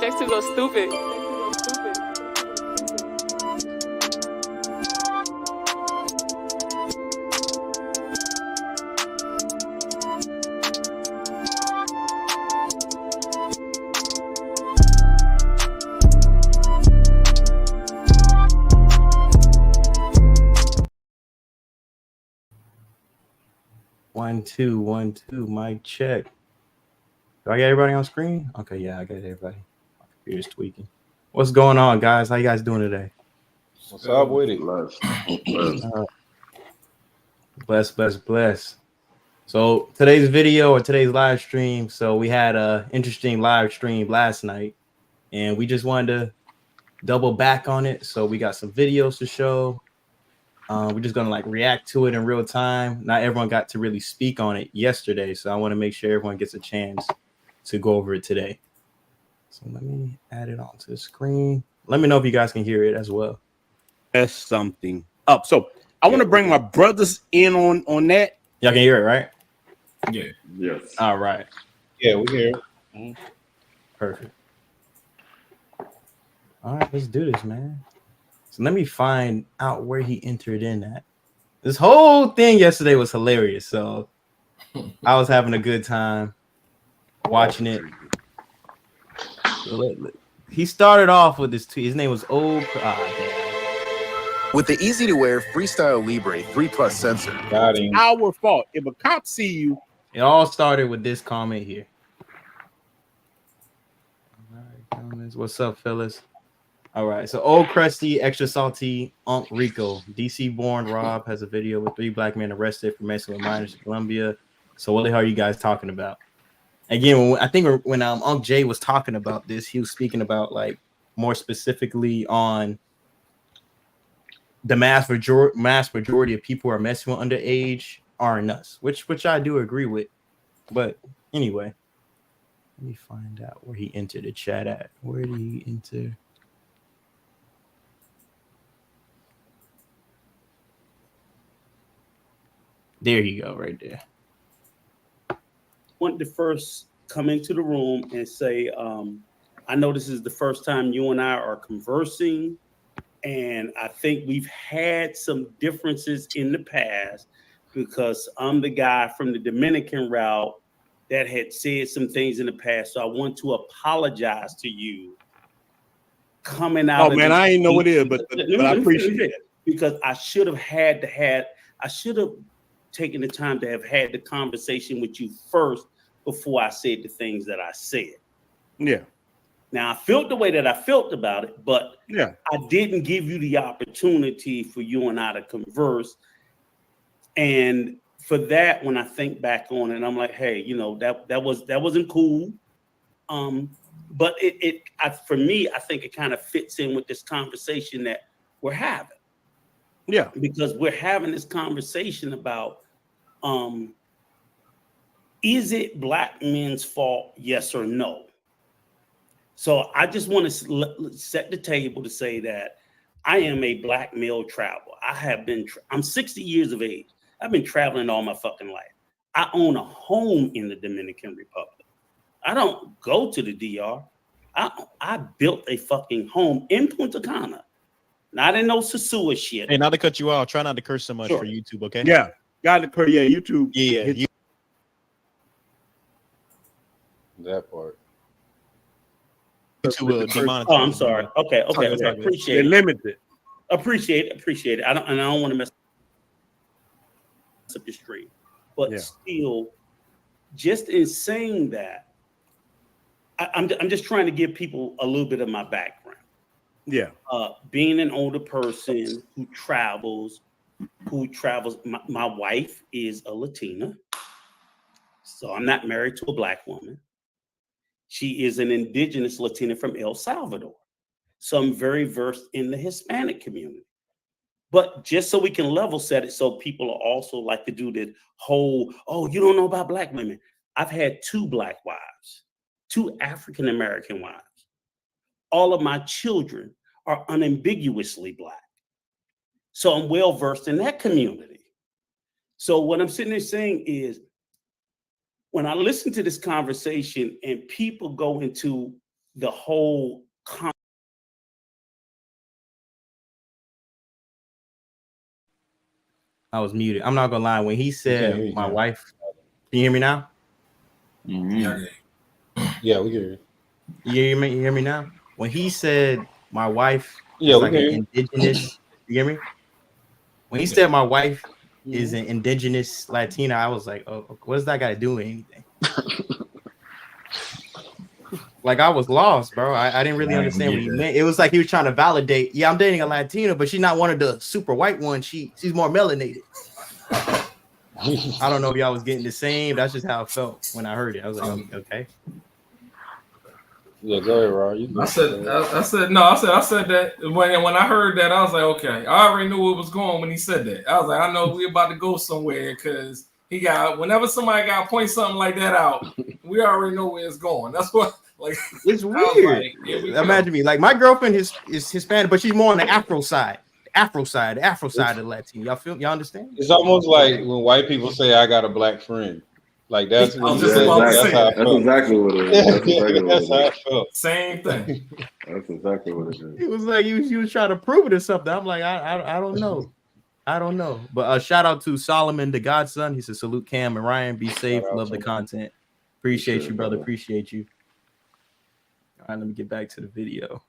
Next to go stupid. 1 2 1 2 mic check. Do I get everybody on screen? Okay, yeah, I got everybody. My computer's tweaking. What's going on, guys? How you guys doing today? What's up with it? Bless. So today's video or today's live stream. So we had a interesting live stream last night, and we just wanted to double back on it. So we got some videos to show. We're just gonna like react to it in real time. Not everyone got to really speak on it yesterday, so I want to make sure everyone gets a chance to go over it today. So let me add it onto the screen. Let me know if you guys can hear it as well. That's something up. So I want to bring my brothers in on that. Y'all can hear it, right? Yeah. Yes. All right. Yeah, we hear it. Perfect. All right, let's do this, man. So let me find out where he entered in at. This whole thing yesterday was hilarious. So I was having a good time watching it. So he started off with this tweet. His name was Old. With the easy-to-wear Freestyle Libre 3 Plus sensor. Got him. Our fault. If a cop see you, It all started with this comment here. All right, comments. What's up, fellas? All right, so Old Crusty, Extra Salty, Unc Rico, DC born Rob has a video with 3 black men arrested for messing with minors in Colombia. So what the hell are you guys talking about? Again, I think when Unc Jay was talking about this, he was speaking about like more specifically on the mass majority of people who are messing with underage are nuts, which I do agree with. But anyway, let me find out where he entered the chat at. Where did he enter? There you go, right there. Want to first come into the room and say, I know this is the first time you and I are conversing, and I think we've had some differences in the past because I'm the guy from the Dominican route that had said some things in the past. So I want to apologize to you coming out. Oh man, I ain't know what it is, but I appreciate it. Because I should have taken the time to have had the conversation with you first before I said the things that I said. Yeah. Now I felt the way that I felt about it, but yeah, I didn't give you the opportunity for you and I to converse. And for that, when I think back on it, I'm like, hey, you know, that wasn't cool. But for me, I think it kind of fits in with this conversation that we're having. Yeah, because we're having this conversation about is it black men's fault, yes or no? So I just want to set the table to say that I am a black male traveler. I'm 60 years of age. I've been traveling all my fucking life. I own a home in the Dominican Republic. I don't go to the DR. I built a fucking home in Punta Cana. Not in no Sosua shit. Hey, not to cut you off. Try not to curse so much for YouTube, okay? Yeah. Got to curse. Yeah, YouTube. Yeah. That part. YouTube Oh, I'm sorry. Okay. Appreciate it. Limited. Appreciate it. I don't want to mess up the stream. But still, just in saying that, I'm just trying to give people a little bit of my background. Yeah. Being an older person who travels, my wife is a Latina. So I'm not married to a black woman. She is an indigenous Latina from El Salvador. So I'm very versed in the Hispanic community. But just so we can level set it, so people also like to do the whole, oh, you don't know about black women. I've had 2 black wives, 2 African-American wives. All of my children are unambiguously black. So I'm well versed in that community. So what I'm sitting there saying is, when I listen to this conversation and people go into the whole I was muted. I'm not gonna lie. When he can't said hear you, my Cam. wife, can you hear me now? Yeah, we hear you. You hear me now? When he said my wife Yeah, is we like hear an you. indigenous, you hear me? When he said my wife is an indigenous Latina, I was like, oh, what does that got to do with anything? Like I was lost, bro. I didn't really understand what he meant. It was like he was trying to validate. Yeah, I'm dating a Latina, but she's not one of the super white ones. She's more melanated. I don't know if y'all was getting the same. That's just how it felt when I heard it. I was like, okay. Yeah, go ahead, Rod. You I said that when I heard that, I was like, okay, I already knew where it was going when he said that. I was like, I know we're about to go somewhere because he got whenever somebody got to point something like that out, we already know where it's going. That's what like It's weird. Like, imagine me. Like my girlfriend is Hispanic, but she's more on the Afro side. The Afro side of the Latin. Y'all feel? Y'all understand? It's almost like when white people say, "I got a black friend." Like that's what he said. That's how I felt. That's exactly what it is. That's exactly That's what how I it is. felt. Same thing. That's exactly what it is. It was like you was trying to prove it or something. I'm like, I don't know. I don't know. But shout out to Solomon, the Godson. He said, salute Cam and Ryan. Be safe. Love the content. Appreciate you, brother. Appreciate you. All right, let me get back to the video.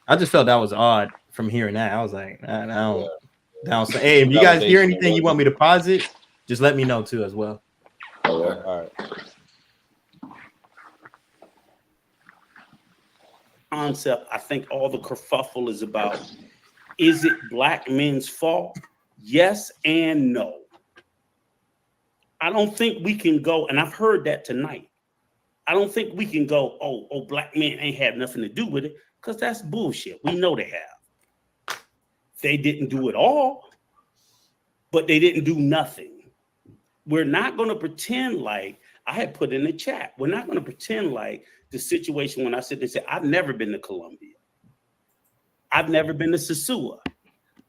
I just felt that was odd from hearing that. I was like, I don't. Hey, if you guys hear anything you want me to pause it, just let me know too as well. All right. Concept, I think all the kerfuffle is about, is it black men's fault? Yes and no. I don't think we can go, and I've heard that tonight. I don't think we can go, oh, black men ain't have nothing to do with it, because that's bullshit. We know they have. They didn't do it all, but they didn't do nothing. We're not going to pretend like, I had put in the chat, we're not going to pretend like the situation when I sit there and say, I've never been to Colombia. I've never been to Sosua.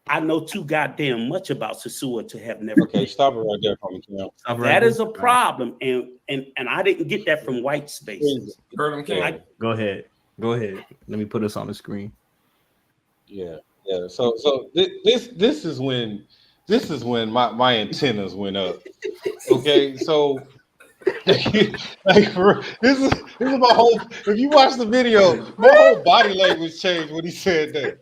I know too goddamn much about Sosua to have never. Okay, stop it right there for me, Cam. That is a problem, and I didn't get that from white spaces. Heard him, Cam. Go ahead. Let me put us on the screen. Yeah. So this is when my antennas went up. Okay, so this is my whole. If you watch the video, my whole body language changed when he said that.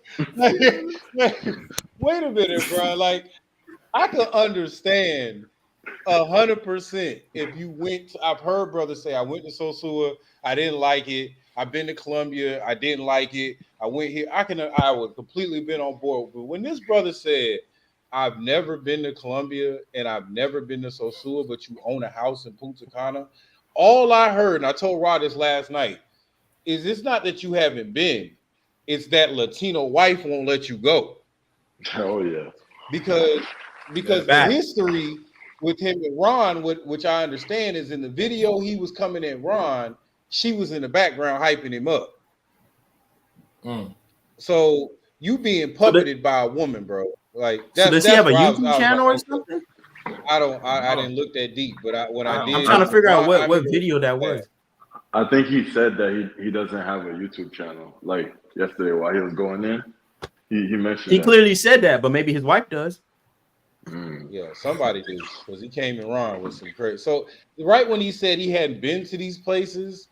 Wait a minute, bro. Like I could understand 100% if you went. I've heard brothers say, I went to Sosua, I didn't like it. I've been to Colombia, I didn't like it. I went here. I would completely been on board. But when this brother said, I've never been to Colombia and I've never been to Sosua, but you own a house in Punta Cana, all I heard, and I told Rod this last night, is it's not that you haven't been, it's that Latino wife won't let you go. Oh yeah. Because the history with him and Ron, which I understand is in the video he was coming at Ron, she was in the background hyping him up. So you being puppeted by a woman, bro. Like so does he have a YouTube channel or something? I didn't look that deep, but I did. I'm trying to figure out what video that was. I think he said that he doesn't have a YouTube channel. Like yesterday while he was going in, he mentioned he clearly said that, but maybe his wife does. Yeah, somebody did, because he came in wrong with some crazy. So right when he said he hadn't been to these places,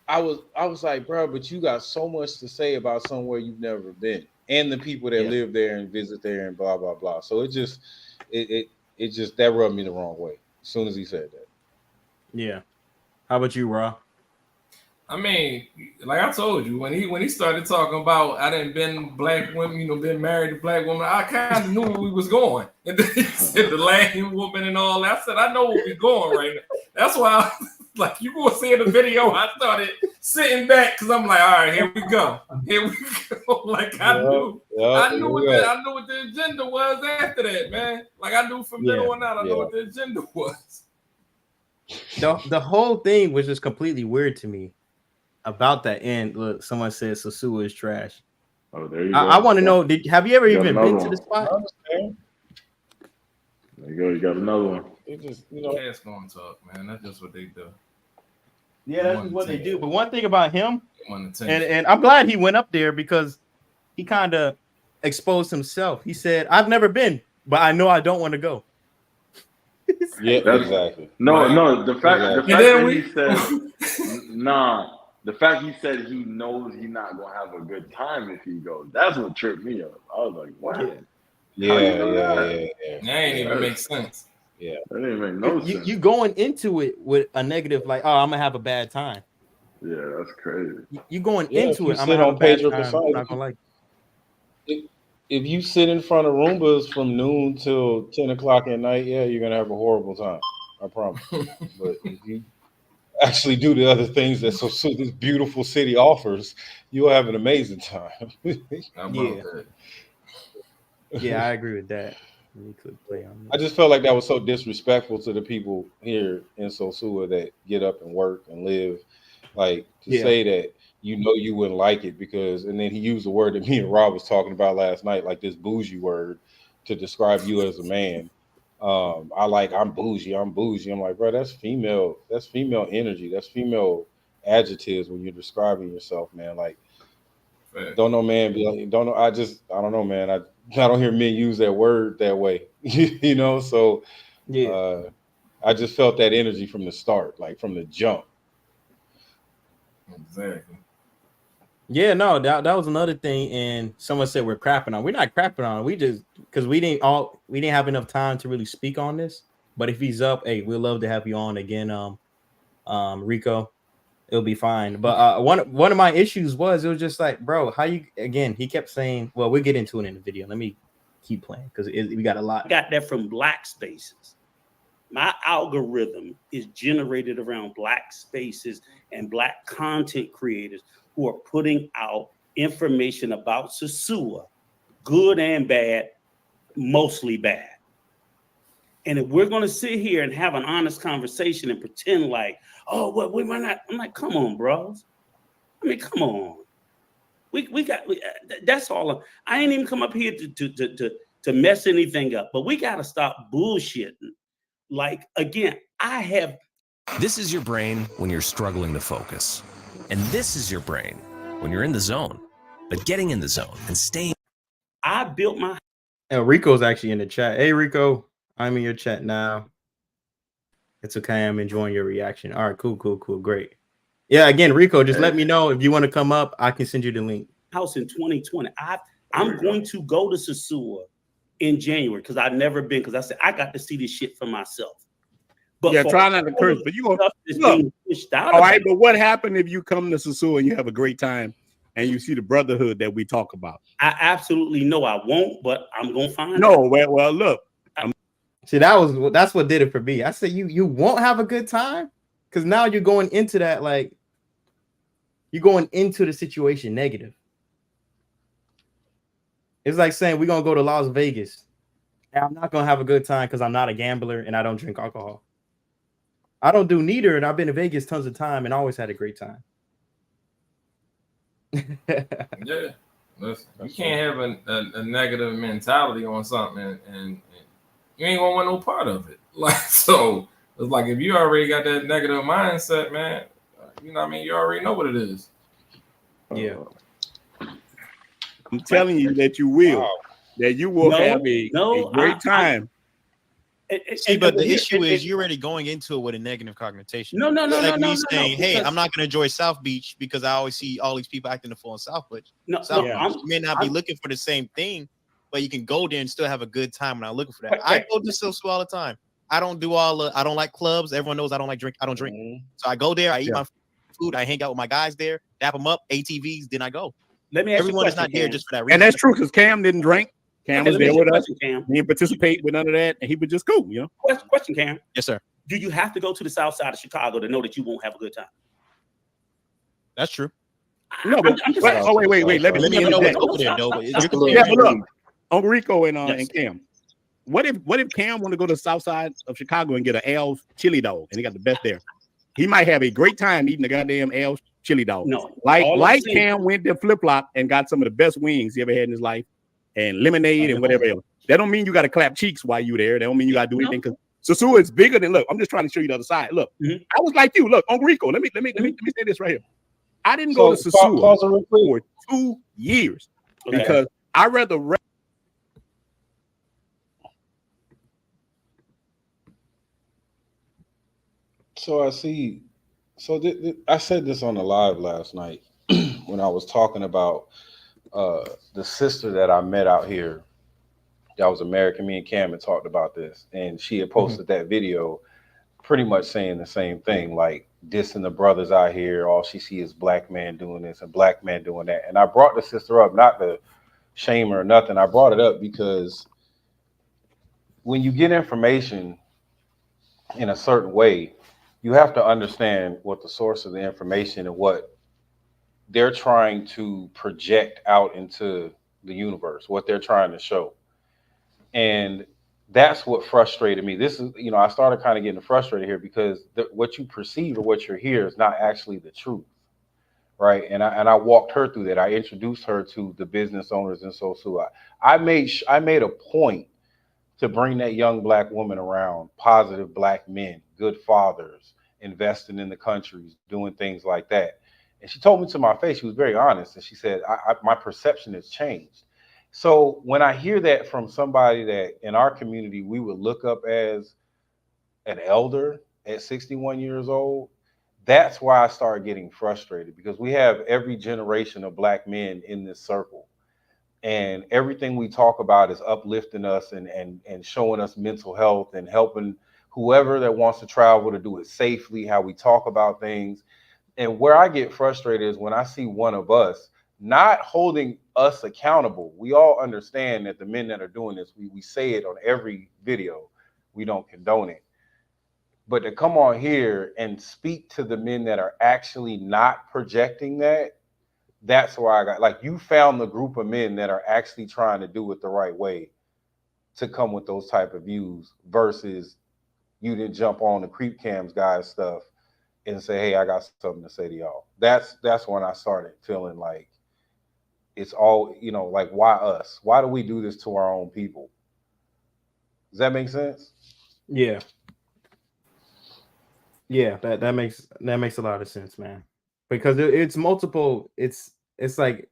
I was like, bro, but you got so much to say about somewhere you've never been, and the people that live there and visit there and blah blah blah. So it just that rubbed me the wrong way as soon as he said that. Yeah. How about you, Ra? I mean, like I told you, when he started talking about I didn't been black women, been married to black women, I kind of knew where we was going. And then he said the Latin woman and all that. I said, I know where we're going right now. That's why like you gonna see in the video, I started sitting back because I'm like, all right, here we go. Like I knew what the agenda was after that, man. Like I knew from then on out, I know what the agenda was. The whole thing was just completely weird to me. About that end, look, someone said Sosua is trash. Oh, there you go. I want to know, have you ever even been to the spot? There you go. You got another one. It just, Cats gonna talk, man. That's just what they do. Yeah, that's just what they do. But one thing about him, And I'm glad he went up there because he kind of exposed himself. He said, "I've never been, but I know I don't want to go." Yeah, That's, exactly. no. The fact Exactly. that he said, nah. The fact he said he knows he's not gonna have a good time if he goes. That's what tripped me up. I was like, what? Yeah. How you know that? That ain't even make sense. Yeah. That didn't make no sense. You going into it with a negative, like, oh, I'm gonna have a bad time. Yeah, that's crazy. You going Yeah, into if you it, I'm sit gonna have on a bad Pedro time. Casado, I'm not gonna like it. if you sit in front of Roombas from noon till 10 o'clock at night, yeah, you're gonna have a horrible time. I promise. But if you actually do the other things that so this beautiful city offers, you'll have an amazing time. Yeah, I agree with that. You could play on I just felt like that was so disrespectful to the people here in Sosua that get up and work and live. Like to say that you wouldn't like it because, and then he used the word that me and Rob was talking about last night, like this bougie word to describe you as a man. I'm bougie. I'm like, bro, that's female energy. That's female adjectives when you're describing yourself, man. Like, don't know, man. Be like, don't know. I don't know, man. I don't hear men use that word that way, you know. So, I just felt that energy from the start, like from the jump. Exactly. Yeah, no, that was another thing. And someone said we're crapping on. We're not crapping on. We just because we didn't have enough time to really speak on this. But if he's up, hey, we'd love to have you on again, Rico. It'll be fine. But one of my issues was it was just like, bro, how you again? He kept saying, well, we'll get into it in the video. Let me keep playing because we got a lot. I got that from Black Spaces. My algorithm is generated around Black spaces and Black content creators who are putting out information about Sosua, good and bad, mostly bad. And if we're going to sit here and have an honest conversation and pretend like, oh, well, we might not. I'm like, come on, bros. I mean, come on. That's all. I ain't even come up here to mess anything up, but we got to stop bullshitting. Like, again, This is your brain when you're struggling to focus. And this is your brain when you're in the zone. But getting in the zone and staying. I built my. Rico's actually in the chat. Hey, Rico, I'm in your chat now. It's okay. I'm enjoying your reaction. All right, cool. Great. Yeah, again, Rico, just let me know if you want to come up. I can send you the link. House in 2020. I'm going to go to Sosua in January because I've never been, because I said I got to see this shit for myself. But yeah, try not to curse, but you gonna look. All right, but what happened if you come to Sosua and you have a great time and you see the brotherhood that we talk about? I absolutely know I won't, but I'm gonna find out. Well, look. See, that's what did it for me. I said you won't have a good time because now you're going into that, like you're going into the situation negative. It's like saying we're gonna go to Las Vegas. And I'm not gonna have a good time because I'm not a gambler and I don't drink alcohol. I don't do neither, and I've been to Vegas tons of time and always had a great time. Yeah, listen, you can't have a negative mentality on something, and you ain't gonna want no part of it. Like, so it's like if you already got that negative mindset, man, you know what I mean? You already know what it is. Yeah. I'm telling you that you will. That you will have a great time. See, but the issue is you're already going into it with a negative connotation. No. Like me saying, hey, I'm not going to enjoy South Beach because I always see all these people acting the fool in South Beach. You may not be looking for the same thing, but you can go there and still have a good time when I'm looking for that. I go to Sosua all the time. I don't like clubs. Everyone knows I don't like drink. I don't drink. So I go there. I eat my food. I hang out with my guys there, dap them up, ATVs. Then I go. Let me ask Everyone you is not there just for that reason. And that's true because Cam didn't drink. Cam was there with us. Cam. He didn't participate with none of that, and he was just cool, you know. Question, Cam. Yes, sir. Do you have to go to the south side of Chicago to know that you won't have a good time? That's true. No, but wait. Let me know what's over there, though. Yeah, but look, Uncle Rico and Cam. What if Cam want to go to the south side of Chicago and get an Al's chili dog, and he got the best there? He might have a great time eating the goddamn Al's chili dog. No, like Cam went to Flip Flop and got some of the best wings he ever had in his life, and lemonade and whatever else. That don't mean you got to clap cheeks while you there. That don't mean you got to do anything because Sosua is bigger than. Look, I'm just trying to show you the other side. Look, I was like you. Look, Uncle Rico. Let me say this right here. I didn't go to Sosua pause it real quick. for 2 years because I rather. So I see. So I said this on the live last night when I was talking about the sister that I met out here. That was American. Me and Cam had talked about this, and she had posted that video, pretty much saying the same thing, like dissing the brothers out here. All she sees is black man doing this and black man doing that. And I brought the sister up, not to shame her or nothing. I brought it up because when you get information in a certain way, you have to understand what the source of the information and what they're trying to project out into the universe, what they're trying to show. And that's what frustrated me. This is, I started kind of getting frustrated here because what you perceive or what you hear is not actually the truth, right? And I walked her through that. I introduced her to the business owners in Sosua. I made a point to bring that young black woman around positive black men, good fathers, investing in the countries, doing things like that. And she told me to my face, she was very honest, and she said, my perception has changed. So when I hear that from somebody that in our community we would look up as an elder at 61 years old, that's why I started getting frustrated, because we have every generation of black men in this circle. And everything we talk about is uplifting us and showing us mental health and helping whoever that wants to travel to do it safely, how we talk about things. And where I get frustrated is when I see one of us not holding us accountable. We all understand that the men that are doing this, we say it on every video, we don't condone it. But to come on here and speak to the men that are actually not projecting that, that's why I got, like, you found the group of men that are actually trying to do it the right way to come with those type of views versus you didn't jump on the creep cams guys stuff and say, hey, I got something to say to y'all. That's when I started feeling like it's all, like, why us? Why do we do this to our own people? Does that make sense? Yeah. Yeah, that makes a lot of sense, man. Because it's multiple, it's like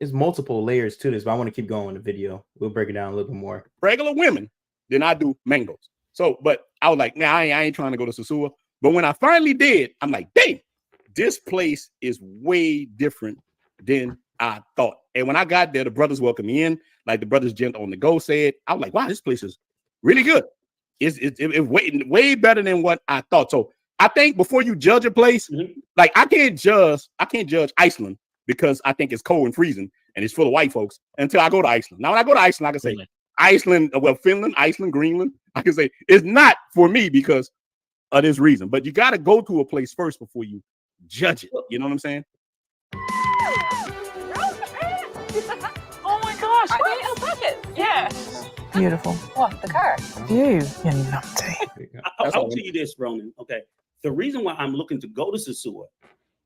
it's multiple layers to this, but I want to keep going in the video. We'll break it down a little bit more. Regular women, then I do mangoes. So, but I was like, I ain't trying to go to Sosua. But when I finally did, I'm like, dang, this place is way different than I thought. And when I got there, the brothers welcomed me in, like the brothers Gent on the go said. I was like, wow, this place is really good. It's way better than what I thought. So I think before you judge a place, like I can't judge Iceland because I think it's cold and freezing and it's full of white folks until I go to Iceland. Now, when I go to Iceland, I can say Iceland, Finland, Iceland, Greenland. I can say it's not for me because of this reason. But you got to go to a place first before you judge it. You know what I'm saying? Oh my gosh! Wait, I'll take it. Yeah. Beautiful. What, the car? You numpty. I'll tell you this, Ronan. Okay. The reason why I'm looking to go to Sosua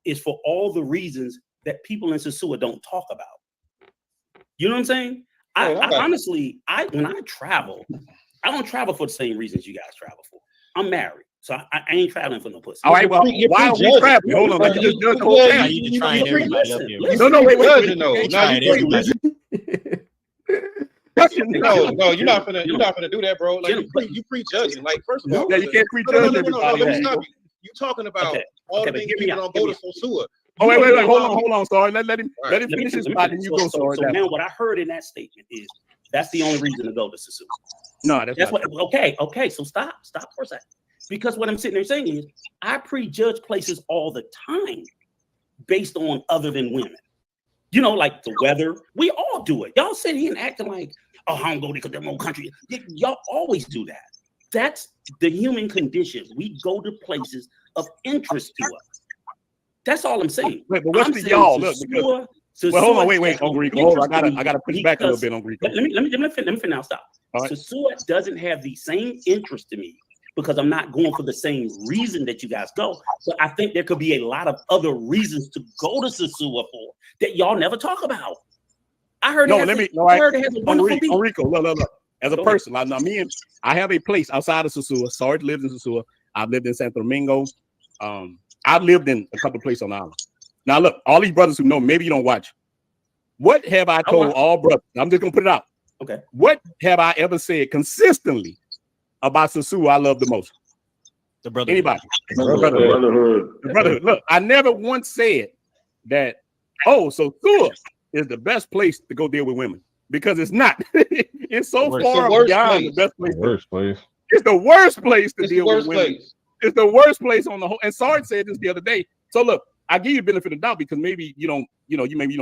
is for all the reasons that people in Sosua don't talk about. You know what I'm saying? I honestly, when I travel, I don't travel for the same reasons you guys travel for. I'm married, so I ain't traveling for no pussy. All right, well, why are we traveling? Hold on, you just judge the whole thing. You need to try and everybody up here. No, wait. No, you're not gonna do that, bro. Like you prejudging. Like, first of all, yeah, you can't prejudge everybody. Let me stop you. You talking about all the things people don't go to Sosua. Oh, wait, hold on, sorry. Let him finish his spot, and you go, sorry. So now what I heard in that statement is that's the only reason to go to Sosua. No, that's what. Okay. So stop for a second, because what I'm sitting there saying is I prejudge places all the time based on other than women. You know, like the weather. We all do it. Y'all sit here and acting like, oh, I don't go because they're more country. Y'all always do that. That's the human condition. We go to places of interest to us. That's all I'm saying. Wait, but what's the y'all? Look, hold on, wait, on Greek. Hold on, I gotta push back a little bit on Greek. Let me finish now. Stop. Right. Sosua doesn't have the same interest to me because I'm not going for the same reason that you guys go. So I think there could be a lot of other reasons to go to Sosua for that y'all never talk about. I heard. I heard it has a wonderful beach. Enrico, look. As a person, I have a place outside of Sosua. Sarge lives in Sosua. I've lived in Santo Domingo. I've lived in a couple of places on the island. Now look, all these brothers who know, maybe you don't watch. What have I told all brothers? I'm just gonna put it out. Okay. What have I ever said consistently about Sosua I love the most? The brotherhood. Anybody? Brotherhood. The brotherhood. Look, I never once said that, oh, Sosua is the best place to go deal with women. Because it's not. It's so far beyond the best place. It's the worst place to deal with women. It's the worst place on the whole. And Sarge said this the other day. So look, I give you the benefit of the doubt because maybe you don't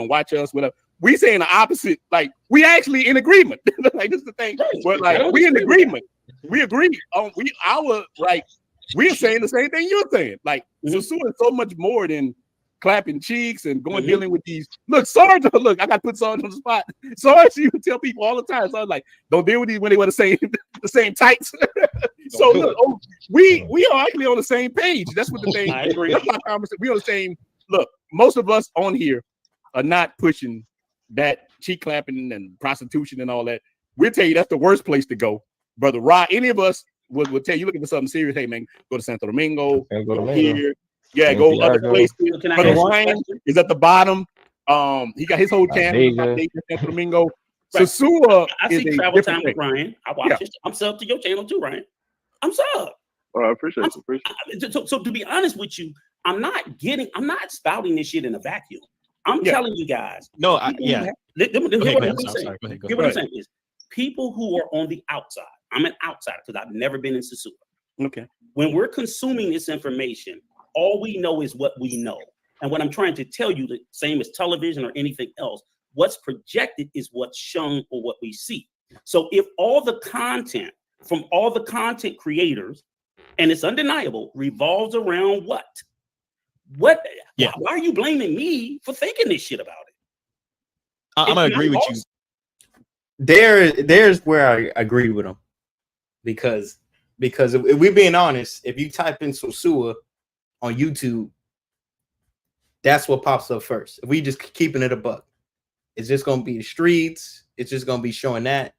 watch us, whatever. We saying the opposite. Like we actually in agreement. Like this is the thing. But like we in agreement. We agree on we're saying the same thing you're saying. Like Sosua is so much more than clapping cheeks and going dealing with these. Look, Sarge, look, I got to put Sarge on the spot. Sarge, you tell people all the time. Sarge, like, don't deal with these when they wear the same tights. So look, we are actually on the same page. That's what the thing. I agree. That's my conversation. We on the same. Look, most of us on here are not pushing that cheek clapping and prostitution and all that. We'll tell you that's the worst place to go, brother. Rod, any of us would tell you looking for something serious. Hey man, go to Santo Domingo. Go here. Yeah, go other places. Brother Ryan is at the bottom. He got his whole channel in Santo Domingo. Sosua I see travel time with Ryan. I watch it. I'm sub to your channel too, Ryan. I'm sub. Oh, I appreciate it. So to be honest with you, I'm not spouting this shit in a vacuum. I'm telling you guys. No, hear what I'm saying is people who are on the outside. I'm an outsider because I've never been in Sosua. Okay. When we're consuming this information, all we know is what we know. And what I'm trying to tell you, the same as television or anything else, what's projected is what's shown or what we see. So if all the content from all the content creators, and it's undeniable, revolves around what? Why are you blaming me for thinking this shit about it? I'm going to agree with you. There's where I agree with him. Because if we're being honest, if you type in Sosua on YouTube, that's what pops up first. If we just keeping it a buck, it's just gonna be the streets. It's just gonna be showing that.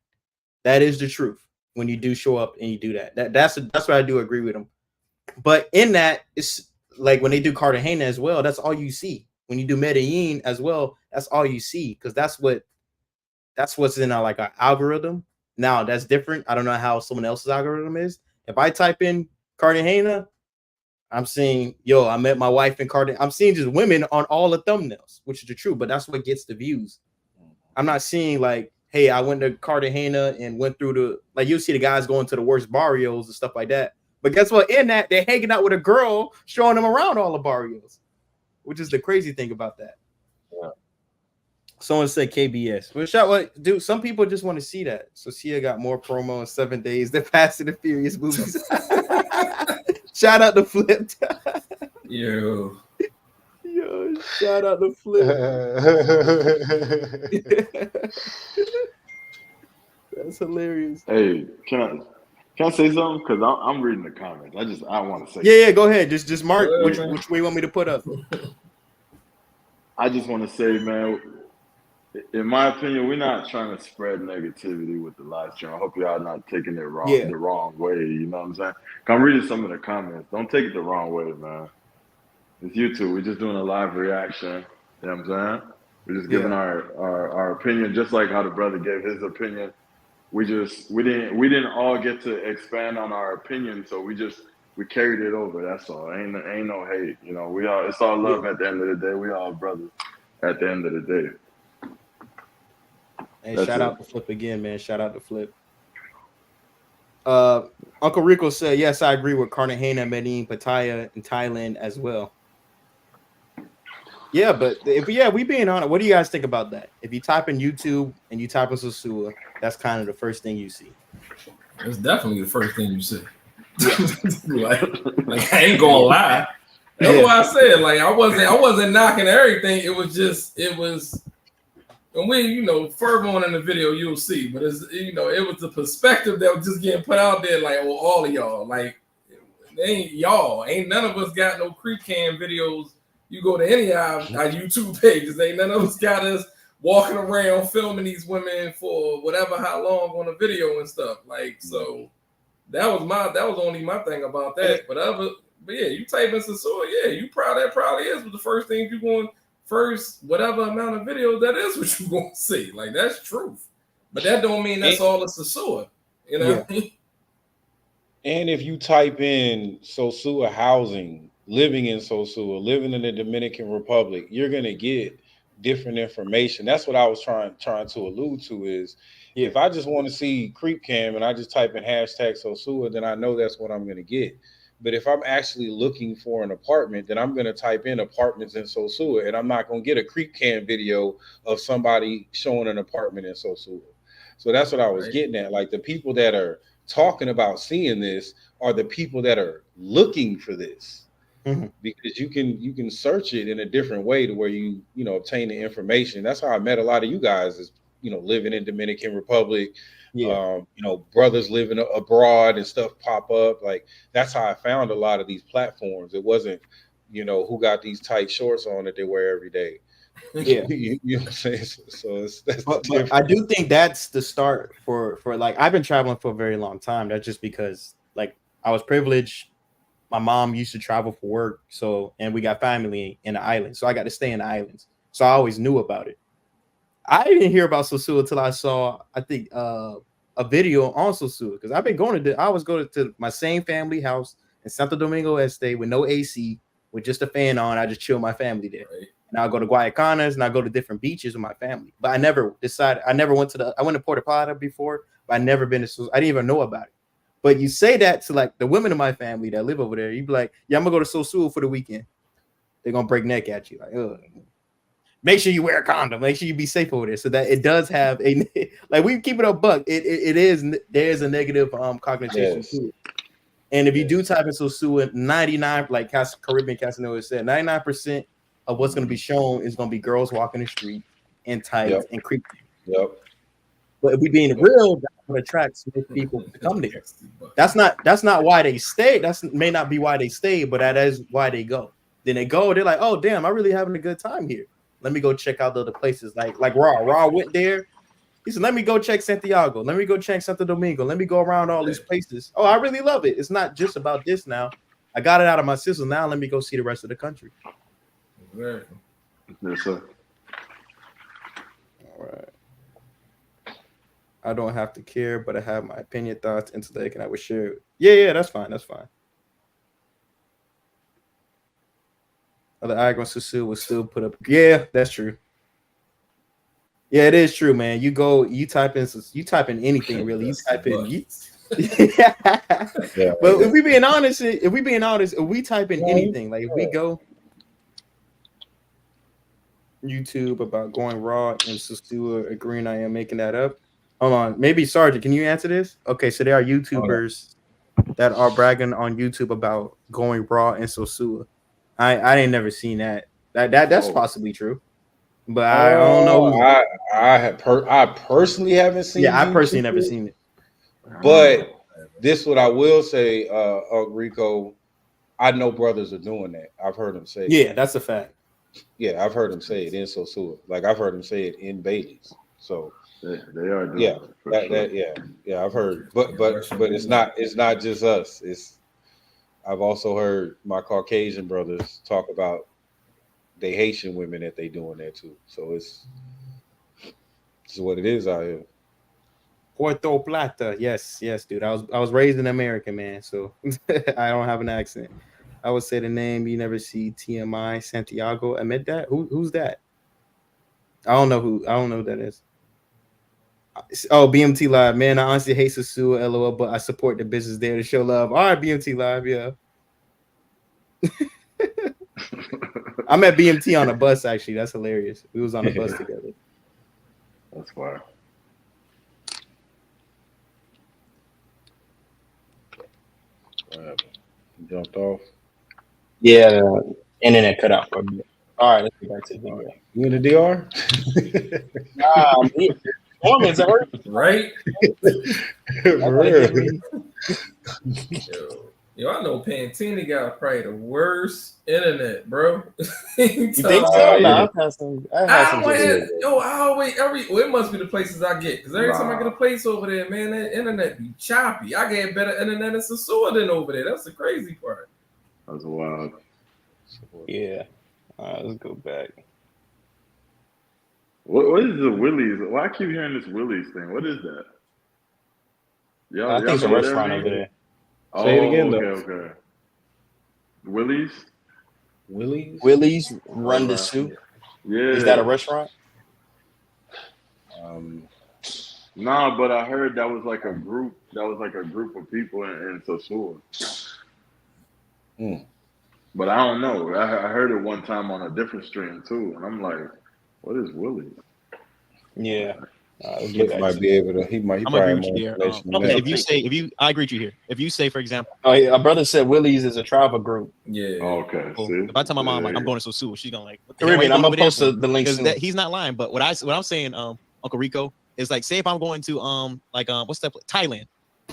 That is the truth. When you do show up and you do that, that's what I do agree with them. But in that, it's like when they do Cartagena as well. That's all you see. When you do Medellin as well, that's all you see because that's what's in our algorithm. Now that's different. I don't know how someone else's algorithm is. If I type in Cartagena, I'm seeing, I met my wife in Cartagena. I'm seeing just women on all the thumbnails, which is the truth, but that's what gets the views. I'm not seeing hey, I went to Cartagena and went through you'll see the guys going to the worst barrios and stuff like that. But guess what? In that, they're hanging out with a girl showing them around all the barrios, which is the crazy thing about that. Yeah. Someone said KBS. Well, dude, some people just want to see that. So Sia got more promo in 7 days than Fast and the Furious movies. Shout out to Flip. Yo, shout out to Flip. That's hilarious. Hey, can I say something? Because I'm reading the comments. I want to say. Yeah, go ahead. Just mark which way you want me to put up. I just want to say, man, in my opinion, we're not trying to spread negativity with the live stream. I hope y'all not taking it the wrong way. You know what I'm saying? I'm reading some of the comments. Don't take it the wrong way, man. It's YouTube. We're just doing a live reaction. You know what I'm saying? We're just giving our opinion, just like how the brother gave his opinion. We didn't all get to expand on our opinion, so we carried it over. That's all. Ain't no hate. You know, it's all love at the end of the day. We all brothers at the end of the day. Hey, shout out to Flip again, man. Shout out to Flip. Uncle Rico said, yes, I agree with Cartagena, Medellin, Pattaya, and Thailand as well. Yeah, but we being honest, what do you guys think about that? If you type in YouTube and you type in Sosua, that's kind of the first thing you see. It's definitely the first thing you see. like I ain't gonna lie. That's why I said I wasn't knocking everything. It was and we, further on in the video, you'll see, but it's, it was the perspective that was just getting put out there, all of y'all, ain't none of us got no creep cam videos. You go to any of our YouTube pages, ain't none of us got us walking around filming these women for how long on a video and stuff. So that was only my thing about that. But But yeah, you type in Sosua, yeah, that probably is the first thing you going first, whatever amount of videos that is what you gonna see. Like that's truth. But that don't mean that's all it's Sosua. You know what I mean? And if you type in Sosua housing, living in Sosua, living in the Dominican Republic, you're gonna get different information. That's what I was trying to allude to is if I just want to see creep cam and I just type in hashtag Sosua, then I know that's what I'm gonna get. But if I'm actually looking for an apartment, then I'm gonna type in apartments in Sosua, and I'm not gonna get a creep cam video of somebody showing an apartment in Sosua. So that's what I was getting at. Like the people that are talking about seeing this are the people that are looking for this, because you can search it in a different way to where you obtain the information. That's how I met a lot of you guys, is living in Dominican Republic, brothers living abroad and stuff pop up. Like that's how I found a lot of these platforms. It wasn't who got these tight shorts on that they wear every day. Yeah, you know what I'm saying. So but I do think that's the start for like I've been traveling for a very long time. That's just because like I was privileged. My mom used to travel for work, and we got family in the islands, so I got to stay in the islands. So I always knew about it. I didn't hear about Sosua until I saw, I think, a video on Sosua, because I've been I was going to my same family house in Santo Domingo Este with no AC, with just a fan on. I just chill my family there. And I'll go to Guayacanas and I go to different beaches with my family. But I never went to Puerto Plata before, but I never been to Sosua. I didn't even know about it. But you say that to like the women in my family that live over there, you'd be like, yeah, I'm gonna go to Sosua for the weekend. They're gonna break neck at you. Like, ugh. Make sure you wear a condom. Make sure you be safe over there. So that it does have like we keep it a buck. There's a negative connotation to it. And if you do type in Sosua, 99, like Caribbean Casanova said, 99% of what's going to be shown is going to be girls walking the street in tights and creeping. But if we being real, that's what attracts people to come there. That's not why they stay. That may not be why they stay, but that is why they go. Then they go, they're like, oh damn, I'm really having a good time here. Let me go check out the other places. Like Raw went there. He said, let me go check Santiago. Let me go check Santo Domingo. Let me go around all these places. Oh, I really love it. It's not just about this now. I got it out of my system. Now let me go see the rest of the country. Yes, sir. All right. I don't have to care, but I have my opinion, thoughts, intellect, and I would share it. Yeah, that's fine. That's fine. Other icons Sosua will still put up. Yeah, that's true. Yeah, it is true, man. You type in anything really. You type in yeah. But if we being honest, if we type in anything, like if we go YouTube about going raw and Sosua agreeing I am making that up. Hold on, maybe Sergeant, can you answer this? Okay, so there are YouTubers that are bragging on YouTube about going raw and Sosua. I ain't never seen that. That's possibly true. But I don't know. I personally haven't seen. Yeah, I personally never seen it. But this what I will say, Rico. I know brothers are doing that. I've heard them say. Yeah, that's a fact. Yeah, I've heard them say it in Sosua. Like I've heard them say it in Bailey's. So they are doing it. Yeah. I've heard, but it's not just us. I've also heard my Caucasian brothers talk about they Haitian women that they doing that too. So it's what it is out here. Puerto Plata. Yes, dude. I was raised an American, man, so I don't have an accent. I would say the name you never see TMI Santiago. Admit that? Who's that? I don't know who that is. Oh, BMT Live, man. I honestly hate Sosua, LOL, but I support the business there to show love. All right, BMT Live, yeah. I met BMT on a bus, actually. That's hilarious. We was on a bus together. That's fire. Jumped off. Yeah, internet cut out for me. All right, let's get back to the video. You in the DR? Performance hurt. Right? Yo, I know Pantini got probably the worst internet, bro. You think so? No, it must be the places I get, because every time I get a place over there, man, that internet be choppy. I get better internet in Sosua than over there. That's the crazy part. That's wild. Yeah. Let's go back. What is the Willie's? Why I keep hearing this Willie's thing? What is that? I think it's a restaurant over there. Say it again, though. Okay. Willie's? Willie's Run the Soup. Yeah. Is that a restaurant? Nah, but I heard that was like a group. That was like a group of people in Sosua. But I don't know. I heard it one time on a different stream too, and I'm like, "What is Willie's?" Yeah. Might be able to. He might. He I'm probably agree with you here. I agree with you here. If you say, for example, a brother said Willie's is a travel group. Yeah. Okay. Well, if I tell my mom like I'm going to Sosua, she's gonna like. Caribbean, I'm gonna post the link soon. He's not lying, but what I'm saying, Uncle Rico, is like, say if I'm going to what's that place? Thailand.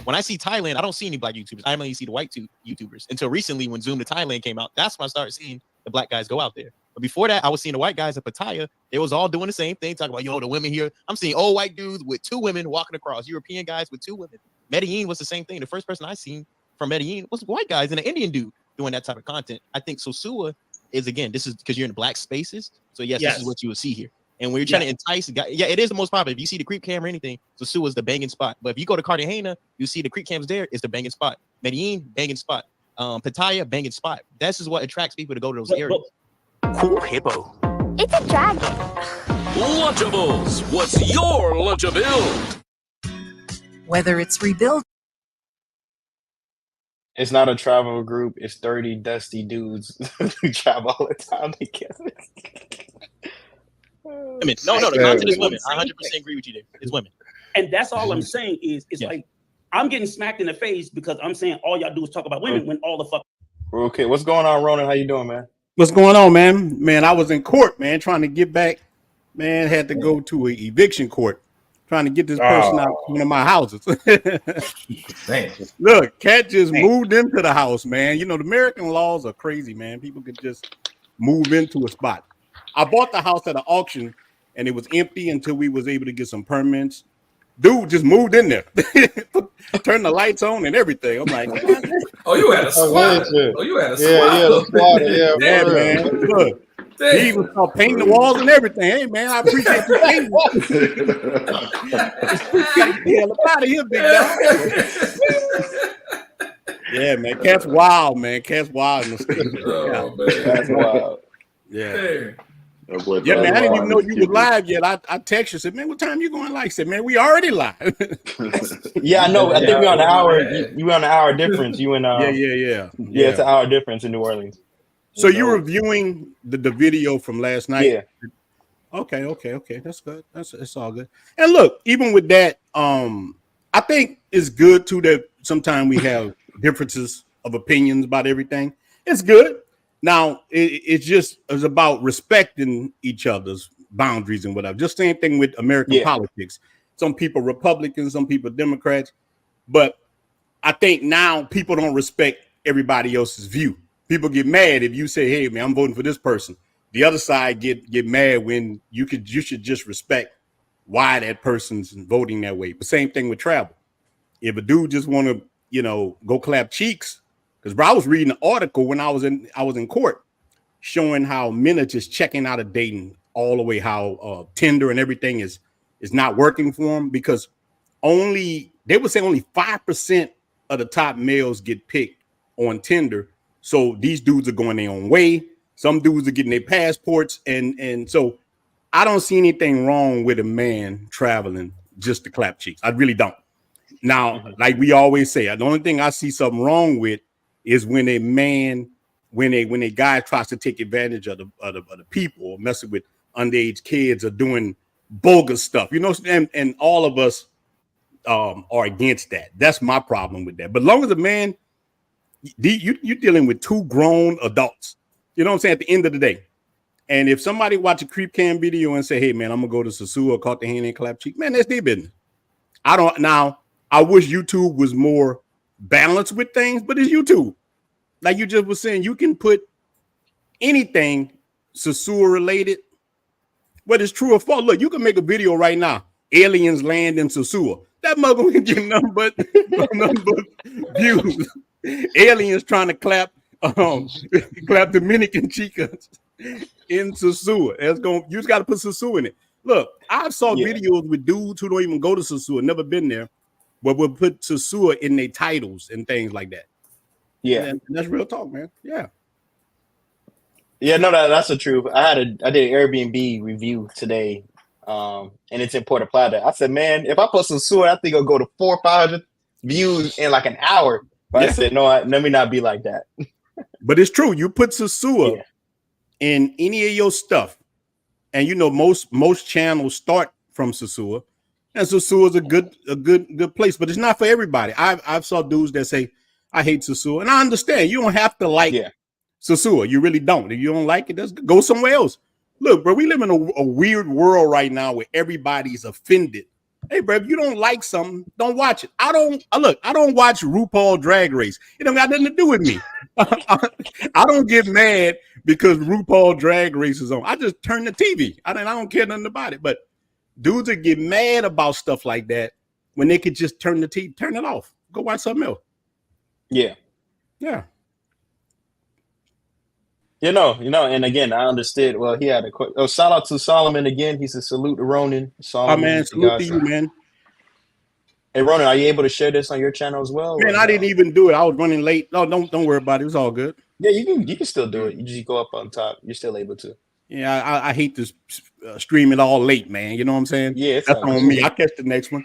When I see Thailand, I don't see any black YouTubers. I only see the white YouTubers. Until recently, when Zoom to Thailand came out, that's when I started seeing the black guys go out there. But before that, I was seeing the white guys at Pattaya. They was all doing the same thing, talking about, the women here. I'm seeing old white dudes with 2 women walking across, European guys with 2 women. Medellin was the same thing. The first person I seen from Medellin was white guys and an Indian dude doing that type of content. I think Sosua is, again, this is because you're in black spaces. So yes, this is what you will see here. And when you're trying to entice guys, it is the most popular. If you see the creep cam or anything, Sosua is the banging spot. But if you go to Cartagena, you see the creep cams there, it's the banging spot. Medellin, banging spot. Pattaya, banging spot. This is what attracts people to go to those areas. Cool hippo. It's a dragon. Lunchables. What's your Lunchabuild? Whether it's rebuild. It's not a travel group. It's 30 dusty dudes who travel all the time together. Women. No, the content is women. I 100% agree with you there. It's women. And that's all I'm saying is, it's like, I'm getting smacked in the face because I'm saying all y'all do is talk about women when all the fuck. Okay, what's going on, Ronan? How you doing, man? What's going on, man? Man, I was in court, man, trying to get back. Man, had to go to an eviction court, trying to get this person out of one of my houses. Look, Cat just moved into the house, man. The American laws are crazy, man. People could just move into a spot. I bought the house at an auction, and it was empty until we was able to get some permits. Dude just moved in there, turned the lights on and everything. I'm like, oh, you had a squatter. The squatter. Yeah, man. Look, he was painting the walls and everything. Hey, man, I appreciate you painting. Get the hell out of here, big dog. Yeah, man. Cat's wild, man. Cat's wild in the state. Oh, man. That's wild. Yeah. Hey. Yeah, man, I didn't even know you were live yet. I texted you, said, man, what time you going live? I said, man, we already live. Yeah, I know. I think we're on the hour. You were on the hour difference. You and Yeah, it's an hour difference in New Orleans. So you were viewing the video from last night? Yeah. Okay. That's good. It's all good. And look, even with that, I think it's good too that sometimes we have differences of opinions about everything. It's good. Now, it's about respecting each other's boundaries and whatever. Just same thing with American politics. Some people Republicans, some people Democrats. But I think now people don't respect everybody else's view. People get mad if you say, hey, man, I'm voting for this person. The other side get mad when you should just respect why that person's voting that way. But same thing with travel. If a dude just want to, go clap cheeks, because bro, I was reading an article when I was in court showing how men are just checking out of dating all the way, how Tinder and everything is not working for them because they would say only 5% of the top males get picked on Tinder. So these dudes are going their own way. Some dudes are getting their passports. And so I don't see anything wrong with a man traveling just to clap cheeks. I really don't. Now, like we always say, the only thing I see something wrong with is when a man, when a guy tries to take advantage of the people or messing with underage kids or doing bogus stuff, and all of us are against that. That's my problem with that. But long as a man, you're dealing with 2 grown adults, you know what I'm saying, at the end of the day. And if somebody watch a creep cam video and say, hey, man, I'm going to go to Sosua, Cartagena and clap cheek, man, that's their business. I wish YouTube was more balanced with things, but it's YouTube. Like you just was saying, you can put anything Sosua related, whether it's true or false. Look, you can make a video right now. Aliens land in Sosua. That mother will get nothing but views. Aliens trying to clap Clap Dominican chicas in Sosua. You just got to put Sosua in it. Look, I saw videos with dudes who don't even go to Sosua, never been there, but will put Sosua in their titles and things like that. Yeah, and that's real talk, man. Yeah. Yeah, no, that's the truth. I did an Airbnb review today, and it's in Puerto Plata. I said, man, if I put some sewer, I think it'll go to 400 or 500 views in like an hour. But I said, no, let me not be like that. But it's true. You put Sosua in any of your stuff, and you know most channels start from Sosua, and Sosua is a good place, but it's not for everybody. I've saw dudes that say I hate Sosua, and I understand you don't have to like Sosua. You really don't. If you don't like it, just go somewhere else. Look, bro, we live in a weird world right now where everybody's offended. Hey, bro, if you don't like something, don't watch it. I don't watch RuPaul Drag Race. It don't got nothing to do with me. I don't get mad because RuPaul Drag Race is on. I just turn the TV. I don't care nothing about it. But dudes that get mad about stuff like that when they could just turn the TV, turn it off. Go watch something else. Yeah. Yeah. You know, and again, I understood. Well, he had a shout out to Solomon again. He said, salute to Ronan. Solomon, man, salute to you, man. Hey, Ronan, are you able to share this on your channel as well? Man, I didn't even do it. I was running late. No, don't worry about it. It was all good. Yeah, you can still do it. You just go up on top. You're still able to. Yeah, I hate to stream it all late, man. You know what I'm saying? Yeah, that's on me. I'll catch the next one.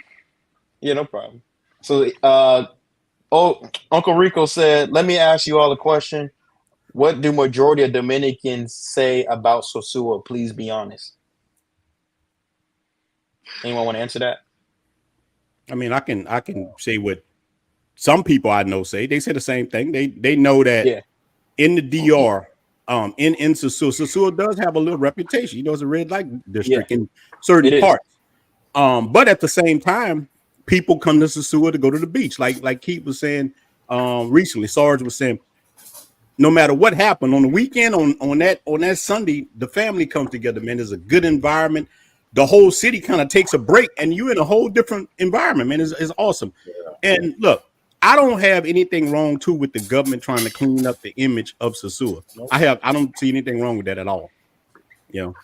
Yeah, no problem. So, Uncle Rico said, let me ask you all a question. What do majority of Dominicans say about Sosua? Please be honest. Anyone want to answer that? I mean, I can say what some people I know say. They say the same thing. They know that in the DR, in Sosua, Sosua does have a little reputation. You know, it's a red light district in certain parts. But at the same time, people come to Sosua to go to the beach. Like Keith was saying recently, Sarge was saying, no matter what happened on the weekend, on that Sunday, the family comes together, man. There's a good environment. The whole city kind of takes a break, and you're in a whole different environment, man. It's awesome. Yeah. And look, I don't have anything wrong too with the government trying to clean up the image of Sosua. Nope. I don't see anything wrong with that at all. You know,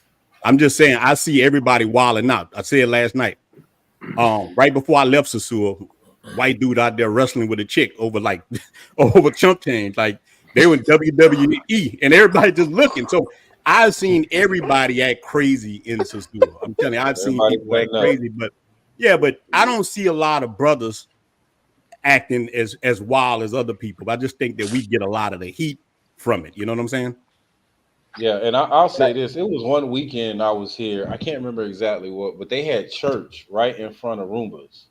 I'm just saying I see everybody wilding out. I said last night, right before I left Sosua, white dude out there wrestling with a chick over over chump change, like they were in WWE, and everybody just looking. So I've seen everybody act crazy in Sosua. I'm telling you, I've seen people act crazy, but I don't see a lot of brothers acting as wild as other people. I just think that we get a lot of the heat from it. You know what I'm saying? Yeah, and I'll say this. It was one weekend I was here. I can't remember exactly what, but they had church right in front of Roombas.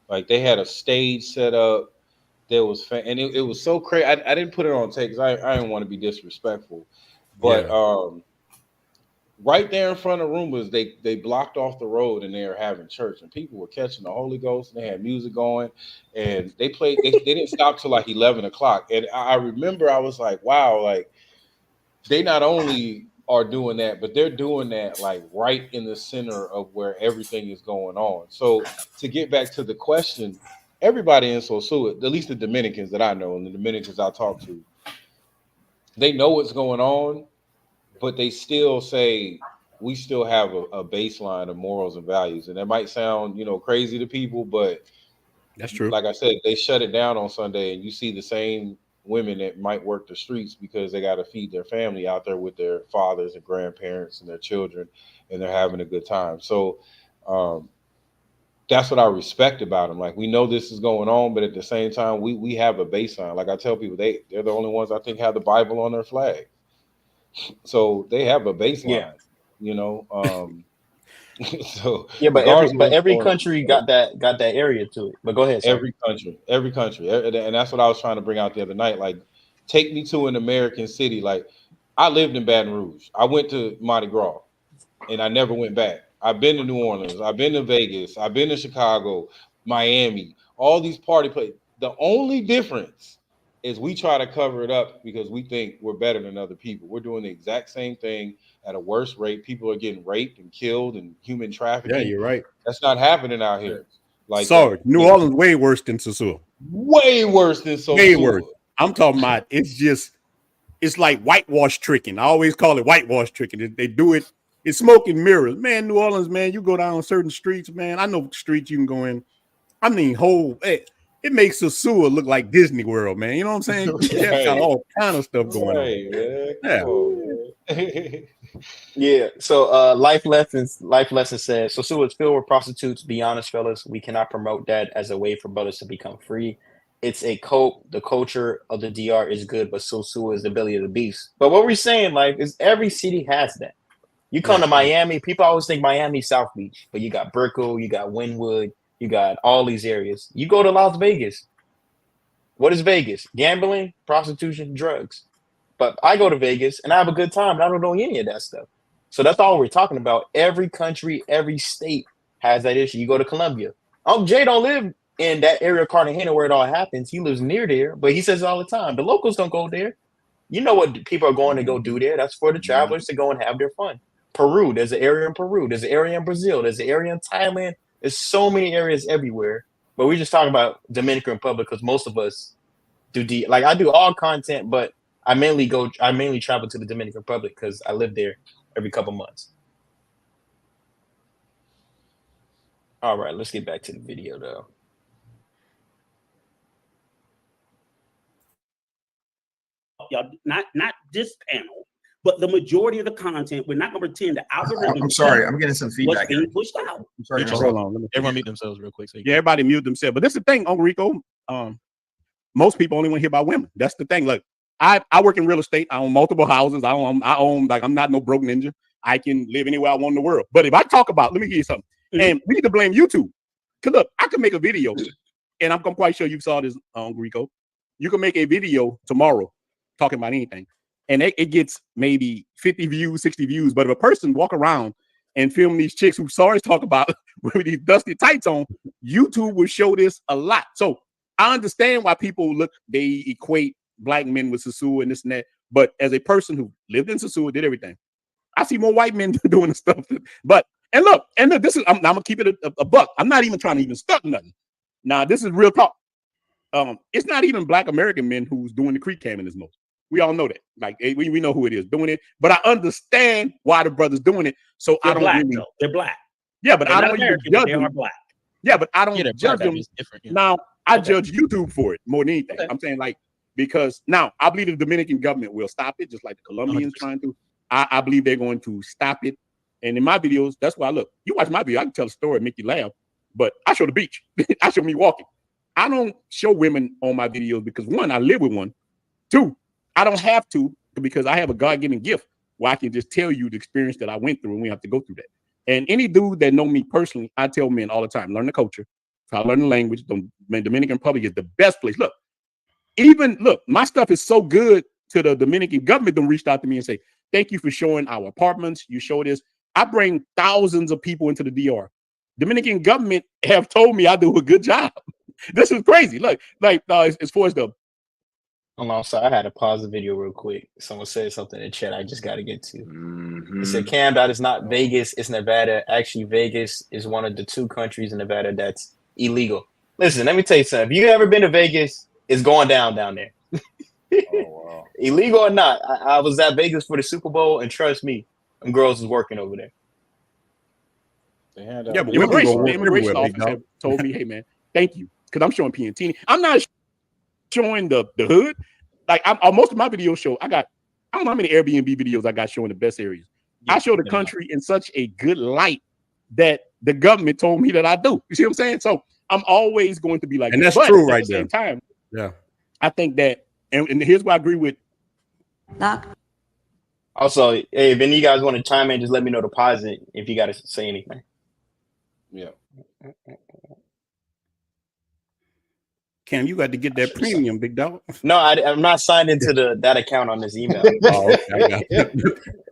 Like they had a stage set up. There was, and it was so crazy. I didn't put it on tape because I didn't want to be disrespectful. But right there in front of Roombas, they blocked off the road and they were having church, and people were catching the Holy Ghost. And they had music going, and they played. They didn't stop till like 11 o'clock. And I remember I was like, wow, like they not only are doing that, but they're doing that like right in the center of where everything is going on. So to get back to the question, everybody in Sosua, at least the Dominicans that I know and the Dominicans I talk to, they know what's going on, but they still say we still have a baseline of morals and values. And that might sound, crazy to people, but that's true. Like I said, they shut it down on Sunday, and you see the same women that might work the streets because they got to feed their family out there with their fathers and grandparents and their children, and they're having a good time. So that's what I respect about them. Like, we know this is going on, but at the same time, we have a baseline. Like I tell people, they're the only ones I think have the Bible on their flag. So they have a baseline, So but every country got that area to it. But go ahead. Sorry. Every country, and that's what I was trying to bring out the other night. Like, take me to an American city. Like, I lived in Baton Rouge. I went to Mardi Gras, and I never went back. I've been to New Orleans. I've been to Vegas. I've been to Chicago, Miami. All these party places. The only difference is we try to cover it up because we think we're better than other people. We're doing the exact same thing at a worse rate. People are getting raped and killed and human trafficking. Yeah, you're right. That's not happening out here. Like, sorry, New Orleans way worse than Sosua. Way worse than Sosua. Way worse. I'm talking about it's just it's like whitewash tricking. I always call it whitewash tricking. They do it. It's smoke and mirrors, man. New Orleans, man. You go down certain streets, man. I know streets you can go in. I mean, it makes Sosua look like Disney World, man. You know what I'm saying? That's got all kind of stuff going on. Man. Yeah. Come on, man. Yeah. So life lessons says Sosua is filled with prostitutes. Be honest, fellas. We cannot promote that as a way for brothers to become free. It's a cult. The culture of the DR is good, but Sosua is the belly of the beast. But what we're saying, like, is every city has that. You come to Miami, people always think Miami, South Beach, but you got Brickell, you got Wynwood, you got all these areas. You go to Las Vegas. What is Vegas? Gambling, prostitution, drugs. But I go to Vegas and I have a good time and I don't know any of that stuff. So that's all we're talking about. Every country, every state has that issue. You go to Colombia. Jay don't live in that area of Cartagena where it all happens. He lives near there, but he says it all the time. The locals don't go there. You know what people are going to go do there. That's for the travelers to go and have their fun. Peru, there's an area in Peru. There's an area in Brazil. There's an area in Thailand. There's so many areas everywhere. But we're just talking about Dominican Republic because most of us do like I do all content, but I mainly travel to the Dominican Republic because I live there every couple months. All right, let's get back to the video though. Y'all, not this panel, but the majority of the content. We're not going to pretend the algorithm. I'm sorry, I'm getting some feedback. What's being pushed out? I'm sorry. Hold on. Everyone mute themselves real quick. So yeah, everybody mute themselves. But this is the thing, Uncle Rico. Most people only want to hear about women. That's the thing. Look, I work in real estate. I own multiple houses. I own like I'm not no broke ninja. I can live anywhere I want in the world. But if I talk about, let me give you something. And we need to blame YouTube. Cause look, I could make a video, and I'm quite sure you saw this, Uncle Rico. You can make a video tomorrow talking about anything, and it gets maybe 50 views, 60 views. But if a person walk around and film these chicks who sorry talk about with these dusty tights on, YouTube will show this a lot. So I understand why people they equate black men with Sosua and this and that. But as a person who lived in Sosua, did everything, I see more white men doing the stuff. But and look, this is I'm gonna keep it a buck. I'm not even trying to even stunt nothing. Now this is real talk. It's not even black American men who's doing the creek camming as most. We all know that. Like we know who it is doing it. But I understand why the brothers doing it. So They're I don't black, really. though. They're black. Yeah, but I don't even judge they them. are black. Yeah, but I don't judge them. Yeah. Now I judge YouTube for it more than anything. Okay. I'm saying like because now I believe the Dominican government will stop it, just like the Colombians 100%. Trying to. I believe they're going to stop it. And in my videos, that's why I look. You watch my video, I can tell a story, make you laugh. But I show the beach. I show me walking. I don't show women on my videos because one, I live with one. Two, I don't have to because I have a God-given gift where I can just tell you the experience that I went through and we have to go through that. And any dude that know me personally, I tell men all the time, learn the culture, try to learn the language. The Dominican Republic is the best place. Look, my stuff is so good to the Dominican government. Them reached out to me and say, thank you for showing our apartments. You show this. I bring thousands of people into the DR. Dominican government have told me I do a good job. This is crazy. Look, as far as the. Hold on, so I had to pause the video real quick. Someone said something in the chat I just got to get to. It said, Cam, that is not Vegas, it's Nevada. Actually, Vegas is one of the 2 countries in Nevada that's illegal. Listen, let me tell you something. If you ever been to Vegas, it's going down there. Oh, wow. Illegal or not, I was at Vegas for the Super Bowl, and trust me, them girls is working over there. Yeah, but immigration office have told me, hey, man, thank you. Because I'm showing PNT. I'm not showing the hood. Like most of my videos show, I don't know how many Airbnb videos I got showing the best areas. Yeah, I show the country in such a good light that the government told me that I do. You see what I'm saying? So I'm always going to be like, and that's true right there. At the same time, yeah, I think that, and here's what I agree with. Knock. Also, hey, if any of you guys want to chime in, just let me know the deposit if you got to say anything. Yeah. Cam, you got to get that premium, big dog. No, I'm not signed into that account on this email. Oh, okay.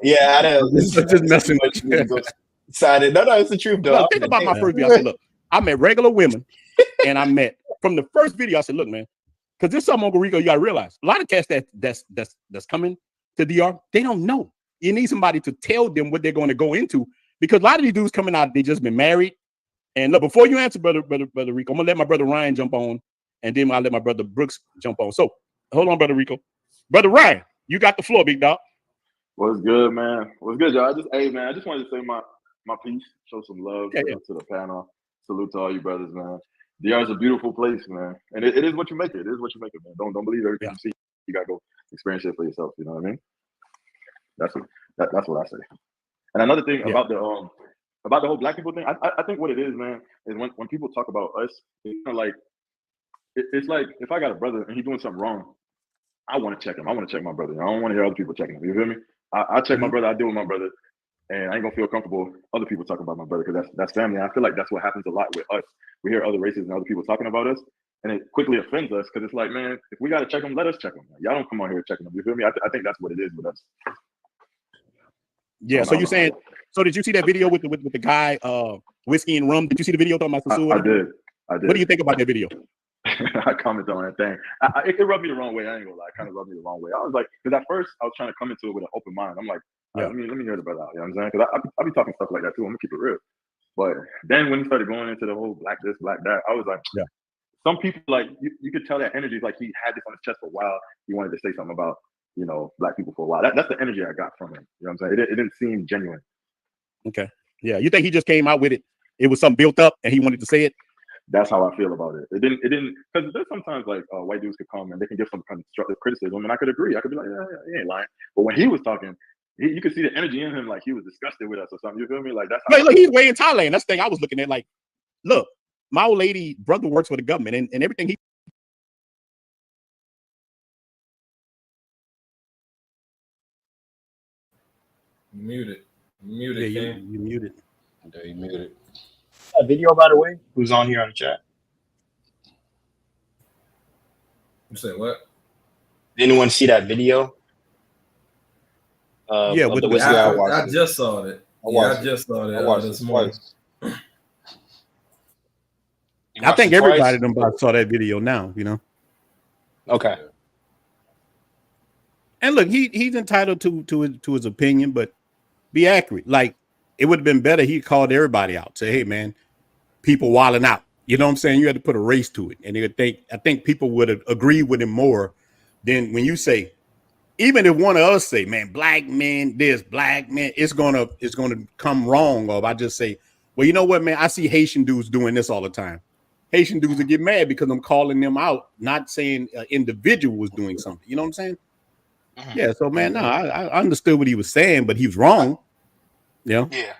Yeah, I don't. Just messing with you. Decided. No, it's the truth, though. No, think about my first video. I said, look, I met regular women, and I met from the first video. I said, look, man, because this is something, Uncle Rico, you got to realize. A lot of cats that's coming to DR, they don't know. You need somebody to tell them what they're going to go into, because a lot of these dudes coming out, they just been married. And look, before you answer, brother Rico, I'm gonna let my brother Ryan jump on, and then I'll let my brother Brooks jump on. So hold on, brother Rico, brother Ryan. You got the floor, big dog. What's good, man? What's good, y'all? I just wanted to say my piece, show some love to the panel. Salute to all you brothers, man. DR is a beautiful place, man, and it is what you make it. It is what you make it, man. Don't believe everything you see. You gotta go experience it for yourself. You know what I mean? That's what I say. And another thing about the whole black people thing, I think what it is, man, is when people talk about us, it's kind of like it's like if I got a brother and he's doing something wrong, I want to check him. I want to check my brother. I don't want to hear other people checking him. You feel me? I check my brother. I deal with my brother, and I ain't gonna feel comfortable other people talking about my brother because that's family. And I feel like that's what happens a lot with us. We hear other races and other people talking about us, and it quickly offends us because it's like, man, if we gotta check them, let us check them. Y'all don't come on here checking them. You feel me? I think that's what it is with us. Yeah. So you saying? So did you see that video with the guy, whiskey and rum? Did you see the video talking about Sosua? I did. What do you think about that video? I commented on that thing. It rubbed me the wrong way. I ain't gonna lie. It kind of rubbed me the wrong way. I was like, because at first I was trying to come into it with an open mind. I'm like, let me hear the brother out. You know what I'm saying? Because I be talking stuff like that too. I'm gonna keep it real. But then when he started going into the whole black this, black that, I was like, some people like you could tell that energy is like he had this on his chest for a while. He wanted to say something about black people for a while. That's the energy I got from him. You know what I'm saying? It didn't seem genuine. Okay. Yeah. You think he just came out with it? It was something built up and he wanted to say it? That's how I feel about it. It didn't because there's sometimes like white dudes could come and they can give some constructive criticism and I could agree. I could be like, yeah, he ain't lying. But when he was talking, you could see the energy in him, like he was disgusted with us or something. You feel me? Like that's how look, he's way in Thailand. That's the thing I was looking at. Like, look, my old lady brother works for the government and everything he. Muted. You muted. Yeah, you muted. A video, by the way, who's on here on the chat? You say what? Did anyone see that video? With the whiskey. I just saw it. I just saw it. I watched this it morning. I think everybody saw that video now. Okay. And look, he's entitled to his opinion, but be accurate. Like it would have been better he called everybody out. Say, hey man, people wilding out. You know what I'm saying? You had to put a race to it. And I think people would have agreed with him more than when you say, even if one of us say, man, black men, this black man, it's gonna come wrong. Or if I just say, well, you know what, man, I see Haitian dudes doing this all the time. Haitian dudes would get mad because I'm calling them out, not saying an individual was doing something. You know what I'm saying? Yeah. So man, no, I understood what he was saying, but he was wrong. Yeah. Yeah.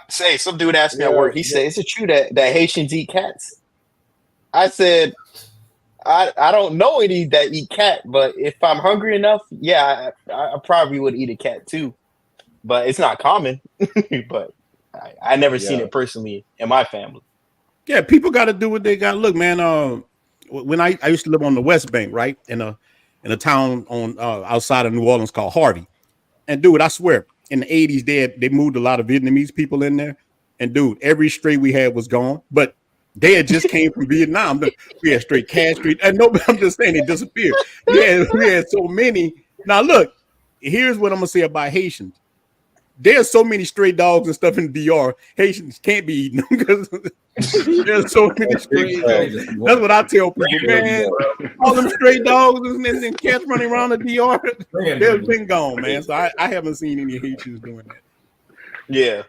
Some dude asked me at work. He said, "Is it true that Haitians eat cats?" I said, "I don't know any that eat cat, but if I'm hungry enough, yeah, I probably would eat a cat too. But it's not common. But I never seen it personally in my family." Yeah, people got to do what they got to look, man. When I used to live on the West Bank, right, in a town on outside of New Orleans called Harvey, and dude, I swear, in the 80s, they moved a lot of Vietnamese people in there. And dude, every street we had was gone. But they had just came from Vietnam. We had straight Cash Street. And nobody, I'm just saying, it disappeared. We had so many. Now look, here's what I'm gonna say about Haitians. There's so many stray dogs and stuff in the DR. Haitians can't be eating them because there's so many stray dogs. That's what I tell people, man. All them stray dogs and cats running around the DR, they've been gone, man. So I haven't seen any Haitians doing that. Yeah.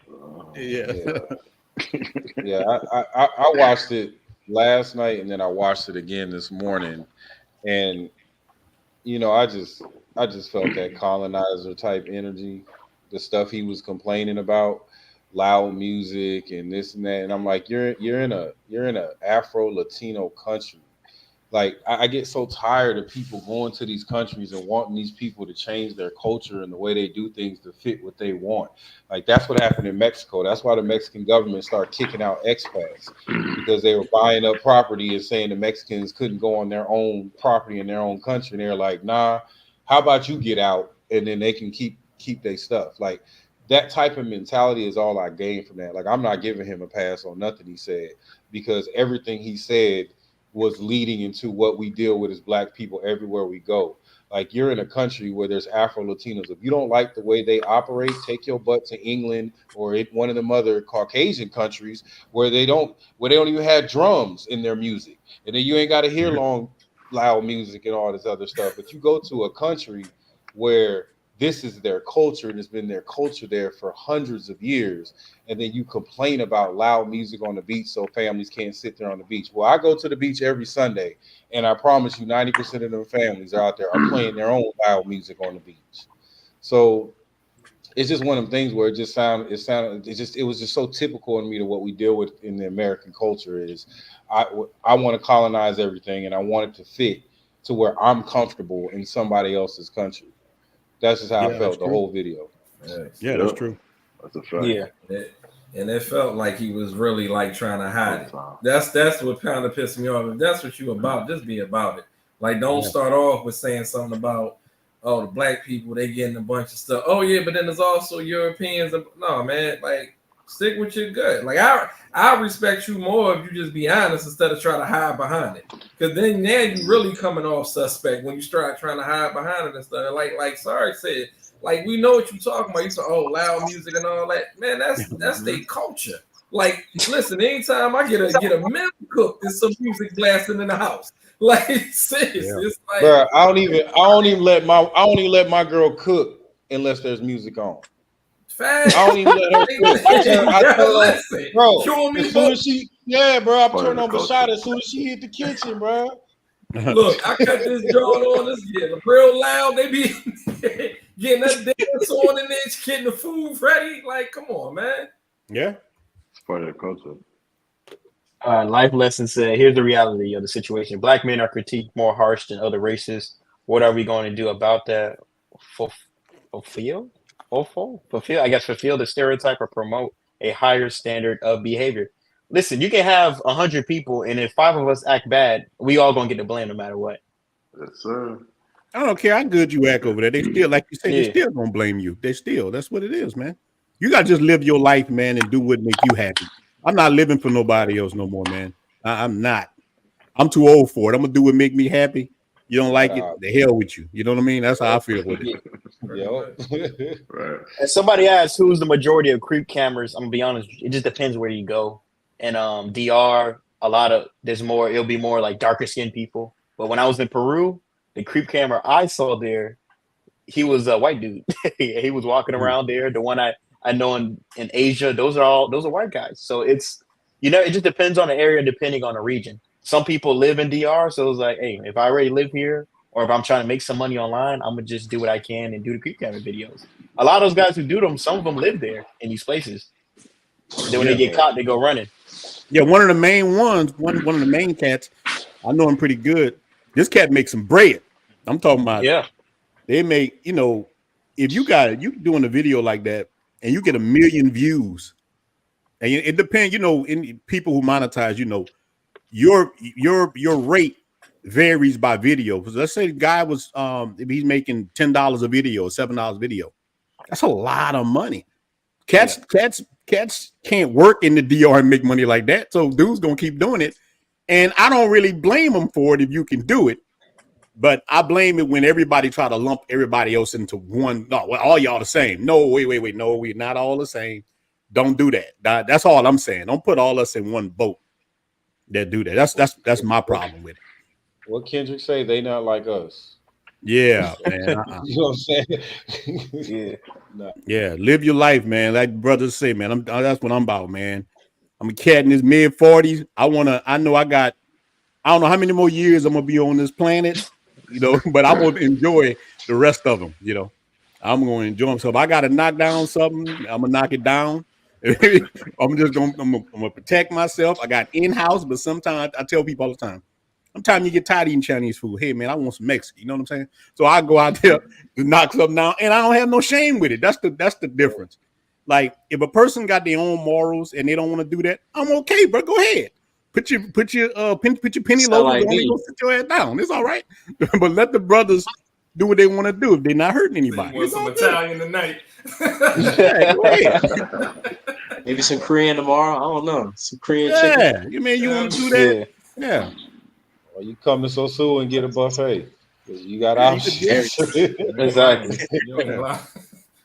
Yeah, I watched it last night and then I watched it again this morning. And I just felt that colonizer type energy. The stuff he was complaining about, loud music and this and that, and I'm like, you're in a Afro Latino country. Like I get so tired of people going to these countries and wanting these people to change their culture and the way they do things to fit what they want. Like that's what happened in Mexico. That's why the Mexican government started kicking out expats because they were buying up property and saying the Mexicans couldn't go on their own property in their own country. And they're like, nah, how about you get out and then they can keep their stuff. Like that type of mentality is all I gained from that. Like I'm not giving him a pass on nothing he said because everything he said was leading into what we deal with as black people everywhere we go. Like you're in a country where there's Afro Latinos. If you don't like the way they operate, take your butt to England or one of them other Caucasian countries where they don't even have drums in their music. And then you ain't got to hear loud music and all this other stuff. But you go to a country where this is their culture and it's been their culture there for hundreds of years. And then you complain about loud music on the beach so families can't sit there on the beach. Well, I go to the beach every Sunday, and I promise you 90% of the families out there are playing their own loud music on the beach. So it's just one of them things where it was just so typical in me to what we deal with in the American culture is I want to colonize everything, and I want it to fit to where I'm comfortable in somebody else's country. That's just how I felt the whole video. Yeah, that's true. That's a fact. Yeah. And it felt like he was really like trying to hide it. That's what kind of pissed me off. If that's what you about, just be about it. Like, don't start off with saying something about, oh, the black people, they getting a bunch of stuff. Oh yeah, but then there's also Europeans. No, man, like, stick with your gut. Like, I respect you more if you just be honest instead of trying to hide behind it. Because then now you really coming off suspect when you start trying to hide behind it and stuff. Like Sorry said, like, we know what you're talking about. You say, oh, loud music and all that. Man, that's their culture. Like, listen, anytime I get a meal cooked, there's some music blasting in the house. Like, seriously, it's like, bro, I don't even let my girl cook unless there's music on. Fact. I don't even let her cook. I tell her, bro, as soon as I turn on Bashada as soon as she hit the kitchen, bro. Look, I cut this joint on. This getting real loud. They be getting that dance on and then getting the food ready. Like, come on, man. Yeah, it's part of the culture. Life lesson said, here's the reality of the situation. Black men are critiqued more harsh than other races. What are we going to do about that? Fulfill the stereotype or promote a higher standard of behavior. Listen, you can have 100 people, and if 5 of us act bad, we all gonna get the blame no matter what. Yes, sir. I don't care how good you act over there. They still, like you said, they still gonna blame you. That's what it is, man. You gotta just live your life, man, and do what make you happy. I'm not living for nobody else no more, man. I'm not. I'm too old for it. I'm gonna do what make me happy. You don't like it, the hell with you. You know what I mean? That's how I feel with it. Right. And somebody asked who's the majority of creep cameras. I'm gonna be honest, it just depends where you go. And DR, it'll be more like darker skinned people. But when I was in Peru, the creep camera I saw there, he was a white dude. He was walking around there. The one I know in Asia, those are white guys. So it's, it just depends on the area, depending on the region. Some people live in DR, so it's like, hey, if I already live here, or if I'm trying to make some money online, I'm gonna just do what I can and do the creep camera videos. A lot of those guys who do them, some of them live there in these places. And then when they get caught, they go running. Yeah, one of the main ones, one of the main cats, I know him pretty good. This cat makes some bread. I'm talking about. Yeah, they make, if you doing a video like that and you get 1 million views, and it depends, in people who monetize, your rate varies by video. Because let's say the guy was if he's making $10 a video or $7 a video, that's a lot of money. Cats can't work in the DR and make money like that. So dude's gonna keep doing it. And I don't really blame him for it if you can do it. But I blame it when everybody try to lump everybody else into one. No, well, all y'all the same. No, wait. No, we're not all the same. Don't do that. That's all I'm saying. Don't put all us in one boat that do that. That's my problem with it. What Kendrick say? They not like us. Yeah, man. You know what I'm saying? Yeah. Live your life, man. Like brothers say, man. That's what I'm about, man. I'm a cat in his mid-40s. I don't know how many more years I'm gonna be on this planet, but I'm gonna enjoy the rest of them. I'm gonna enjoy them. So if I gotta knock down something, I'm gonna knock it down. I'm gonna protect myself. I got in-house, but sometimes I tell people all the time, sometimes you get tired of eating Chinese food. Hey man, I want some Mexican. You know what I'm saying? So I go out there to knock something down, and I don't have no shame with it. That's the difference. Like if a person got their own morals and they don't want to do that, I'm okay, bro. Go ahead. Put your penny low on and go sit your ass down. It's all right. But let the brothers do what they want to do if they're not hurting anybody. You want some Italian tonight? Yeah, go ahead. Maybe some Korean tomorrow. I don't know. Some Korean chicken. Yeah, you mean you want to do that? Yeah. Well, you come to Sosua and get a buffet because you got options. Exactly.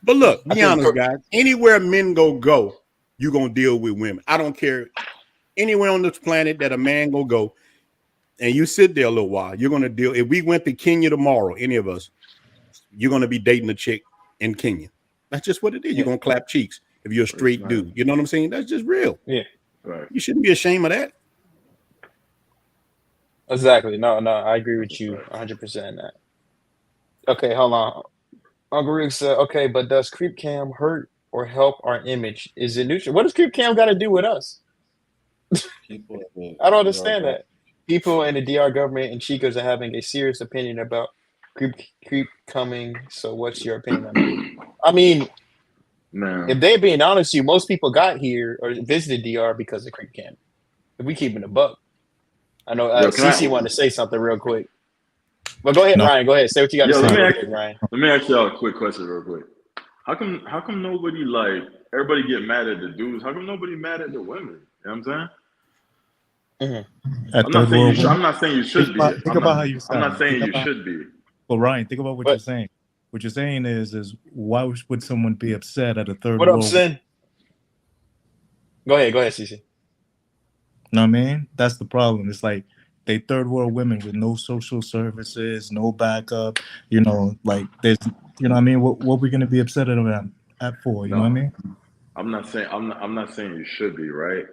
But look, be honest, guys. Anywhere men go, you're gonna deal with women. I don't care. Anywhere on this planet that a man go, and you sit there a little while, you're gonna deal. If we went to Kenya tomorrow, any of us, you're going to be dating a chick in Kenya. That's just what it is. You're going to clap cheeks if you're a straight dude. You know what I'm saying? That's just real. Yeah. Right. You shouldn't be ashamed of that. Exactly. No, I agree with you 100% in that. Okay, hold on. Uncle Rick said, okay, but does creep cam hurt or help our image? Is it neutral? What does creep cam got to do with us? I don't understand that. People in the DR government and Chicos are having a serious opinion about creep coming. So what's your opinion on that? I mean, if they're being honest with you, most people got here or visited DR because of creep cam. If we keeping a buck. I know CC wanted to say something real quick. But go ahead, Ryan. Go ahead. Say what you got to say, Ryan. Let me ask y'all a quick question real quick. How come nobody, like, everybody get mad at the dudes? How come nobody mad at the women? You know what I'm saying? Mm-hmm. I'm not saying you should be. Think about how you sound. I'm not saying you should be. Well, Ryan, think about what you're saying. What you're saying is why would someone be upset at a third world? What up, Sin? Go ahead, CC. Know what I mean? That's the problem. It's like they third world women with no social services, no backup. You know, like there's, you know what I mean? What we gonna be upset at them at for? You know what I mean? I'm not saying you should be, right?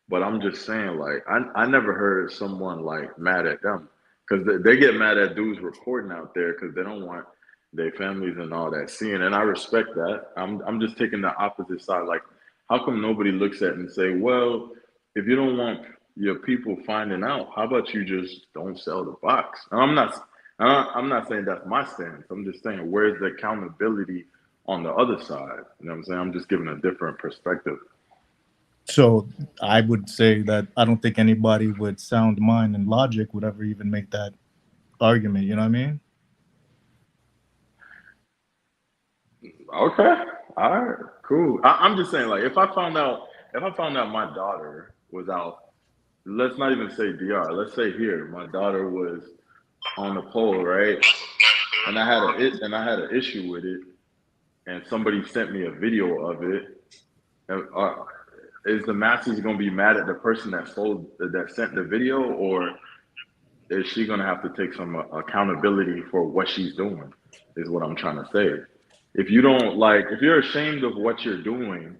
But I'm just saying, like, I never heard someone like mad at them because they get mad at dudes recording out there because they don't want their families and all that seeing, and I respect that. I'm just taking the opposite side. Like, how come nobody looks at it and say, well, if you don't want your people finding out, how about you just don't sell the box? And I'm not saying that's my stance. I'm just saying, where's the accountability on the other side? You know what I'm saying? I'm just giving a different perspective. So I would say that I don't think anybody with sound mind and logic would ever even make that argument. You know what I mean? Okay. All right. Cool. I'm just saying, like, if I found out my daughter was out, let's not even say DR, let's say here, my daughter was on the pole, right? And I had an issue with it, and somebody sent me a video of it. Is the masses gonna be mad at the person that sent the video, or is she gonna have to take some accountability for what she's doing? Is what I'm trying to say. If you're ashamed of what you're doing,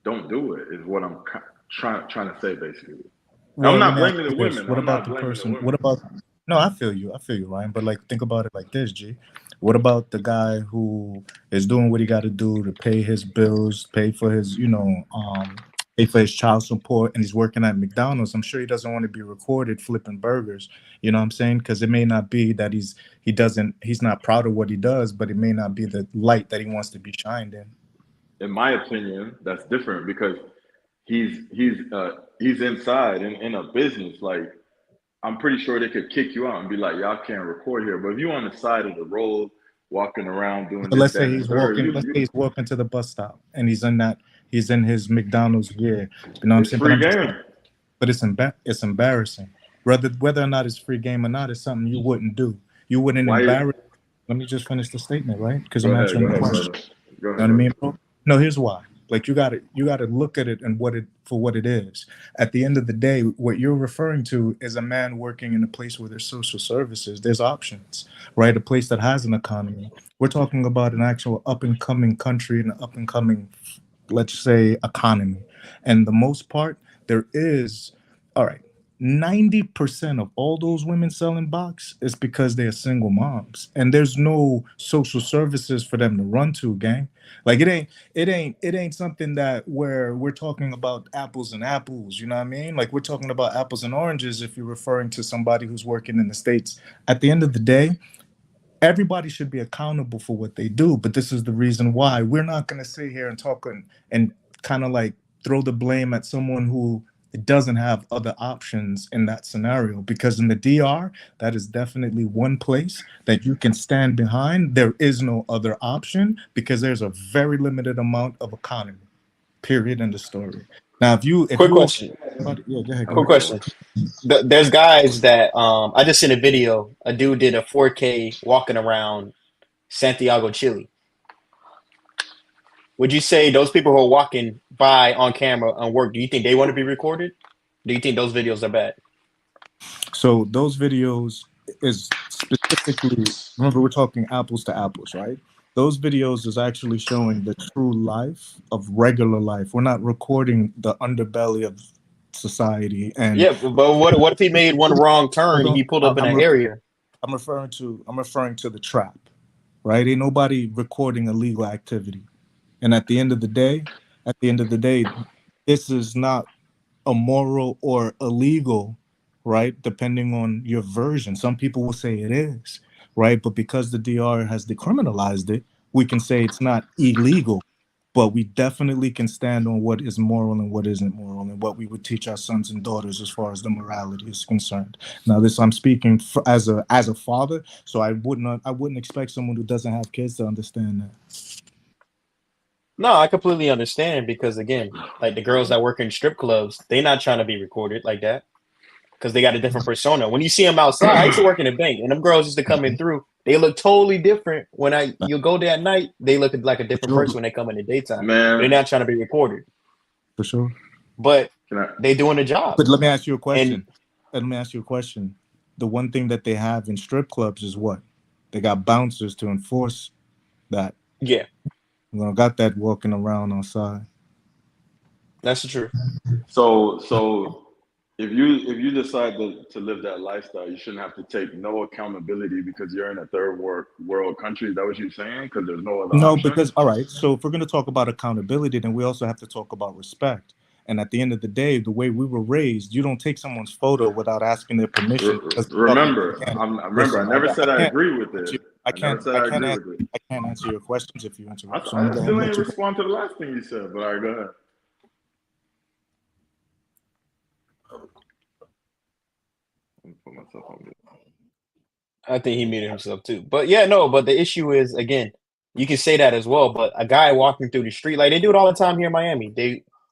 don't do it. Is what I'm trying to say, basically. Well, I'm not blaming the women. What about the person? What about? No, I feel you, Ryan. But like, think about it like this, G. What about the guy who is doing what he got to do to pay his bills, pay for his, pay for his child support, and he's working at McDonald's? I'm sure he doesn't want to be recorded flipping burgers. You know what I'm saying? Because it may not be that he's not proud of what he does, but it may not be the light that he wants to be shined in. In my opinion, that's different because he's inside in a business. Like, I'm pretty sure they could kick you out and be like, y'all can't record here. But if you're on the side of the road, walking around doing this, let's say he's walking to the bus stop and he's in his McDonald's gear. You know what I'm saying? Free game. But it's embarrassing. Whether or not it's free game or not is something you wouldn't do. You wouldn't embarrass. Let me just finish the statement, right? Because I'm answering the question. You know what I mean, bro? No, here's why. Like, you gotta look at it and for what it is. At the end of the day, what you're referring to is a man working in a place where there's social services, there's options, right? A place that has an economy. We're talking about an actual up and coming country and an up and coming, let's say, economy. And the most part, there is, all right, 90% of all those women selling box is because they're single moms, and there's no social services for them to run to, gang. Like, it ain't something that where we're talking about apples and apples, you know what I mean? Like, we're talking about apples and oranges if you're referring to somebody who's working in the States. At the end of the day, everybody should be accountable for what they do, but this is the reason why we're not going to sit here and talk and kind of like throw the blame at someone who doesn't have other options in that scenario, because in the DR, that is definitely one place that you can stand behind. There is no other option because there's a very limited amount of economy, period, in the story. Now, quick question. Yeah, go ahead. Quick question. There's guys that I just seen a video. A dude did a 4K walking around Santiago, Chile. Would you say those people who are walking by on camera on work, do you think they want to be recorded? Do you think those videos are bad? So those videos is specifically, remember we're talking apples to apples, right? Those videos is actually showing the true life of regular life. We're not recording the underbelly of society. And yeah, but what if he made one wrong turn and he pulled up in an area? I'm referring to the trap, right? Ain't nobody recording illegal activity. And at the end of the day, this is not immoral or illegal, right? Depending on your version. Some people will say it is, right? But because the DR has decriminalized it, we can say it's not illegal. But we definitely can stand on what is moral and what isn't moral, and what we would teach our sons and daughters as far as the morality is concerned. Now, this I'm speaking as a father, so I wouldn't expect someone who doesn't have kids to understand that. No, I completely understand because again, like the girls that work in strip clubs, they're not trying to be recorded like that because they got a different persona. When you see them outside, I used to work in a bank, and them girls used to come in through. They look totally different when you go there at night. They look like a different person when they come in the daytime. Man, they're not trying to be recorded for sure. But they doing a job. But let me ask you a question. The one thing that they have in strip clubs is what? They got bouncers to enforce that. Yeah. Got that walking around outside. That's the truth. So if you decide to live that lifestyle, you shouldn't have to take no accountability because you're in a third world country. Is that what you're saying? Because there's no other option? Because all right. So if we're going to talk about accountability, then we also have to talk about respect. And at the end of the day, the way we were raised, you don't take someone's photo without asking their permission. Remember, I never said I agree with it. I can't answer your questions if you interrupt. I still ain't respond to the last thing you said, but all right, go ahead. Put myself on mute. I think he muted himself too. But yeah, no, but the issue is, again, you can say that as well, but a guy walking through the street, like they do it all the time here in Miami.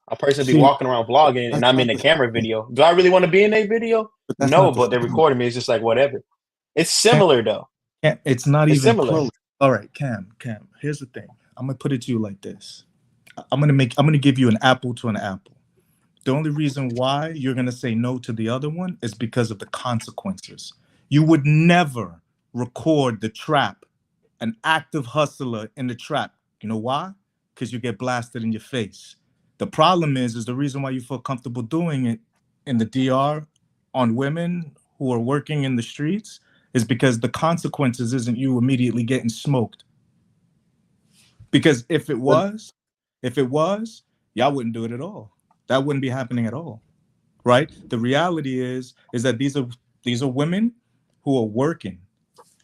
A person be walking around vlogging and I'm in the camera video. Do I really want to be in a video? No, but they're recording me. It's just like whatever. It's similar though. It's not even similar. Close. All right, Cam, here's the thing. I'm gonna put it to you like this. I'm gonna give you an apple to an apple. The only reason why you're going to say no to the other one is because of the consequences. You would never record the trap, an active hustler in the trap. You know why? Because you get blasted in your face. The problem is the reason why you feel comfortable doing it in the DR on women who are working in the streets is because the consequences isn't you immediately getting smoked. Because if it was, y'all wouldn't do it at all. That wouldn't be happening at all, right? The reality is that these are women who are working.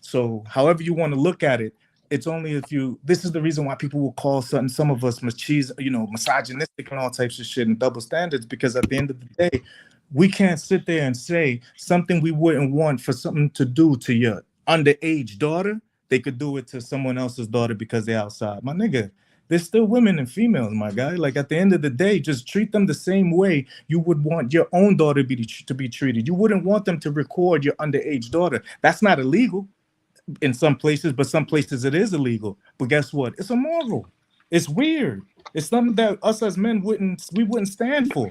So however you want to look at it, it's only if you. This is the reason why people will call some of us misogynistic and all types of shit and double standards. Because at the end of the day, we can't sit there and say something we wouldn't want for something to do to your underage daughter. They could do it to someone else's daughter because they're outside. My nigga. There's still women and females, my guy. Like at the end of the day, just treat them the same way you would want your own daughter to be treated. You wouldn't want them to record your underage daughter. That's not illegal in some places, but some places it is illegal. But guess what? It's immoral. It's weird. It's something that us as men wouldn't stand for.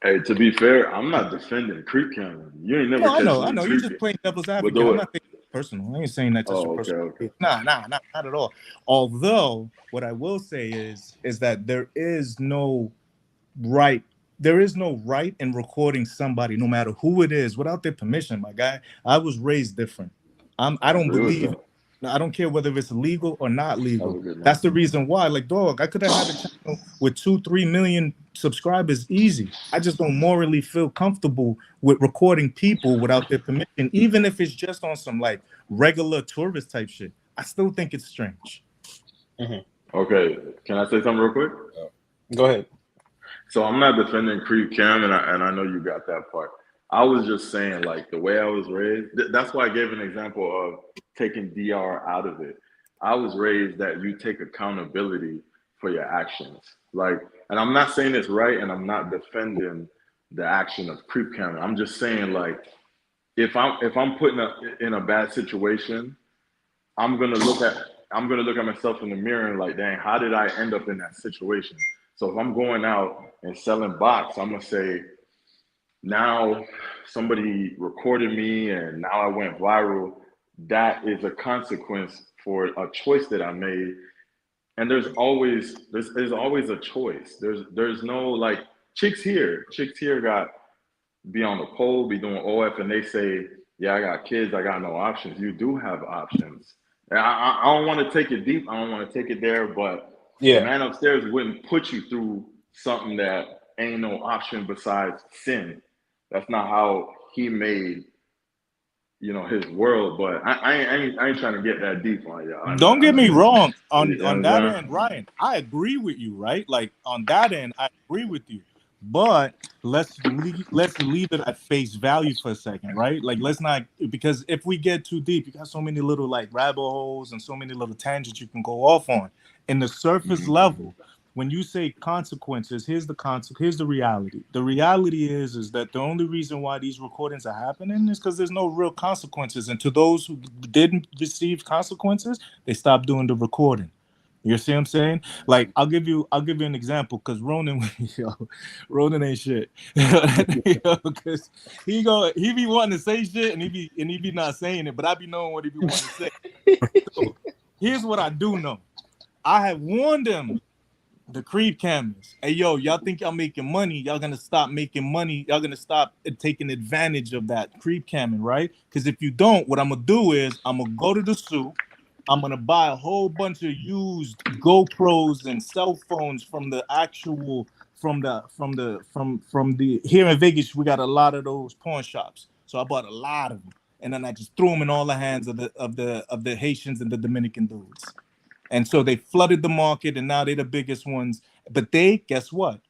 Hey, to be fair, I'm not defending creep cam. You ain't never. No, I know. You're just playing devil's advocate. I'm not taking it personal. I ain't saying that just personal. Okay. Nah, not at all. Although, what I will say is that there is no right in recording somebody, no matter who it is, without their permission, my guy. I was raised different. I don't believe. I don't care whether it's legal or not legal. That's the reason why. Like, dog, I could have had a channel with 2-3 million subscribers easy. I just don't morally feel comfortable with recording people without their permission, even if it's just on some like regular tourist type shit. I still think it's strange. Mm-hmm. Okay, can I say something real quick? Go ahead. So I'm not defending creep cam, and I know you got that part. I was just saying, like, the way I was raised, that's why I gave an example of taking DR out of it. I was raised that you take accountability for your actions. Like, and I'm not saying it's right, and I'm not defending the action of creep cam. I'm just saying, like, if I'm put in a bad situation, I'm gonna look at myself in the mirror and like, dang, how did I end up in that situation? So if I'm going out and selling box, I'm gonna say, now somebody recorded me and now I went viral. That is a consequence for a choice that I made. And there's always a choice. There's no like chicks here got be on the pole, be doing OF, and they say, yeah, I got kids, I got no options. You do have options. And I don't want to take it deep. I don't want to take it there, but the man upstairs wouldn't put you through something that ain't no option besides sin. That's not how he made, his world. But I ain't trying to get that deep on y'all. Don't get me wrong. On that end, Ryan, I agree with you, right? Like on that end, I agree with you. But let's leave it at face value for a second, right? Like let's not, because if we get too deep, you got so many little like rabbit holes and so many little tangents you can go off on. In the surface level, when you say consequences, here's the reality. The reality is that the only reason why these recordings are happening is because there's no real consequences. And to those who didn't receive consequences, they stopped doing the recording. You see what I'm saying? Like I'll give you an example, because Ronan ain't shit. Because he be wanting to say shit and he be not saying it, but I be knowing what he be wanting to say. So, here's what I do know. I have warned them, the creep cameras. Hey, yo, y'all think y'all making money? Y'all gonna stop making money. Y'all gonna stop taking advantage of that creep camming, right? Because if you don't, what I'm gonna do is I'm gonna go to the soup. I'm gonna buy a whole bunch of used GoPros and cell phones from the here in Vegas. We got a lot of those pawn shops, so I bought a lot of them, and then I just threw them in all the hands of the Haitians and the Dominican dudes. And so they flooded the market, and now they're the biggest ones. But they, guess what,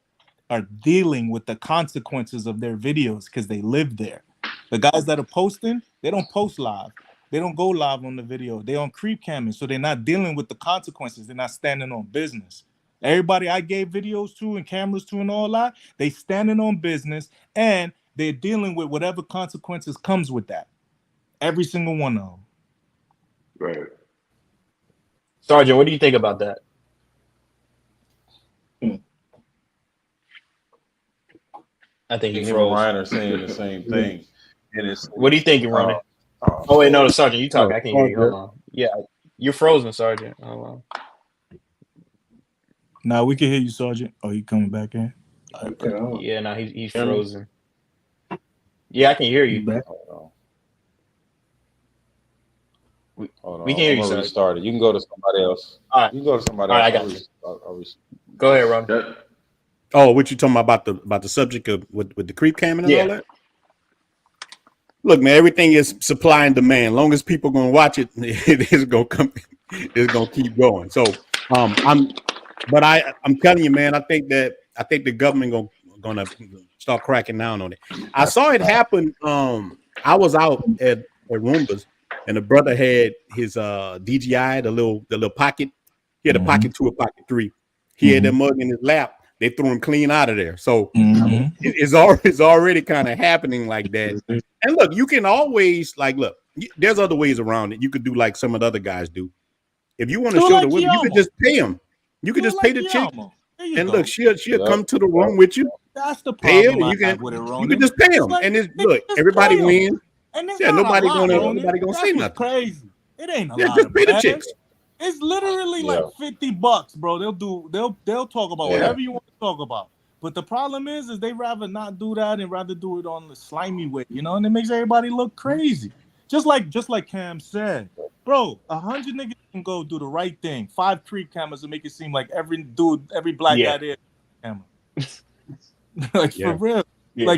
are dealing with the consequences of their videos because they live there. The guys that are posting, they don't post live. They don't go live on the video. They're on creep camming, so they're not dealing with the consequences. They're not standing on business. Everybody I gave videos to and cameras to and all that, they standing on business, and they're dealing with whatever consequences comes with that. Every single one of them. Right. Sergeant, what do you think about that? I think him and Ryan are saying the same thing. And it's what do you think, Ronnie? Oh wait, no, Sergeant, you talking? I can't hear you. Hold on. Yeah, you're frozen, Sergeant. Hold on. Now we can hear you, Sergeant. Oh, you coming back in? Yeah, no, he's frozen. Yeah, I can hear you. Hold on. We can hear you, restart it. You can go to somebody else. All right. You can go to somebody else. I got you. Go ahead, Ron. Oh, what you talking about the subject of with the creep camming and all that? Look, man, everything is supply and demand. Long as people gonna watch it, it's gonna come. It's gonna keep going. So, I'm telling you, man. I think the government gonna start cracking down on it. I saw it happen. I was out at Roomba's, and the brother had his DJI, the little pocket. He had a pocket 2, a pocket 3. He had that mug in his lap. They threw him clean out of there. So it's already kind of happening like that. And look, you can always there's other ways around it. You could do like some of the other guys do. If you want to show the women, you could just pay them. You could just pay the chick. And look, she'll come to the room with you. That's the pay problem. him, you can just pay them. And look, everybody wins. Nobody gonna say nothing. Crazy. It ain't a lot. Just pay the chicks. It's literally like $50, bro. They'll talk about whatever you want to talk about. But the problem is they rather not do that and rather do it on the slimy way, and it makes everybody look crazy. Just like Cam said, bro, 100 niggas can go do the right thing. 5 creep cameras to make it seem like every black guy there camera. For real.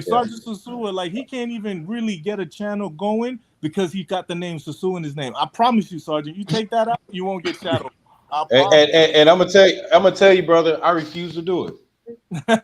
Sergeant Sosua, he can't even really get a channel going because he got the name Sosua in his name. I promise you, Sergeant, you take that out, you won't get shadowed. And I'm gonna tell you, brother, I refuse to do it.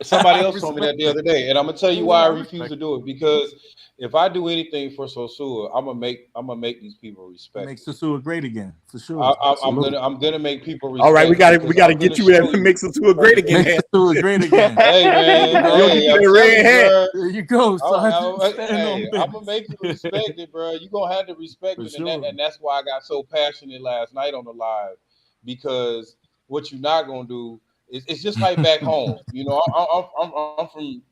Somebody else told me that the other day, and I'm gonna tell you why I refuse to do it. Because if I do anything for Sosua, I'm gonna make these people respect. Make Sosua great again, for sure. I'm gonna make people respect. All right, we gotta get you there to make Sosua great again. Make Sosua great again. Hey man, there you go. I'm gonna make you respect it, bro. You gonna have to respect it, and that's why I got so passionate last night on the live, because what you're not gonna do It's just like back home. I'm from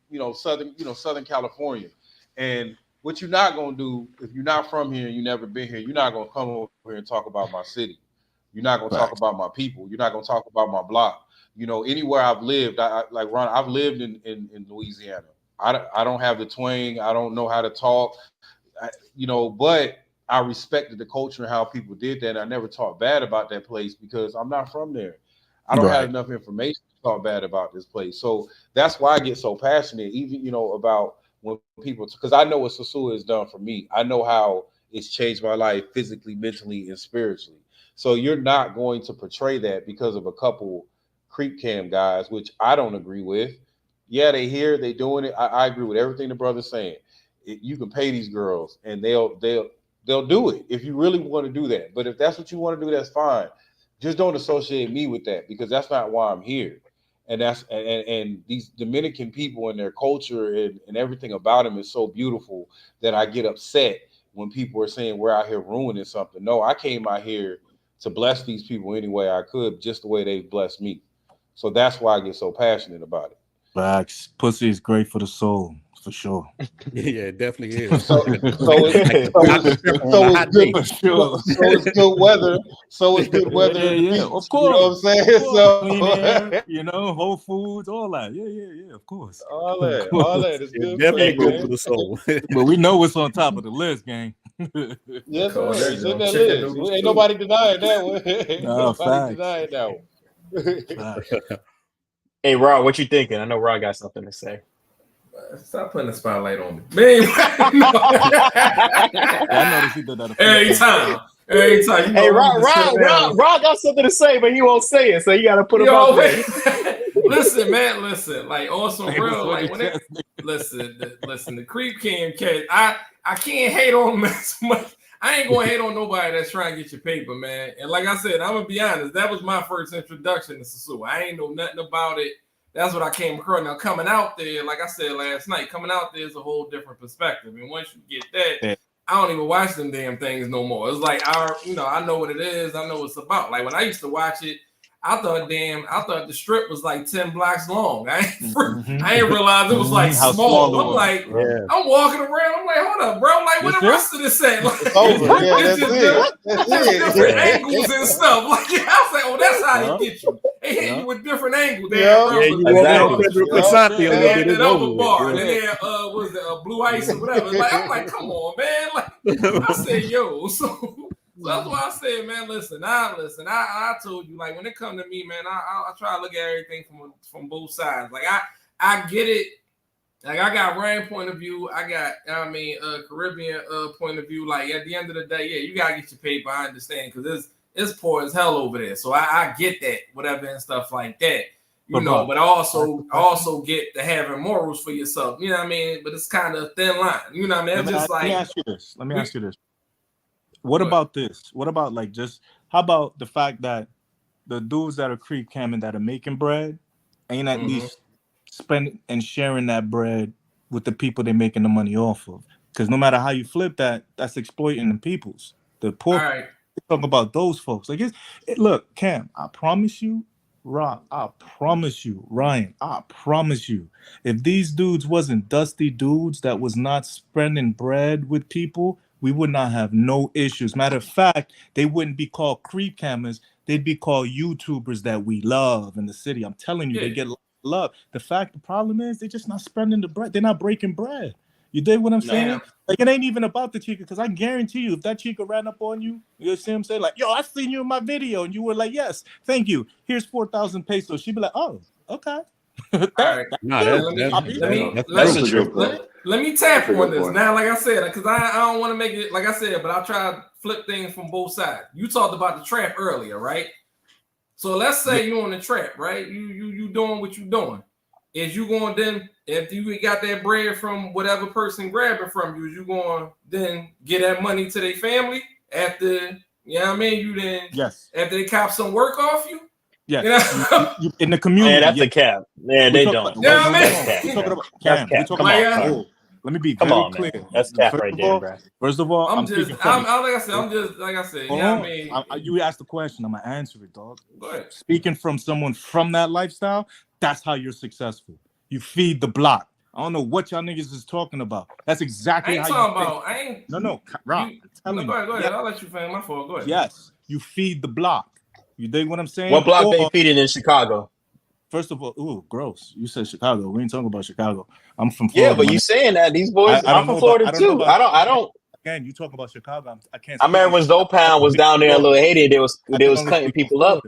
Southern California, and what you're not gonna do if you're not from here and you never been here, you're not gonna come over here and talk about my city. You're not gonna talk about my people. You're not gonna talk about my block. Anywhere I've lived, I like Ron. I've lived in Louisiana. I don't have the twang. I don't know how to talk. But I respected the culture and how people did that. And I never talked bad about that place because I'm not from there. I don't have enough information to talk bad about this place. So that's why I get so passionate, even, about when people, because I know what Sosua has done for me. I know how it's changed my life physically, mentally, and spiritually. So you're not going to portray that because of a couple creep cam guys, which I don't agree with. Yeah, they here, they doing it. I agree with everything the brother's saying. You can pay these girls and they'll do it if you really want to do that. But if that's what you want to do, that's fine. Just don't associate me with that because that's not why I'm here. And that's and these Dominican people and their culture and everything about them is so beautiful that I get upset when people are saying we're out here ruining something. No, I came out here to bless these people any way I could, just the way they've blessed me. So that's why I get so passionate about it. Facts. Pussy is great for the soul, for sure. Yeah, it definitely is. So it's good weather. So it's good weather. Yeah, of course. You know what I'm saying? So clean air, Whole Foods, all that. Yeah, of course. All that is good. Definitely good for the soul. But we know what's on top of the list, gang. Yes, sir. It's in that list. Ain't nobody denying that one. Ain't nobody denying that one. Hey, Rod, what you thinking? I know Rod got something to say. Stop putting the spotlight on me, man. I noticed he did that every time. Hey, Rod got something to say, but he won't say it, so you got to put him out there. Listen, man. Listen, like on some real, like when it, listen. The creep cam cat. I can't hate on them as much. I ain't gonna hate on nobody that's trying to get your paper, man. And like I said, I'm gonna be honest. That was my first introduction to Sosua. I ain't know nothing about it. That's what I came across. Now coming out there, like I said last night, coming out there is a whole different perspective. And once you get that, I don't even watch them damn things no more. It's like I know what it is. I know what it's about. Like when I used to watch it, I thought the strip was like 10 blocks long. I ain't realize it was like small. I'm like, I'm walking around. I'm like, hold up, bro. I'm like, what the rest of this at? Like, it's over. Yeah, that's it. Different angles and stuff. Like, I was like, oh, that's how they get you. They hit you with different angles. You was it Blue Ice or whatever? Like, I'm like, come on, man. Like, I said, yo, so that's why I said, man, listen. I told you, like, when it comes to me, man, I try to look at everything from both sides. Like, I get it. Like, I got Ryan point of view. I got, Caribbean point of view. Like, at the end of the day, yeah, you gotta get your paper. I understand because it's poor as hell over there. So I get that, whatever and stuff like that. But I also get the having morals for yourself. You know what I mean? But it's kind of a thin line. You know what I mean? Let me ask you this. What about this? What about how about the fact that the dudes that are creep camming that are making bread ain't at least spending and sharing that bread with the people they're making the money off of? Because no matter how you flip that, that's exploiting the peoples. The poor. All right. Talk about those folks. Like look, Cam, I promise you, Rob, I promise you, Ryan, I promise you, if these dudes wasn't dusty dudes that was not spending bread with people, we would not have no issues. Matter of fact, they wouldn't be called creep cammers. They'd be called YouTubers that we love in the city. I'm telling you, they get love. The problem is they're just not spending the bread. They're not breaking bread. You dig what I'm saying? Like, it ain't even about the chica, because I guarantee you, if that chica ran up on you, you see what I'm saying? Like, yo, I seen you in my video, and you were like, yes, thank you. Here's 4,000 pesos. She'd be like, oh, okay. All right. Let me tap on this now. Like I said, because I don't want to make it like I said, but I'll try to flip things from both sides. You talked about the trap earlier, right? So let's say you're on the trap, right? You doing what you doing. Is you going then, if you got that bread from whatever person grabbing from you, is you going then get that money to their family after, you know what I mean? You then, after they cop some work off you? Yeah, you in the community. Yeah, that's a cap. Yeah, they don't. You know what I mean? That's cap. Let me be Come very on, clear. man. That's cap right there, bro. First of all, I'm speaking just, from. like I said, Hold yeah. on. I mean, you asked the question. I'm gonna answer it, dog. Go ahead. Speaking from someone from that lifestyle, that's how you're successful. You feed the block. I don't know what y'all niggas is talking about. That's exactly how I ain't. No, Rob. Go ahead. I'll let you finish. My fault. Go ahead. Yes, you feed the block. You dig what I'm saying? What block they feeding in Chicago? First of all, ooh, gross. You said Chicago. We ain't talking about Chicago. I'm from Yeah, Florida. but you saying that these boys? I'm from Florida too. I don't. Again, you talk about Chicago. I can't. I remember when Zoe Pound was down there in Little Haiti. They was cutting people up.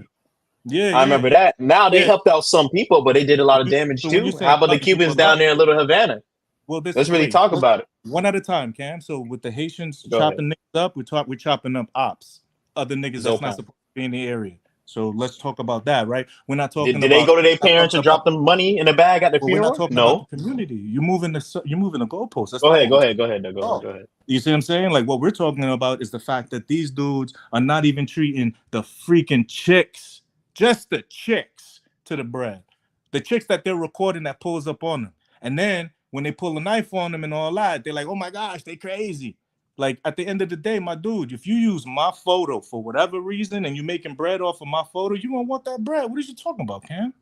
Yeah, I remember that. Now they helped out some people, but they did a lot of damage too. How about the Cubans down there in Little Havana? Well, let's really talk about it. One at a time, Cam. So with the Haitians chopping niggas up, we're chopping up ops. Other niggas that's not supposed to be in the area. So let's talk about that, right? We're not talking about. Did they go to their parents and drop them money in a bag at the funeral? We're not talking about the community. You're moving the goalposts. Go ahead. You see what I'm saying? Like what we're talking about is the fact that these dudes are not even treating the freaking chicks, just the chicks, to the bread. The chicks that they're recording that pulls up on them. And then when they pull a knife on them and all that, they're like, oh my gosh, they crazy. Like at the end of the day, my dude, if you use my photo for whatever reason and you're making bread off of my photo, you gonna want that bread. What are you talking about, Cam?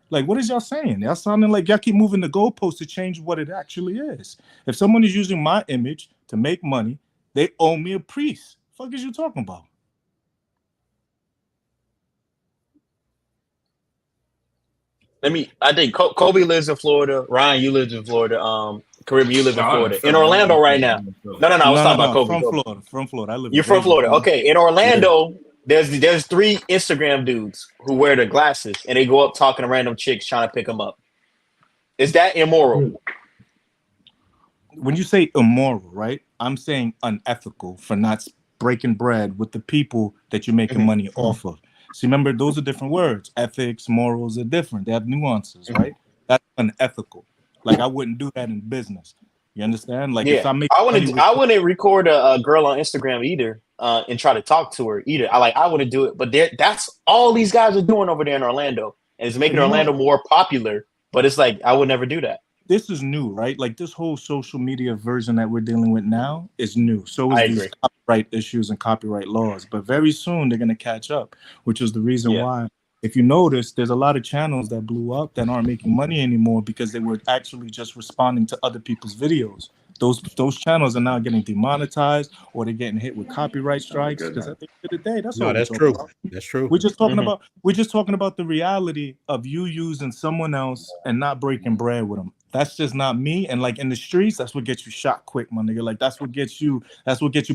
Like, what is y'all saying? Y'all sounding like y'all keep moving the goalposts to change what it actually is. If someone is using my image to make money, they owe me a piece. Fuck is you talking about? I think Kobe lives in Florida. Ryan, you live in Florida. Kareem, you live in Florida. In Orlando right now. No. I was talking about Kobe. From Florida. I live. You're from Florida. Okay. In Orlando, there's 3 Instagram dudes who wear the glasses and they go up talking to random chicks trying to pick them up. Is that immoral? When you say immoral, right? I'm saying unethical for not breaking bread with the people that you're making money off of. See, remember, those are different words. Ethics, morals are different. They have nuances, right? That's unethical. Like I wouldn't do that in business. You understand? Like if I make, I wouldn't record a girl on Instagram either, and try to talk to her either. I wouldn't do it. But that's all these guys are doing over there in Orlando, and it's making Orlando more popular. But it's like I would never do that. This is new, right? Like this whole social media version that we're dealing with now is new. So is these copyright issues and copyright laws. But very soon they're gonna catch up, which is the reason why. If you notice, there's a lot of channels that blew up that aren't making money anymore because they were actually just responding to other people's videos. Those channels are now getting demonetized or they're getting hit with copyright strikes. Because at the end of the day, that's all that's true. That's true. We're just talking about the reality of you using someone else and not breaking bread with them. That's just not me. And like in the streets, that's what gets you shot quick, my nigga. Like that's what gets you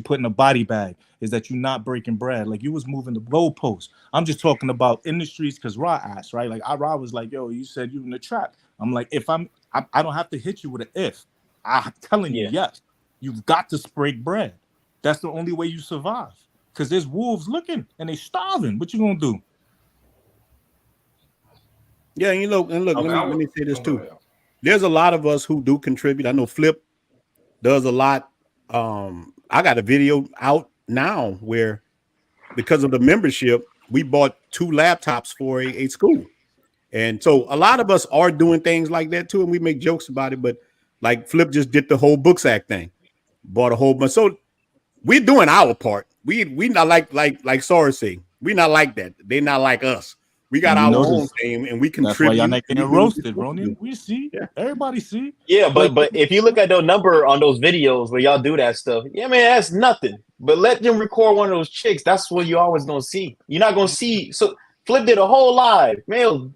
put in a body bag, is that you not breaking bread. Like you was moving the goalposts. I'm just talking about in the streets because Ra asked, right? Like Ra was like, yo, you said you in the trap. I'm like, I don't have to hit you with an if. I'm telling you, yes, you've got to break bread. That's the only way you survive. Because there's wolves looking and they starving. What you gonna do? Yeah, look, let me say this too. There's a lot of us who do contribute. I know Flip does a lot. I got a video out now where, because of the membership, we bought 2 laptops for a school. And so a lot of us are doing things like that too. And we make jokes about it, but like Flip just did the whole Books Act thing, bought a whole bunch. So we're doing our part. We not like Sora say, we not like that. They not like us. We got our own thing and we contribute. That's why y'all not getting roasted, Ronin. We see. Everybody see. Yeah, but if you look at the number on those videos where y'all do that stuff, yeah, man, that's nothing. But let them record one of those chicks. That's what you always gonna see. You're not gonna see. So Flip did a whole live. Man,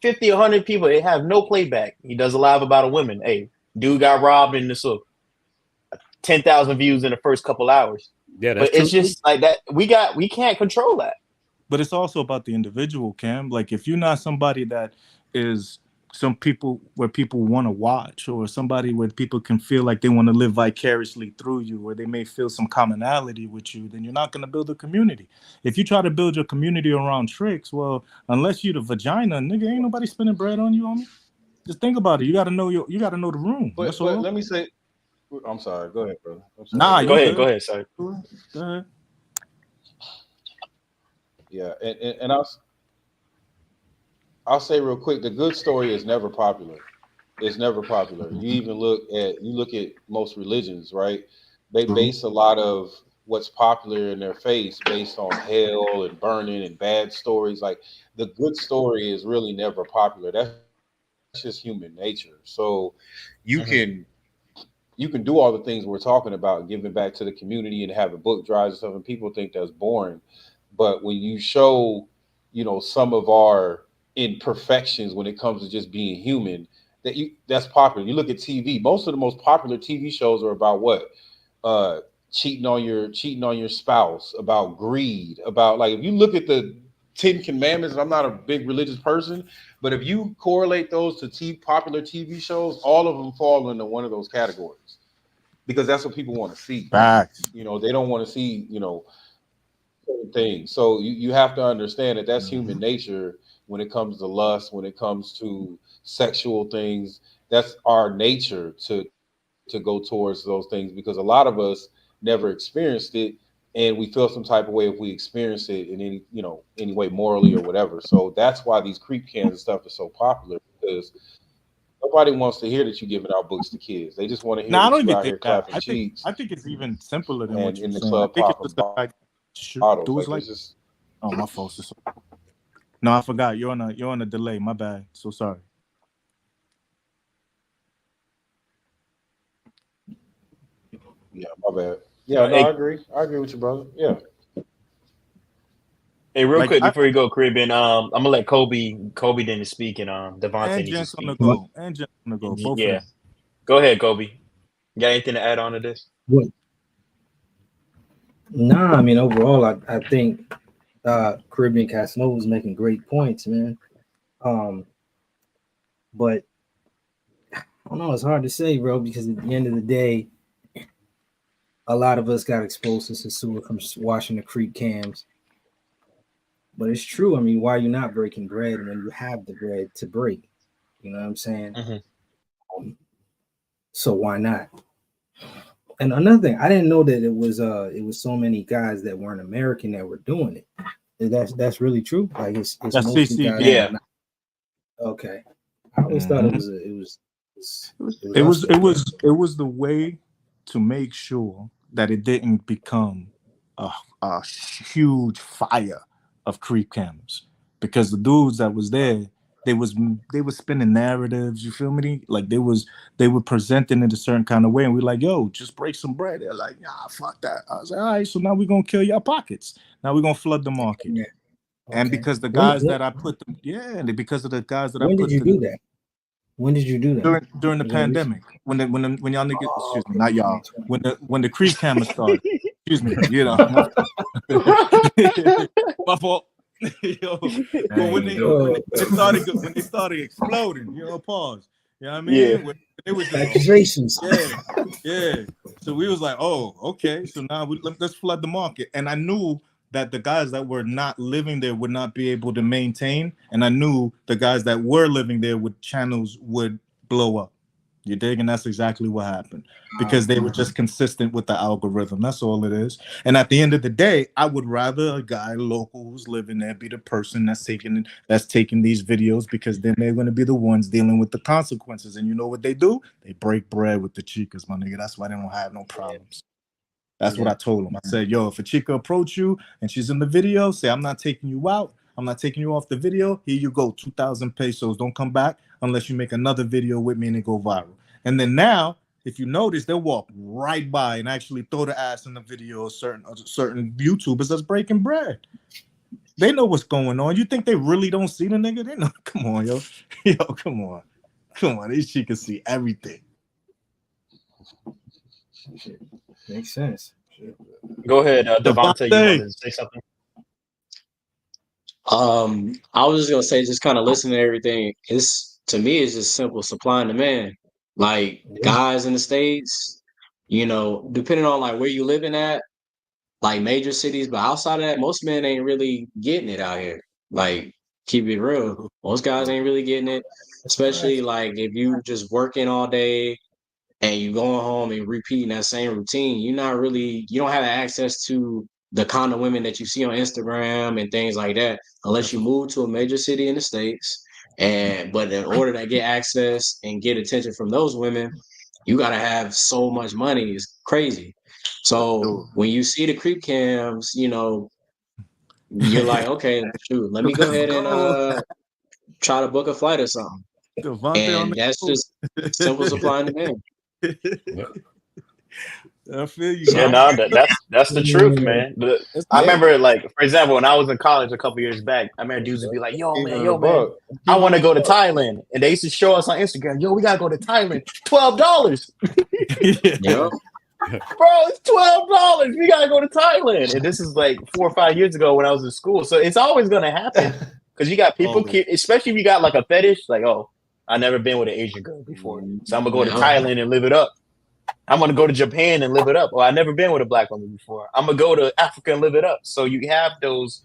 50, 100 people. They have no playback. He does a live about a woman. Hey, dude got robbed in this 10,000 views in the first couple hours. Yeah, that's true. It's just like that. We can't control that. But it's also about the individual, Cam. Like if you're not somebody that is some people where people want to watch, or somebody where people can feel like they want to live vicariously through you, or they may feel some commonality with you, then you're not going to build a community. If you try to build your community around tricks, well, unless you the vagina, nigga, ain't nobody spending bread on you, homie. Just think about it. You got to know the room. But let me say, I'm sorry. Go ahead, brother. Nah, go ahead. Sorry. Go ahead. Yeah, and I'll say real quick, the good story is never popular. It's never popular. You look at most religions, right? They base a lot of what's popular in their faith based on hell and burning and bad stories. Like the good story is really never popular. That's just human nature. So you can you can do all the things we're talking about, giving back to the community and having book drives and stuff, and people think that's boring. But when you show, some of our imperfections when it comes to just being human, that's popular. You look at TV, most of the most popular TV shows are about what? Uh cheating on your spouse, about greed, about like if you look at the Ten Commandments, and I'm not a big religious person, but if you correlate those to popular TV shows, all of them fall into one of those categories because that's what people want to see. Facts. They don't want to see, certain things. So you have to understand that that's human nature when it comes to lust, when it comes to sexual things. That's our nature to go towards those things because a lot of us never experienced it and we feel some type of way if we experience it in any way morally or whatever. So that's why these creep cans and stuff is so popular because nobody wants to hear that you're giving out books to kids. They just want to hear I that don't you even out think here that. clapping cheeks I think it's even simpler than and what you're in the saying. I club think it's popping just the fact bottles. dudes Like like. it's just Oh, my fault. No, I forgot. You're on a delay. My bad. So sorry. yeah, my bad. Yeah, no, I agree. I agree with you, brother. Yeah. Hey, real Like quick before you go, Caribbean, I'm gonna let Kobe didn't speak and Devontae and needs to Gents on the speak. go. And Gents on the go. Both of Yeah, them. go ahead, Kobe. You got anything to add on to this? What? Nah, I mean overall, I think Caribbean Casanova was making great points, man. But I don't know, it's hard to say, bro, because at the end of the day, a lot of us got exposed to Sosua from watching the creep cams. But it's true. I mean, why are you not breaking bread when you have the bread to break? You know what I'm saying? So why not? And another thing, I didn't know that it was so many guys that weren't American that were doing it. That's really true. Like it's That's mostly CC. guys. Yeah. Okay. I always thought it was it was the way to make sure that it didn't become a huge fire of creep cams because the dudes that was there they were spinning narratives, you feel me? Like they were presenting it a certain kind of way and we're like, yo, just break some bread. They're like, nah, fuck that. I was like, all right, so now we're gonna kill your pockets. Now we're gonna flood the market. Yeah. Okay. And because the guys that I put them, because of the guys that I put when did you do that? When did you do that? During the pandemic, when y'all niggas, excuse me, not y'all, when the creep camera started, excuse me, my fault. Yo, but when they started exploding, pause. You know what I mean? Yeah. When it was accusations. Yeah. So we was like, oh, okay. So now let's flood the market, and I knew that the guys that were not living there would not be able to maintain, and I knew the guys that were living there with channels would blow up. You dig? And that's exactly what happened because they were just consistent with the algorithm. That's all it is. And at the end of the day, I would rather a guy local who's living there be the person that's taking these videos because then they're going to be the ones dealing with the consequences. And you know what they do? They break bread with the chicas, my nigga. That's why they don't have no problems. That's what I told him. I said, yo, if a chica approach you and she's in the video, say, I'm not taking you out. I'm not taking you off the video. Here you go, 2,000 pesos. Don't come back unless you make another video with me and it go viral. And then now, if you notice, they'll walk right by and actually throw the ass in the video of certain YouTubers that's breaking bread. They know what's going on. You think they really don't see the nigga? They know. Come on, yo. Yo, come on. Come on. These chicas see everything. Makes sense. Go ahead, Devontae. You wanted to say something? I was just gonna say, just kind of listening to everything. To me, it's just simple supply and demand. Like guys in the States, depending on like where you living at, like major cities, but outside of that, most men ain't really getting it out here. Like, keep it real. Most guys ain't really getting it, especially like if you just working all day and you going home and repeating that same routine, you don't have access to the kind of women that you see on Instagram and things like that unless you move to a major city in the States But in order to get access and get attention from those women, you gotta have so much money. It's crazy. So when you see the creep cams, you know, you're like, okay, shoot, let me go ahead and try to book a flight or something. Devontae on And the that's just simple supply and demand. I feel you. Yeah, no, that's the truth, man. I remember, like, for example, when I was in college a couple years back, I remember dudes would be like, yo, man, I want to go to Thailand. And they used to show us on Instagram, yo, we got to go to Thailand. $12. Yeah. Bro, it's $12. We got to go to Thailand. And this is like 4 or 5 years ago when I was in school. So it's always going to happen because you got people, especially if you got like a fetish, like, oh, I've never been with an Asian girl before. So I'm going to go to Thailand and live it up. I'm gonna go to Japan and live it up. Or I've never been with a black woman before. I'm gonna go to Africa and live it up. So you have those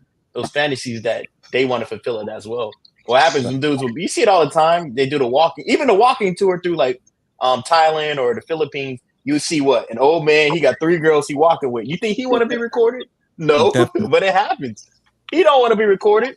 fantasies that they want to fulfill it as well. What happens when dudes you see it all the time, they do the walking tour through like Thailand or the Philippines, you see what? An old man, he got 3 girls he walking with. You think he wanna be recorded? No, but it happens. He don't want to be recorded.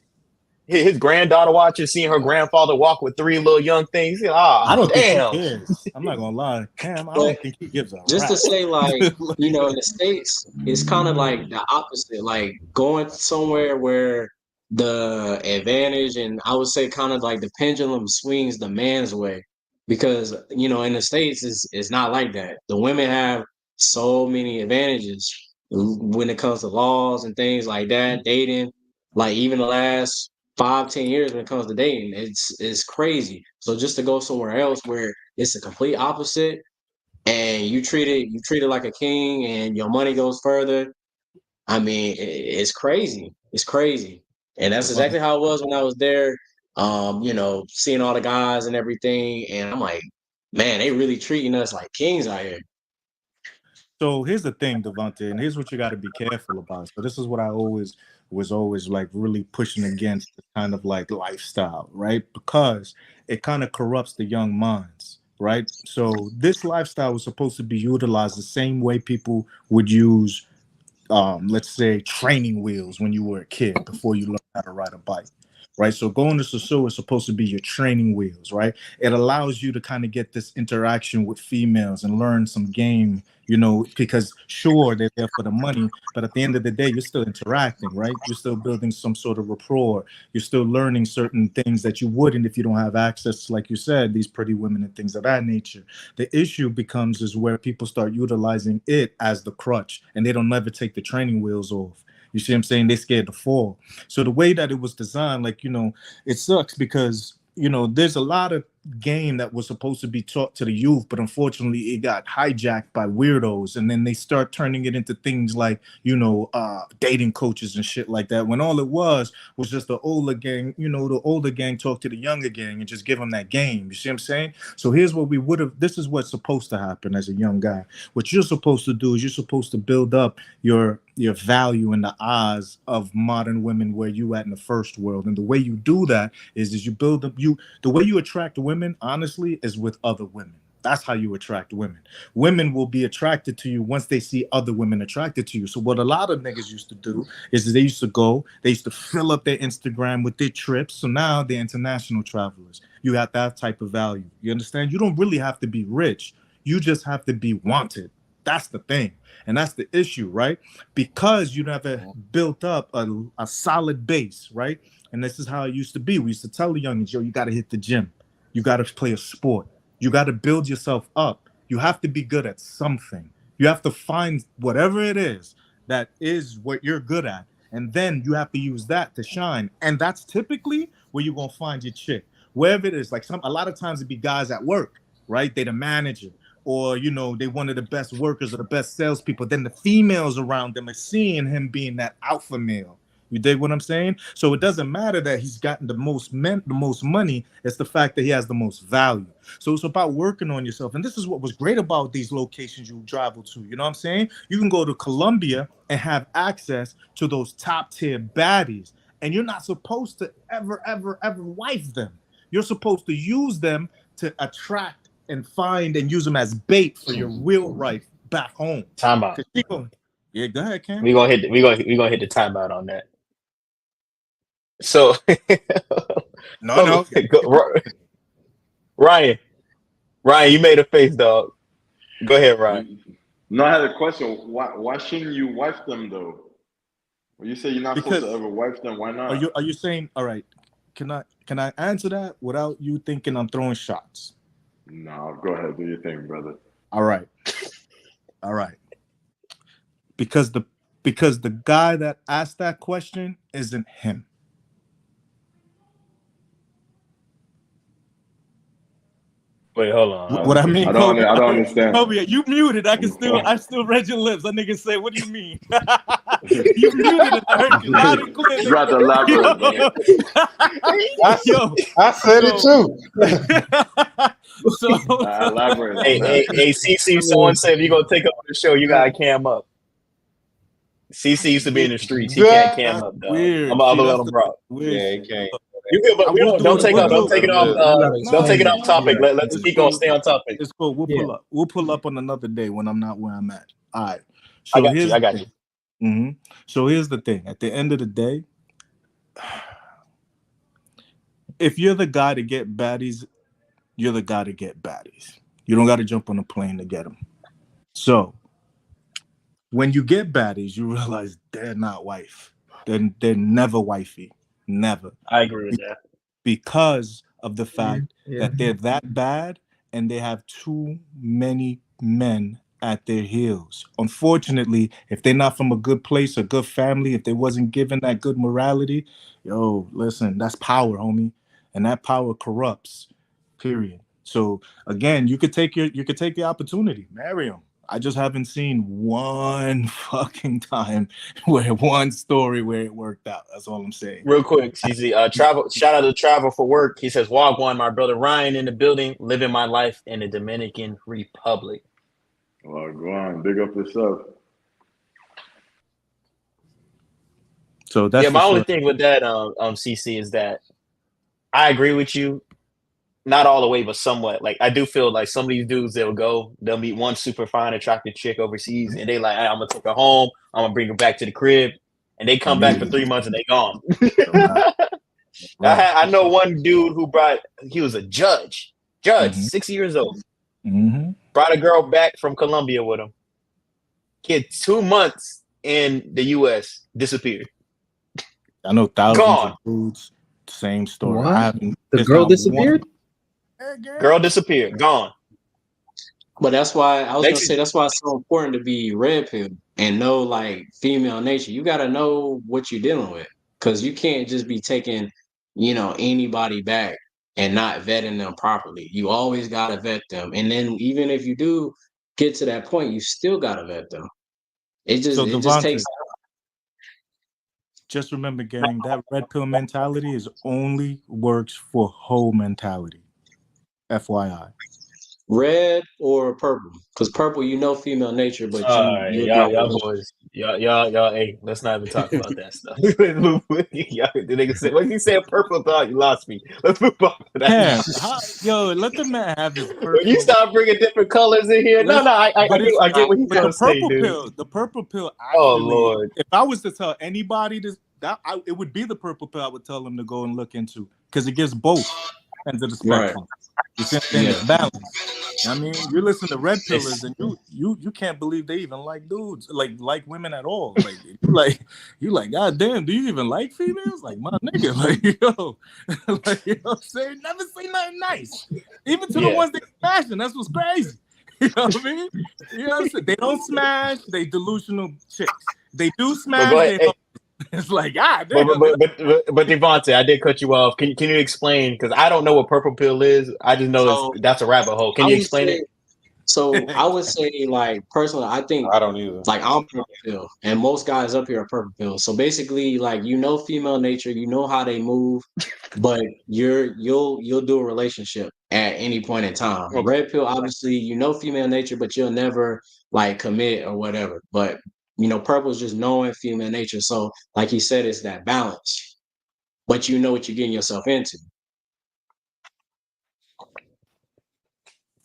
His granddaughter watches, seeing her grandfather walk with 3 little young things. I don't Damn. think he cares. I'm not gonna lie, Cam. I don't think he gives a Just to rap. say, like, you know, in the States, it's kind of like the opposite. Like going somewhere where the advantage and I would say kind of like the pendulum swings the man's way. Because, you know, in the States, it's not like that. The women have so many advantages when it comes to laws and things like that, dating, like even the last 5-10 years when it comes to dating, it's crazy. So just to go somewhere else where it's a complete opposite and you treat it like a king and your money goes further. I mean, it's crazy. It's crazy. And that's exactly how it was when I was there. You know, seeing all the guys and everything, and I'm like, man, they really treating us like kings out here. So here's the thing, Devontae, and here's what you got to be careful about. So this is what I was always like really pushing against the kind of like lifestyle, right? Because it kind of corrupts the young minds, right? So this lifestyle was supposed to be utilized the same way people would use, let's say, training wheels when you were a kid before you learned how to ride a bike. Right. So going to Sosua is supposed to be your training wheels, right? It allows you to kind of get this interaction with females and learn some game, you know, because sure, they're there for the money, but at the end of the day, you're still interacting, right? You're still building some sort of rapport. You're still learning certain things that you wouldn't if you don't have access to, like you said, these pretty women and things of that nature. The issue becomes is where people start utilizing it as the crutch and they don't never take the training wheels off. You see what I'm saying? They scared to fall. So the way that it was designed, like, you know, it sucks because, you know, there's a lot of game that was supposed to be taught to the youth, but unfortunately it got hijacked by weirdos. And then they start turning it into things like, you know, dating coaches and shit like that, when all it was just the older gang, you know, the older gang talk to the younger gang and just give them that game. You see what I'm saying? So here's what we would have, this is what's supposed to happen as a young guy. What you're supposed to do is you're supposed to build up your value in the eyes of modern women where you at in the first world. And the way you do that is you build up the way you attract women, honestly, is with other women. That's how you attract women. Women will be attracted to you once they see other women attracted to you. So what a lot of niggas used to do is they used to fill up their Instagram with their trips. So now they're international travelers. You have that type of value. You understand? You don't really have to be rich. You just have to be wanted. That's the thing. And that's the issue, right? Because you never built up a solid base, right? And this is how it used to be. We used to tell the youngins, yo, you got to hit the gym. You got to play a sport. You got to build yourself up. You have to be good at something. You have to find whatever it is that is what you're good at. And then you have to use that to shine. And that's typically where you're going to find your chick. Wherever it is, like a lot of times it'd be guys at work, right? They the manager. Or, you know, they one of the best workers or the best salespeople. Then the females around them are seeing him being that alpha male. You dig what I'm saying? So it doesn't matter that he's gotten the most money. It's the fact that he has the most value. So it's about working on yourself. And this is what was great about these locations you travel to. You know what I'm saying? You can go to Colombia and have access to those top tier baddies. And you're not supposed to ever wife them. You're supposed to use them to attract and find and use them as bait for your real life back home. Timeout. Yeah, go ahead, Cam. We gonna hit the timeout on that. So No. Ryan, you made a face, dog. Go ahead, Ryan. No, I had a question. Why shouldn't you wife them though? When you say you're not supposed to ever wife them, why not? Are you saying, all right? Can I answer that without you thinking I'm throwing shots? No, go ahead, do your thing, brother. All right. Because the guy that asked that question isn't him. Wait, hold on. What I mean, I don't understand. Kobe, you muted. I still read your lips. That nigga said, "What do you mean?" You muted it. I heard you loud and clear. You got to elaborate, man. I said it too. So elaborate. Hey, CC. Someone said if you're gonna take over the show, you gotta cam up. CC used to be in the streets. He can't cam up, though. Weird. I'm gonna let him rock. Yeah, he can't. Don't take it off topic. Let's keep going. Stay on topic. It's cool. We'll pull up on another day when I'm not where I'm at. All right. So I got you. Mm-hmm. So here's the thing. At the end of the day, if you're the guy to get baddies, you're the guy to get baddies. You don't got to jump on a plane to get them. So when you get baddies, you realize they're not wife. They're never wifey. Never. I agree with that. Because of the fact that they're that bad and they have too many men at their heels. Unfortunately, if they're not from a good place, a good family, if they wasn't given that good morality, listen, that's power, homie. And that power corrupts, period. So again, you could take the opportunity, marry them. I just haven't seen one fucking time one story where it worked out. That's all I'm saying. Real quick, CZ, travel. Shout out to Travel for Work. He says, "Wagwan, my brother Ryan in the building, living my life in the Dominican Republic." Well, go on, big up yourself. So that's my only thing with that, CC, is that I agree with you. Not all the way, but somewhat. Like, I do feel like some of these dudes, they'll meet one super fine, attractive chick overseas, and they like, hey, I'm gonna take her home, I'm gonna bring her back to the crib, and they come back for 3 months and they gone. I know one dude he was a judge, 6 years old, brought a girl back from Colombia with him. Kid 2 months in the U.S. disappeared. I know thousands of dudes. Same story. The girl disappeared. Girl disappeared, gone. But that's why I was gonna say that's why it's so important to be red pill and know like female nature. You got to know what you're dealing with, because you can't just be taking anybody back and not vetting them properly. You always got to vet them, and then even if you do get to that point, you still got to vet them. It just takes. Just remember, gang, that red pill mentality only works for hoe mentality. FYI. Red or purple? Because purple, female nature, but y'all boys, y'all, hey, let's not even talk about that stuff. The nigga said, when he said purple, thought you lost me. Let's move on to that. Let the man have his purple. When you start bringing different colors in here, I get what he's trying to say, dude. The purple pill. Actually, oh Lord! If I was to tell anybody this, it would be the purple pill. I would tell them to go and look into, because it gives both ends of the spectrum. It's balanced. I mean, you listen to red pillars and you can't believe they even like dudes, like women at all. You like, God damn, do you even like females? Like, my nigga, you know what I'm saying? Never say nothing nice. Even to the ones that smashing, that's what's crazy. You know what I mean? You know what I'm saying? They don't smash, they delusional chicks. They do smash, it's like, damn. But Devontae, I did cut you off. Can you explain? Because I don't know what purple pill is. I just know that's a rabbit hole. Can you explain it? So I would say, like, personally, I think I don't either. Like, I'm purple pill, and most guys up here are purple pill. So basically, like, female nature, how they move, but you'll do a relationship at any point in time. Okay. Red pill, obviously, female nature, but you'll never like commit or whatever. But purple is just knowing female nature. So, like he said, it's that balance, but you know what you're getting yourself into.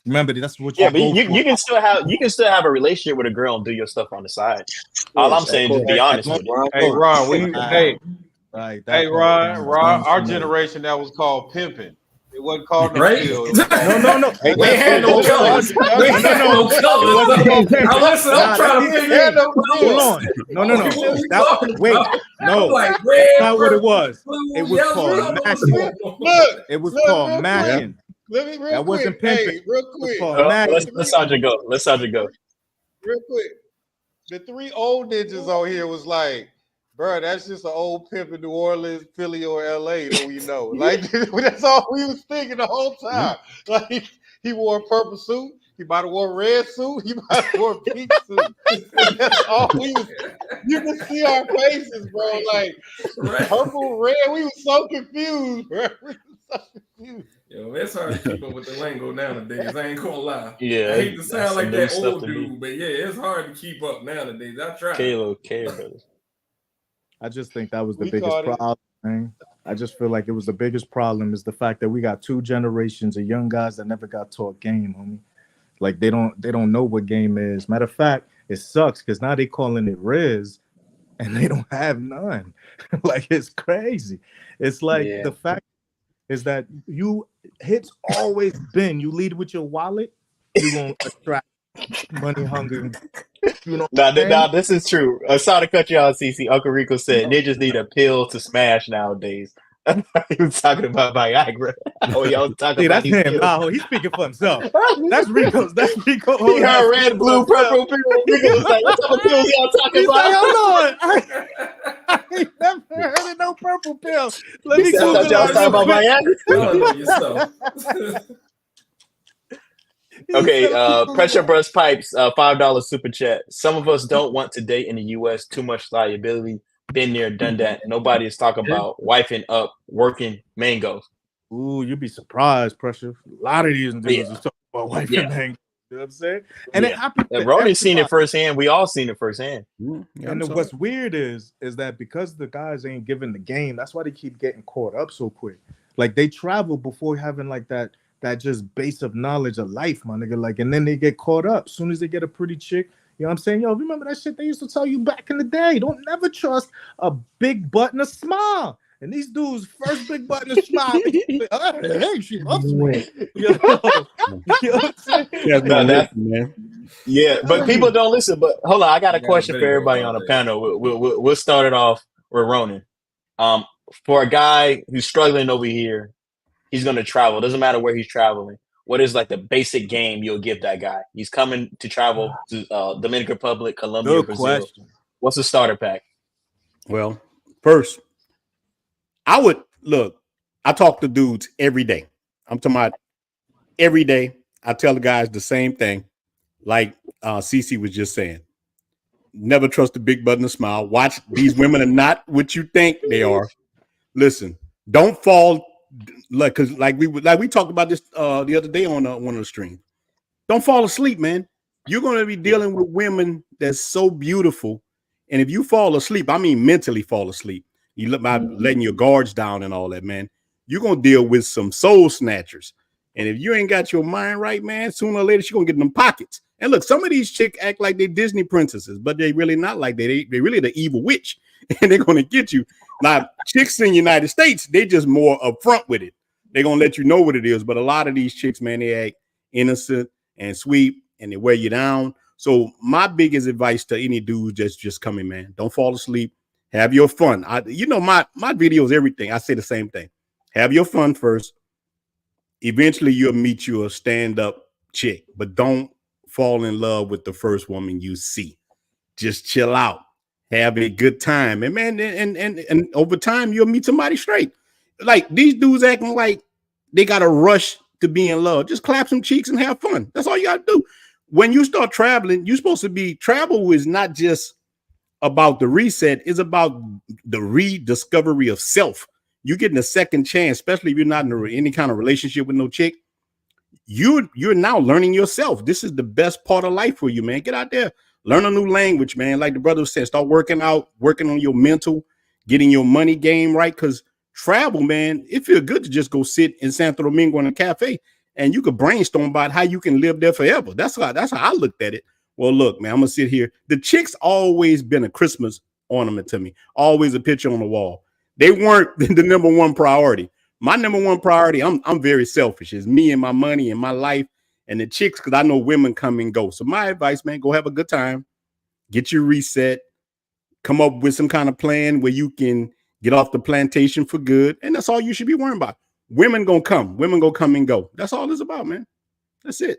Remember, that's what. But you can still have a relationship with a girl and do your stuff on the side. All I'm saying is be honest with you. Hey, Ron, Right. Hey, Ron, our generation that was called pimping. It wasn't called no Right? pill. It was called No. We ain't had no colors. We ain't had no colors. Now listen, I'm trying to figure out. Hold on. No. Wait, no. Like That's not what it was. It was called mashing. Look, It was called mashing. Let me real That quick. wasn't pimping. Hey, real quick. Let's Sandra go. Let's Sandra go. Real quick. The three old ninjas on here was like, bro, that's just an old pimp in New Orleans, Philly, or LA that we know. Like, that's all we was thinking the whole time. Like, he wore a purple suit. He might have wore a red suit. He might have wore a pink suit. That's all we was. You can see our faces, bro. Like, purple, red. We were so confused, bro. We were so confused. Yo, it's hard to keep up with the lingo nowadays. I ain't gonna lie. Yeah, I hate to sound like that old to dude, me. but yeah, it's hard to keep up nowadays. I try. Brothers. I just think that was the biggest problem, man. I just feel like it was the biggest problem is the fact that we got two generations of young guys that never got taught game, homie. Like they don't know what game is. Matter of fact, it sucks because now they calling it Riz and they don't have none. Like it's crazy. It's like the fact is that it's always been you lead with your wallet, you're gonna attract money hungry. You know, nah, this is true. Sorry to cut you out, CC. Uncle Rico said ninjas need a pill to smash nowadays. He was talking about Viagra. Oh, y'all talking about that's him. Nah, he's speaking for himself. That's Rico. That's Rico. He heard red, blue, purple pill. Rico was like, what type of pills y'all talking about? Like, hold on. I ain't never heard of no purple pill. Let me Google it. Y'all talking about Viagra? Okay, Pressure Brush Pipes, $5 super chat. Some of us don't want to date in the U.S. Too much liability. Been there, done that. Nobody is talking about wifing up, working mangoes. Ooh, you'd be surprised, Pressure. A lot of these dudes is talking about wifing mangoes. You know what I'm saying? And it happened. Ronnie's seen it firsthand. We all seen it firsthand. And what's weird is that because the guys ain't giving the game, that's why they keep getting caught up so quick. Like they travel before having like that just base of knowledge of life, my nigga. Like, and then they get caught up as soon as they get a pretty chick. You know what I'm saying? Yo, remember that shit they used to tell you back in the day? Don't never trust a big butt and a smile. And these dudes, first big butt and a smile, hey, she loves me. You know what I'm saying? Yeah, but people don't listen. But hold on, I got a question for everybody on the panel. We'll start it off with Ronan. For a guy who's struggling over here, he's going to travel. Doesn't matter where he's traveling. What is like the basic game you'll give that guy? He's coming to travel to Dominican Republic, Colombia, Brazil. Question. What's the starter pack? Well, first, I would look. I talk to dudes every day. I'm talking about every day. I tell the guys the same thing. Like Cece was just saying. Never trust a big butt and a smile. Watch, these women are not what you think they are. Listen, don't fall. Because like we talked about this the other day on one of the streams. Don't fall asleep, man. You're going to be dealing with women that's so beautiful, and if you fall asleep, I mean mentally fall asleep. You look by letting your guards down and all that, man. You're gonna deal with some soul snatchers, and if you ain't got your mind right, man, sooner or later she's gonna get in them pockets. And look, some of these chicks act like they Disney princesses, but they really not like that. They really the evil witch, and they're gonna get you. Now, chicks in the United States, they just more upfront with it. They're gonna let you know what it is. But a lot of these chicks, man, they act innocent and sweet, and they wear you down. So my biggest advice to any dude that's just coming, man, don't fall asleep. Have your fun. My videos, everything. I say the same thing. Have your fun first. Eventually, you'll meet you a stand-up chick, but don't fall in love with the first woman you see. Just chill out. Have a good time. And man, and over time, you'll meet somebody straight. Like these dudes acting like they got to rush to be in love. Just clap some cheeks and have fun. That's all you got to do. When you start traveling, you're supposed to be, travel is not just about the reset, it's about the rediscovery of self. You're getting a second chance, especially if you're not in any kind of relationship with no chick. You're now learning yourself. This is the best part of life for you, man. Get out there. Learn a new language, man. Like the brother said, start working out, working on your mental, getting your money game right. Because travel, man, it feels good to just go sit in Santo Domingo in a cafe and you could brainstorm about how you can live there forever. That's how I looked at it. Well, look, man, I'm going to sit here. The chick's always been a Christmas ornament to me. Always a picture on the wall. They weren't the number one priority. My number one priority, I'm very selfish. Is me and my money and my life and the chicks, because I know women come and go. So my advice, man, go have a good time, get your reset, come up with some kind of plan where you can get off the plantation for good. And that's all you should be worrying about. Women gonna come and go. That's all it's about, man. That's it.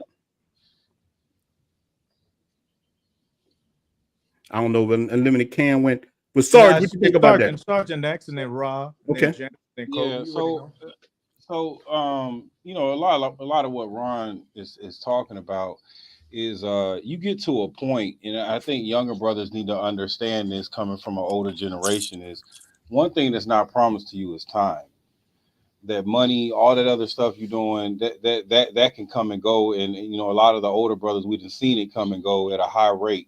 I don't know when Unlimited Cam went. But Sarge, what you think about that? Sergeant X and then Raw. Okay. Then Kobe. Yeah. So you know, a lot of what Ron is talking about is you get to a point, and I think younger brothers need to understand this coming from an older generation, is one thing that's not promised to you is time. That money, all that other stuff you're doing, that can come and go. And you know, a lot of the older brothers, we've seen it come and go at a high rate.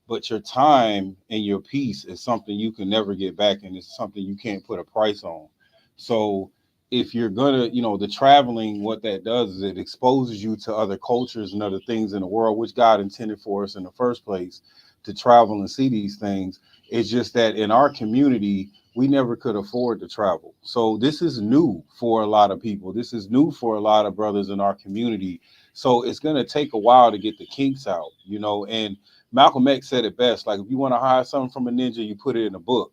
But your time and your peace is something you can never get back, and it's something you can't put a price on. So if you're gonna, you know, the traveling, what that does is it exposes you to other cultures and other things in the world, which God intended for us in the first place to travel and see these things. It's just that in our community, we never could afford to travel. So this is new for a lot of people. This is new for a lot of brothers in our community. So it's going to take a while to get the kinks out, you know. And Malcolm X said it best. Like, if you want to hide something from a ninja, you put it in a book.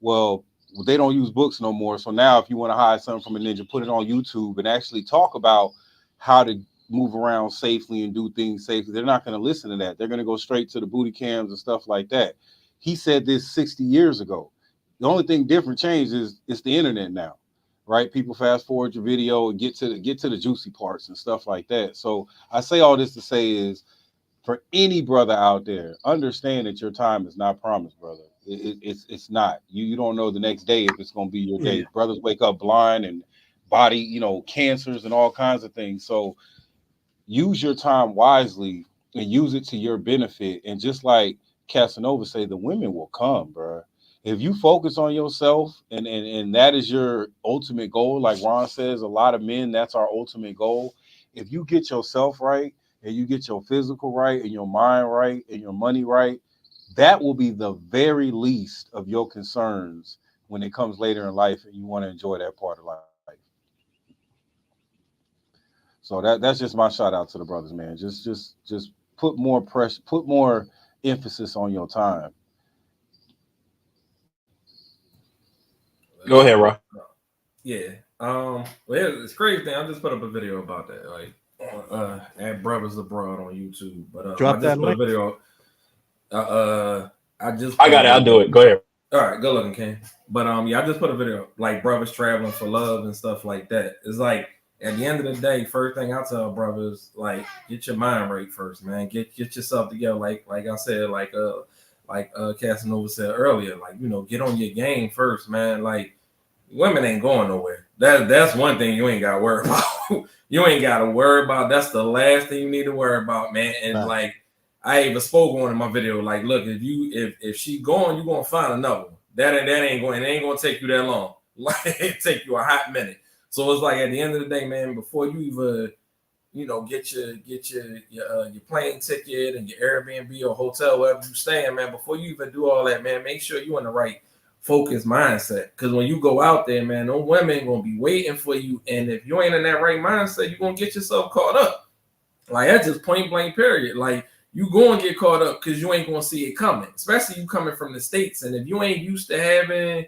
Well, they don't use books no more. So now if you want to hide something from a ninja, put it on YouTube and actually talk about how to move around safely and do things safely. They're not going to listen to that. They're going to go straight to the booty cams and stuff like that. He said this 60 years ago. The only thing different changed is it's the internet now, right? People fast forward your video and get to the juicy parts and stuff like that. So I say all this to say is, for any brother out there, understand that your time is not promised, brother. It's not. You don't know the next day if it's going to be your day. Brothers wake up blind and body, you know, cancers and all kinds of things. So use your time wisely and use it to your benefit. And just like Casanova say, the women will come, bro. If you focus on yourself and that is your ultimate goal, like Ron says, a lot of men, that's our ultimate goal. If you get yourself right and you get your physical right and your mind right and your money right, that will be the very least of your concerns when it comes later in life and you want to enjoy that part of life. So that's just my shout out to the brothers, man. Just put more pressure, put more emphasis on your time. Go ahead, Rob. Yeah. Well, it's crazy thing. I just put up a video about that. Like, at Brothers Abroad on YouTube. But drop I just that put link. a video. I got it. I'll do it. Go ahead. All right, good looking, Ken. But yeah, I just put a video like brothers traveling for love and stuff like that. It's like at the end of the day, first thing I tell brothers, like, get your mind right first, man. Get yourself together. Like I said, like Casanova said earlier, like, you know, get on your game first, man. Like, women ain't going nowhere. That's one thing you ain't got to worry about. You ain't got to worry about. That's the last thing you need to worry about, man. And like I even spoke on in my video, like, look, if she going, you gonna find another one. That ain't going. It ain't gonna take you that long. Like, it take you a hot minute. So it's like at the end of the day, man, before you even, you know, get your plane ticket and your Airbnb or hotel wherever you staying, man, before you even do all that, man, make sure you're in the right focused mindset. Because when you go out there, man, those women gonna be waiting for you, and if you ain't in that right mindset, you're gonna get yourself caught up. Like, that's just point blank period. Like, you gonna get caught up because you ain't gonna see it coming, especially you coming from the States. And if you ain't used to having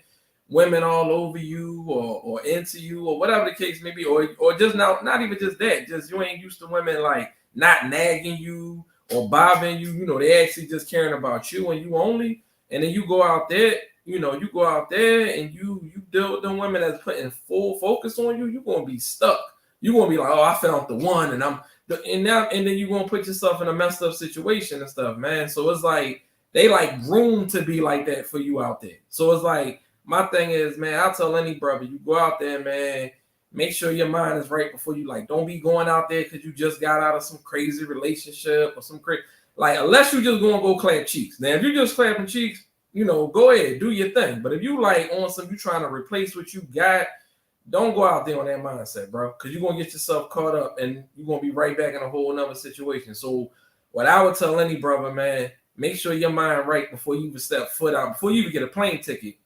women all over you or into you or whatever the case may be, or just not even just that, just you ain't used to women like not nagging you or bothering you, you know, they actually just caring about you and you only. And then you go out there, you know, you go out there and you deal with them women that's putting full focus on you, you're gonna be stuck. You're gonna be like, oh, I found the one, and then you're gonna put yourself in a messed up situation and stuff, man. So it's like they like groomed to be like that for you out there. So it's like, my thing is, man, I'll tell any brother, you go out there, man, make sure your mind is right before you, like, don't be going out there because you just got out of some crazy relationship or some crazy, like, unless you just gonna go clap cheeks. Now, if you just clapping cheeks, you know, go ahead, do your thing. But if you like on some, you trying to replace what you got, don't go out there on that mindset, bro, because you're gonna get yourself caught up and you're gonna be right back in a whole nother situation. So what I would tell any brother, man, make sure your mind right before you even step foot out, before you even get a plane ticket.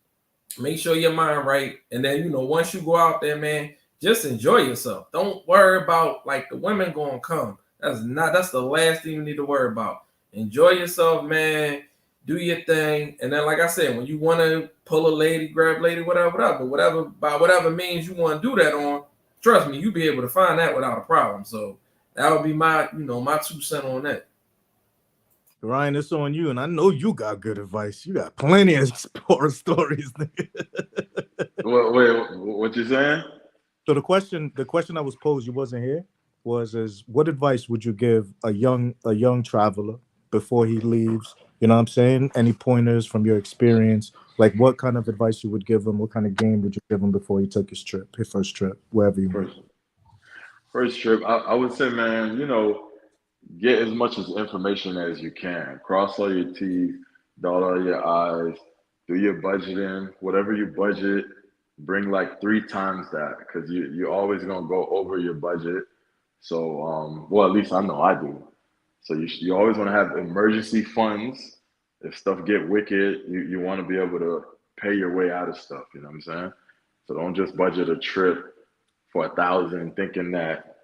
Make sure your mind right, and then once you go out there, man, just enjoy yourself. Don't worry about like the women gonna come. That's the last thing you need to worry about. Enjoy yourself, man. Do your thing, and then like I said, when you want to pull a lady, grab lady, whatever, by whatever means you want to do that on, trust me, you'll be able to find that without a problem. So that would be my, my 2 cents on that. Ryan, it's on you, and I know you got good advice. You got plenty of horror stories. Wait, what you saying? So the question I was posed, you wasn't here, is what advice would you give a young traveler before he leaves? You know what I'm saying? Any pointers from your experience? Like what kind of advice you would give him? What kind of game would you give him before he took his first trip, wherever you went? First trip, I would say, man, get as much as information as you can. Cross all your T's, dot all your I's, do your budgeting. Whatever you budget, bring like 3 times that because you're always gonna go over your budget. So, well, at least I know I do. So you always want to have emergency funds. If stuff get wicked, you want to be able to pay your way out of stuff. You know what I'm saying? So don't just budget a trip for 1,000 thinking that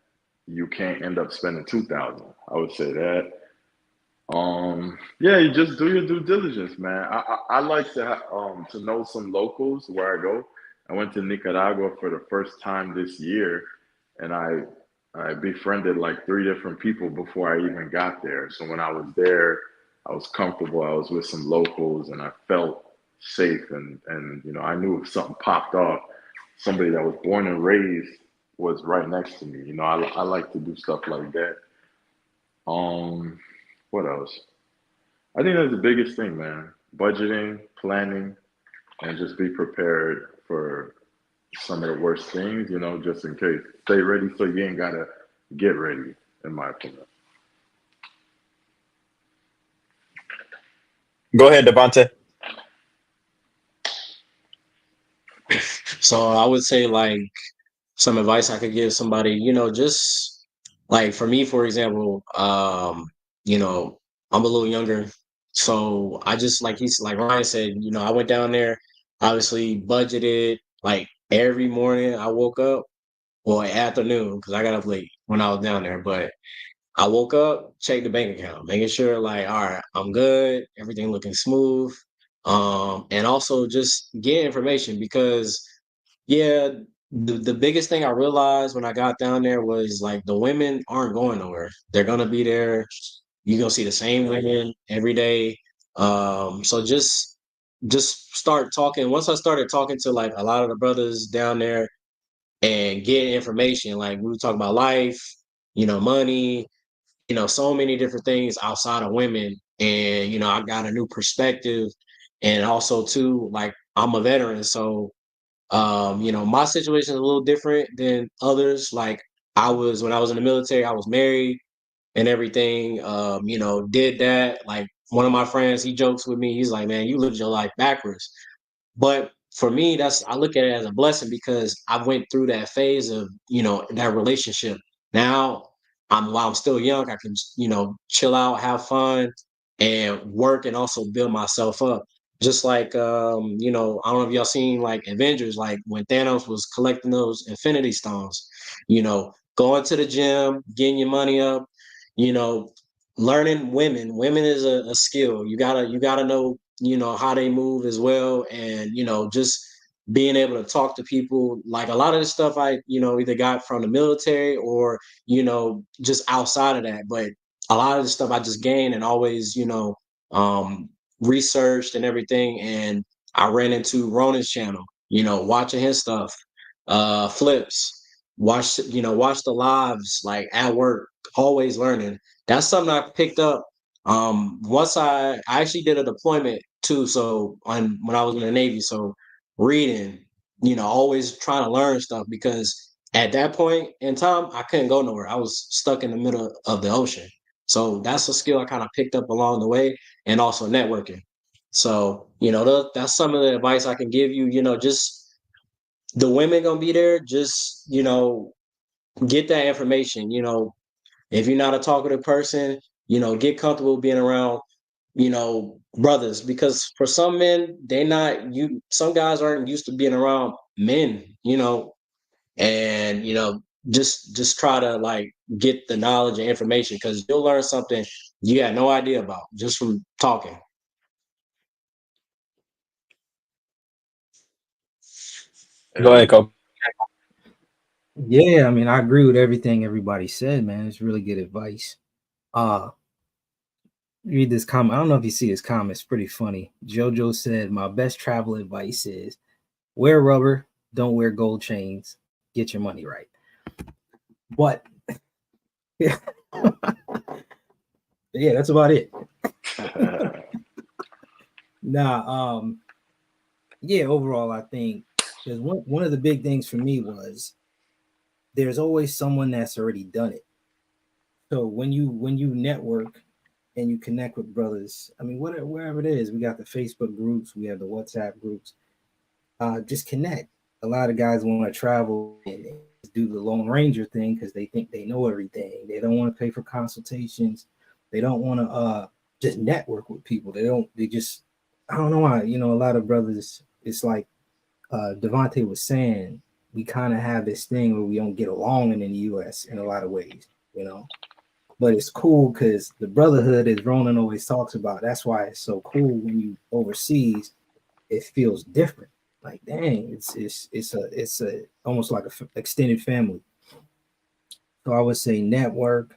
you can't end up spending 2,000. I would say that. Yeah, you just do your due diligence, man. I like to know some locals where I go. I went to Nicaragua for the first time this year, and I befriended like 3 different people before I even got there. So when I was there, I was comfortable. I was with some locals, and I felt safe. And I knew if something popped off, somebody that was born and raised was right next to me. I like to do stuff like that. What else? I think that's the biggest thing, man. Budgeting, planning, and just be prepared for some of the worst things, just in case. Stay ready so you ain't gotta get ready, in my opinion. Go ahead, Devontae. So I would say like some advice I could give somebody, just like for me, for example, I'm a little younger. So I just like Ryan said, I went down there, obviously budgeted like every morning I woke up, well, afternoon, because I got up late when I was down there, but I woke up, checked the bank account, making sure like, all right, I'm good, everything looking smooth. And also just get information because yeah, the biggest thing I realized when I got down there was like the women aren't going nowhere. They're gonna be there. You're gonna see the same women every day. So just start talking. Once I started talking to like a lot of the brothers down there and getting information, like we were talking about life, money, so many different things outside of women. And I got a new perspective. And also too, like I'm a veteran, so my situation is a little different than others. Like when I was in the military, I was married and everything. Did that. Like one of my friends, he jokes with me. He's like, "Man, you lived your life backwards." But for me, I look at it as a blessing because I went through that phase of that relationship. Now while I'm still young, I can chill out, have fun, and work, and also build myself up. Just like I don't know if y'all seen like Avengers, like when Thanos was collecting those Infinity Stones, going to the gym, getting your money up, you know, learning women. Women is a skill. You gotta know how they move as well, and just being able to talk to people. Like a lot of the stuff I either got from the military or just outside of that, but a lot of the stuff I just gained and always um researched and everything. And I ran into Ronan's channel, watching his stuff, flips, watch the lives like at work, always learning. That's something I picked up. Once I actually did a deployment too. So when I was in the Navy, so reading, always trying to learn stuff because at that point in time, I couldn't go nowhere. I was stuck in the middle of the ocean. So that's a skill I kind of picked up along the way, and also networking. So, that's some of the advice I can give you, just the women gonna be there, just, get that information. If you're not a talkative person, get comfortable being around brothers, because for some men, some guys aren't used to being around men, and just try to like get the knowledge and information, because you'll learn something you had no idea about just from talking. Go ahead, Coach. Yeah, I mean, I agree with everything everybody said, man. It's really good advice. Read this comment. I don't know if you see his comment. It's pretty funny. JoJo said, "My best travel advice is wear rubber, don't wear gold chains, get your money right." But yeah, yeah, that's about it. Nah, yeah, overall, I think because one of the big things for me was there's always someone that's already done it. So when you network and you connect with brothers, I mean, wherever it is, we got the Facebook groups, we have the WhatsApp groups. Just connect. A lot of guys want to travel and do the Lone Ranger thing because they think they know everything. They don't want to pay for consultations. They don't want to just network with people. They just, I don't know why. A lot of brothers, it's like Devontae was saying, we kind of have this thing where we don't get along in the US in a lot of ways, But it's cool because the brotherhood, as Ronan always talks about, that's why it's so cool when you overseas, it feels different. Like, dang, it's a almost like a extended family. So I would say network.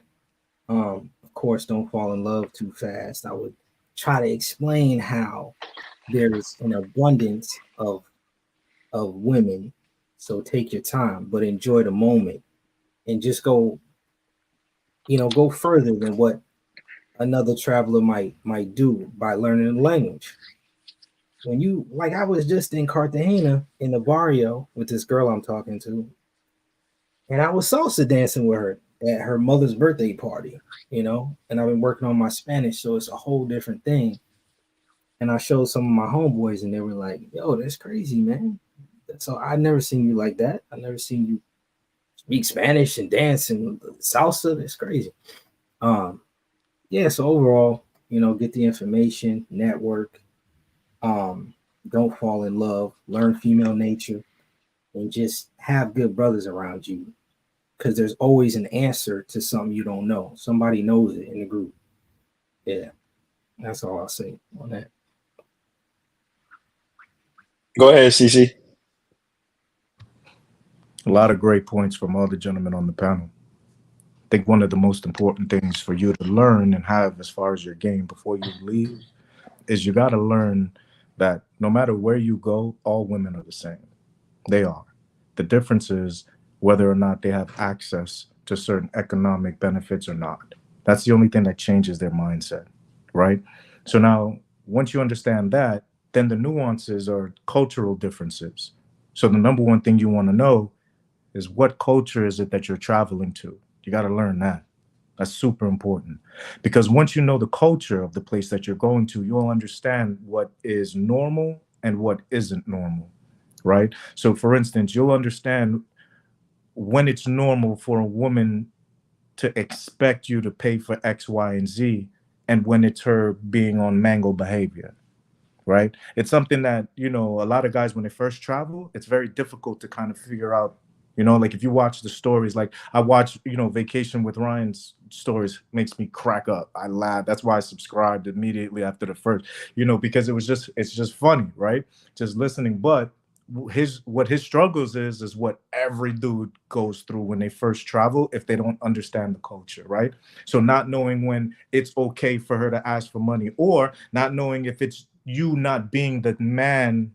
Of course, don't fall in love too fast. I would try to explain how there's an abundance of women. So take your time, but enjoy the moment and just go further than what another traveler might do by learning the language. When you like, I was just in Cartagena in the barrio with this girl I'm talking to, and I was salsa dancing with her at her mother's birthday party, and I've been working on my Spanish, so it's a whole different thing. And I showed some of my homeboys, and they were like, "Yo, that's crazy, man." So I never seen you like that. I never seen you speak Spanish and dance and salsa. That's crazy. Yeah. So overall, get the information, network, don't fall in love, learn female nature, and just have good brothers around you. Because there's always an answer to something you don't know. Somebody knows it in the group. Yeah. That's all I'll say on that. Go ahead, CC. A lot of great points from all the gentlemen on the panel. I think one of the most important things for you to learn and have as far as your game before you leave is you got to learn that no matter where you go, all women are the same. They are. The difference is whether or not they have access to certain economic benefits or not. That's the only thing that changes their mindset, right? So now, once you understand that, then the nuances are cultural differences. So the number one thing you want to know is what culture is it that you're traveling to? You got to learn that. That's super important because once you know the culture of the place that you're going to, you'll understand what is normal and what isn't normal, right? So, for instance, you'll understand when it's normal for a woman to expect you to pay for X, Y, and Z, and when it's her being on mango behavior, right? It's something that, a lot of guys, when they first travel, it's very difficult to kind of figure out, like if you watch the stories, like I watch, Vacation with Ryan's stories makes me crack up. I laugh. That's why I subscribed immediately after the first, because it's just funny, right? Just listening. But what his struggles is what every dude goes through when they first travel if they don't understand the culture, right? So not knowing when it's okay for her to ask for money, or not knowing if it's you not being the man,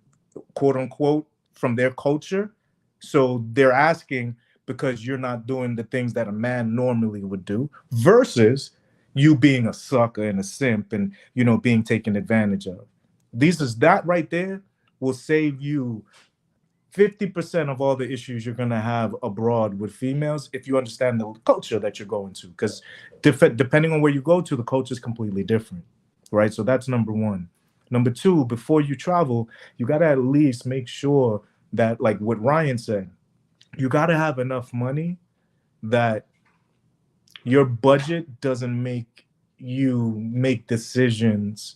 quote unquote, from their culture. So they're asking because you're not doing the things that a man normally would do, versus you being a sucker and a simp and being taken advantage of. That right there will save you 50% of all the issues you're going to have abroad with females if you understand the culture that you're going to, because depending on where you go to, the culture is completely different, right? So that's number one. Number two, before you travel, you got to at least make sure that, like what Ryan said, you got to have enough money that your budget doesn't make you make decisions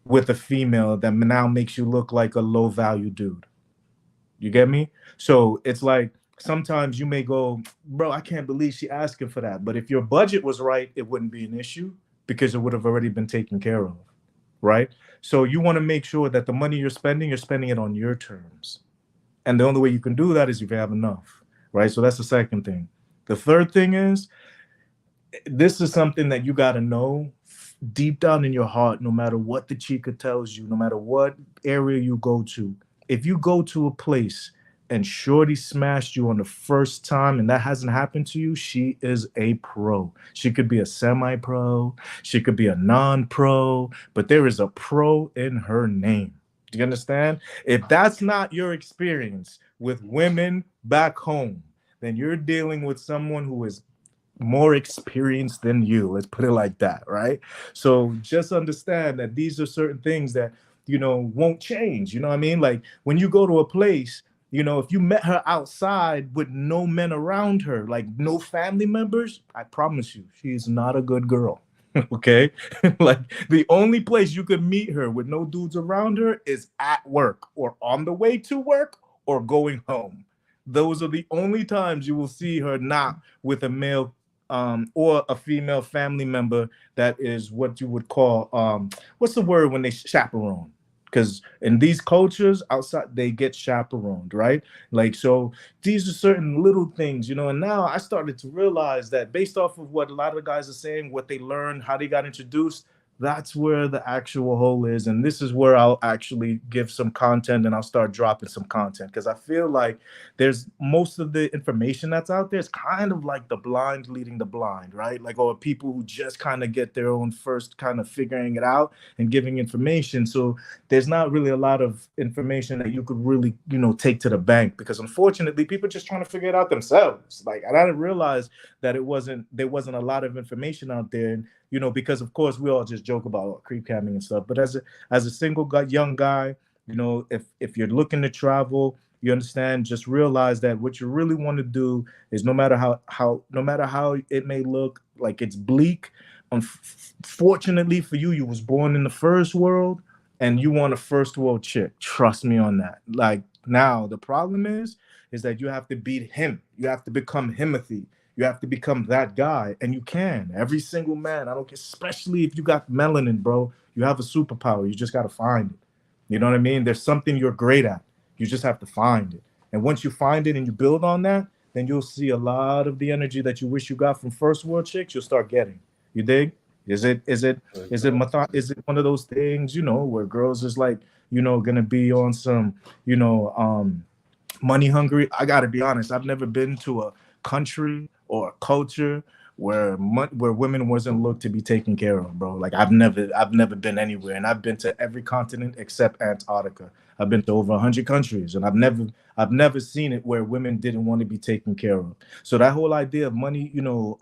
with a female that now makes you look like a low value dude. You get me? So it's like sometimes you may go, bro, I can't believe she asking for that. But if your budget was right, it wouldn't be an issue because it would have already been taken care of. Right. So you want to make sure that the money you're spending it on your terms. And the only way you can do that is if you have enough. Right. So that's the second thing. The third thing is this is something that you got to know deep down in your heart, no matter what the chica tells you, no matter what area you go to. If you go to a place and shorty smashed you on the first time and that hasn't happened to you, she is a pro. She could be a semi-pro, she could be a non-pro, but there is a pro in her name. Do you understand? If that's not your experience with women back home, then you're dealing with someone who is more experienced than you. Let's put it like that, right? So just understand that these are certain things that, won't change. You know what I mean? Like when you go to a place, if you met her outside with no men around her, like no family members, I promise you, she is not a good girl. Okay. Like the only place you could meet her with no dudes around her is at work or on the way to work or going home. Those are the only times you will see her not with a male or a female family member that is what you would call what's the word when they chaperone? Because in these cultures outside they get chaperoned, right? Like so these are certain little things, and now I started to realize that based off of what a lot of the guys are saying, what they learned, how they got introduced, that's where the actual hole is. And this is where I'll actually give some content and I'll start dropping some content because I feel like there's most of the information that's out there is kind of like the blind leading the blind, right? Like, or people who just kind of get their own first kind of figuring it out and giving information. So there's not really a lot of information that you could really, take to the bank because unfortunately people are just trying to figure it out themselves. Like I didn't realize that there wasn't a lot of information out there. And because of course we all just joke about creep camming and stuff. But as a single guy, young guy, if you're looking to travel, you understand, just realize that what you really want to do is no matter how it may look like it's bleak. Unfortunately for you, you was born in the first world and you want a first world chick. Trust me on that. Like now the problem is that you have to beat him. You have to become Himothy. You have to become that guy, and you can. Every single man, I don't care, especially if you got melanin, bro. You have a superpower. You just got to find it. You know what I mean? There's something you're great at. You just have to find it. And once you find it and you build on that, then you'll see a lot of the energy that you wish you got from first world chicks, you'll start getting. You dig? Is it one of those things, where girls is like, gonna be on some, money hungry? I gotta be honest, I've never been to a country or a culture where women wasn't looked to be taken care of, bro. Like I've never been anywhere, and I've been to every continent except Antarctica. I've been to over 100 countries, and I've never seen it where women didn't want to be taken care of. So that whole idea of money,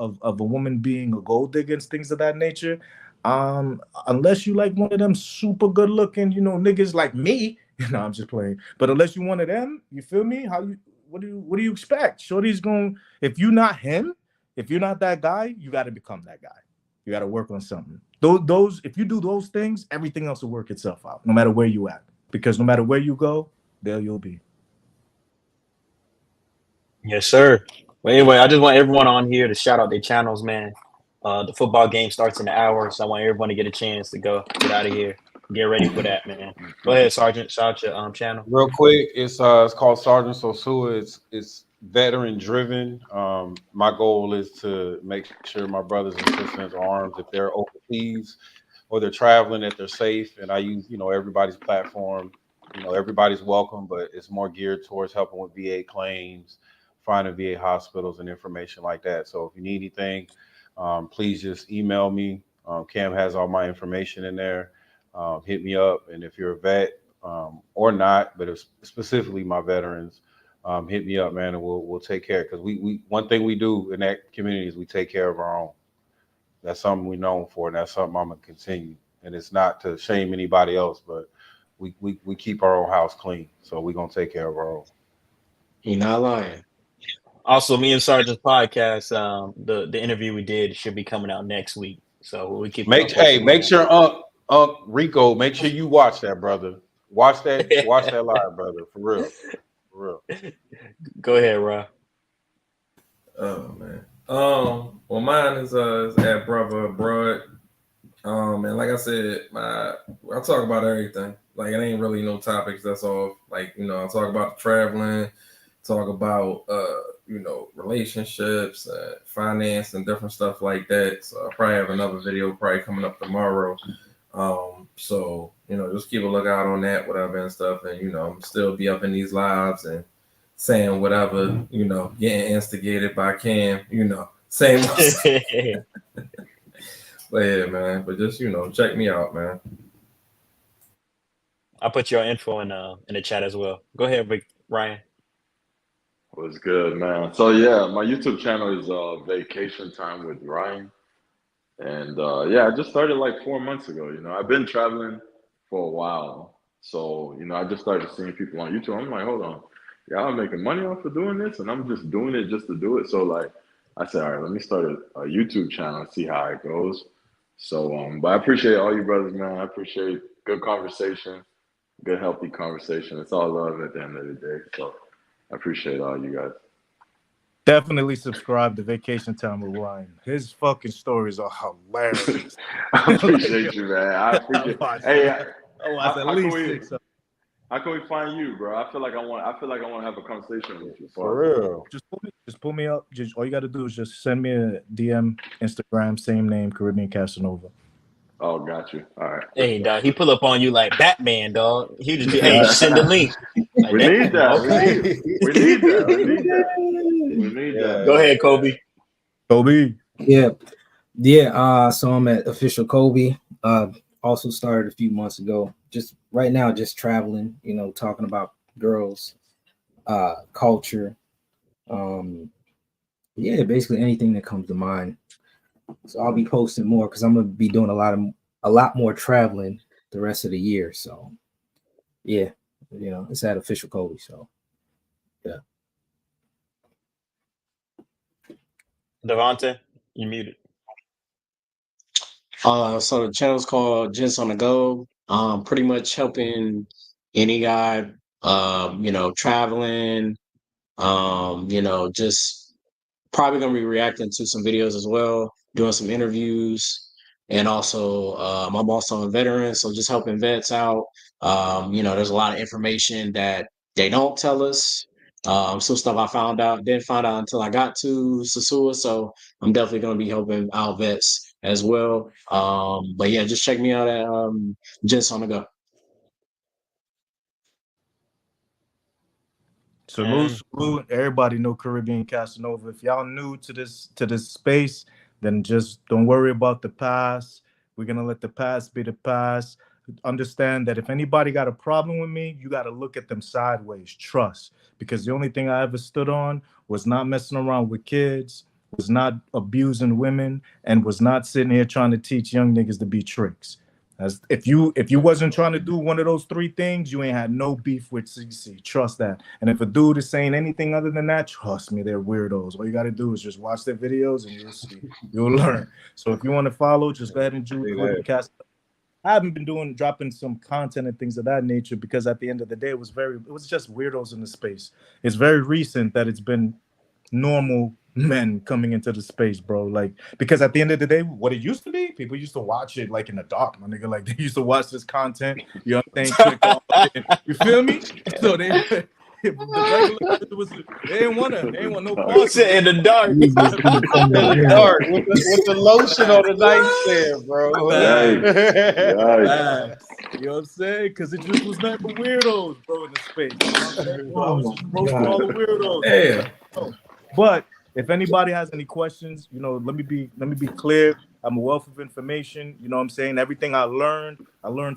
of a woman being a gold digger and things of that nature, unless you like one of them super good looking, niggas like me, I'm just playing. But unless you one of them, you feel me? What do you expect? Shorty's going, if you're not him, if you're not that guy, you got to become that guy. You got to work on something. Those if you do those things, everything else will work itself out, no matter where you at. Because no matter where you go, there you'll be. Yes, sir. Well, anyway, I just want everyone on here to shout out their channels, man. The football game starts in an hour, so I want everyone to get a chance to go get out of here. Get ready for that, man. Go ahead, Sergeant. Shout out your channel. Real quick, it's called Sergeant Sosua. It's veteran driven. My goal is to make sure my brothers and sisters are armed if they're overseas or they're traveling, that they're safe. And I use, everybody's platform. Everybody's welcome, but it's more geared towards helping with VA claims, finding VA hospitals and information like that. So if you need anything, please just email me. Cam has all my information in there. Hit me up. And if you're a vet or not, but it's specifically my veterans, hit me up, man, and we'll take care. Because we one thing we do in that community is we take care of our own. That's something we're known for, and that's something I'm gonna continue. And it's not to shame anybody else, but we keep our own house clean, so we're gonna take care of our own. You're not lying. Also, me and Sergeant's podcast, the interview we did should be coming out next week. So we keep make sure Unc Rico, make sure you watch that, brother. Watch that live, brother. For real. Go ahead, Rob. Oh man. Well, mine is at brother abroad. And like I said, I talk about everything. Like it ain't really no topics. That's all. Like I talk about traveling, talk about relationships, finance, and different stuff like that. So I'll probably have another video probably coming up tomorrow. So just keep a lookout on that, whatever and stuff, and I'm still be up in these lives and saying whatever, getting instigated by Cam, saying. But yeah, man. But just check me out, man. I'll put your info in the chat as well. Go ahead, Ryan. What's good, man? So yeah, my YouTube channel is Vacation Time with Ryan. And I just started like 4 months ago. I've been traveling for a while. So, I just started seeing people on YouTube. I'm like, hold on, y'all are making money off of doing this, and I'm just doing it just to do it. So like I said, all right, let me start a YouTube channel and see how it goes. So but I appreciate all you brothers, man. I appreciate good conversation, good healthy conversation. It's all love at the end of the day. So I appreciate all you guys. Definitely subscribe to Vacation Time with Ryan. His fucking stories are hilarious. I appreciate you, man. I appreciate. Hey, how can we find you, bro? I feel like I want to have a conversation with you. For real. Just pull me up. All you got to do is just send me a DM, Instagram, same name, Caribbean Casanova. Oh, got you. All right. Hey, dog. He pull up on you like Batman, dog. He just be, hey, send the link. Like, we need that. We need that. Go ahead, Kobe. Yeah. So I'm at official Kobe. Also started a few months ago. Just right now, just traveling. Talking about girls, culture. Basically anything that comes to mind. So I'll be posting more because I'm gonna be doing a lot more traveling the rest of the year. So yeah, it's at official Kobe. So yeah. Devontae, you muted. So the channel's called Gents on the Go. Pretty much helping any guy, traveling, just probably gonna be reacting to some videos as well, doing some interviews, and also I'm also a veteran, so just helping vets out. There's a lot of information that they don't tell us. Some stuff I didn't find out until I got to Sosua, so I'm definitely gonna be helping out vets as well. But yeah, just check me out at Gents on the Go. Salute. Everybody know Caribbean Casanova. If y'all new to this space, then just don't worry about the past. We're gonna let the past be the past. Understand that if anybody got a problem with me, you got to look at them sideways. Trust, because the only thing I ever stood on was not messing around with kids, was not abusing women, and was not sitting here trying to teach young niggas to be tricks. As if you wasn't trying to do one of those three things, you ain't had no beef with CC. Trust that. And if a dude is saying anything other than that, trust me, they're weirdos. All you got to do is just watch their videos and you'll see. You'll learn. So if you want to follow, just go ahead and do the cast. I haven't been dropping some content and things of that nature because at the end of the day, it was just weirdos in the space. It's very recent that it's been normal men coming into the space, bro. Like, because at the end of the day, what it used to be, people used to watch it like in the dark, my nigga. Like, they used to watch this content, you know what I'm saying? You feel me? So they didn't want no parts in the dark. In the dark with the lotion on the nightstand, bro. You know what I'm saying? Because it just was nothing but weirdos, bro, in the space. You know what I'm saying? I was just roasting all the weirdos. Yeah. But if anybody has any questions, let me be clear. I'm a wealth of information. You know what I'm saying? Everything I learned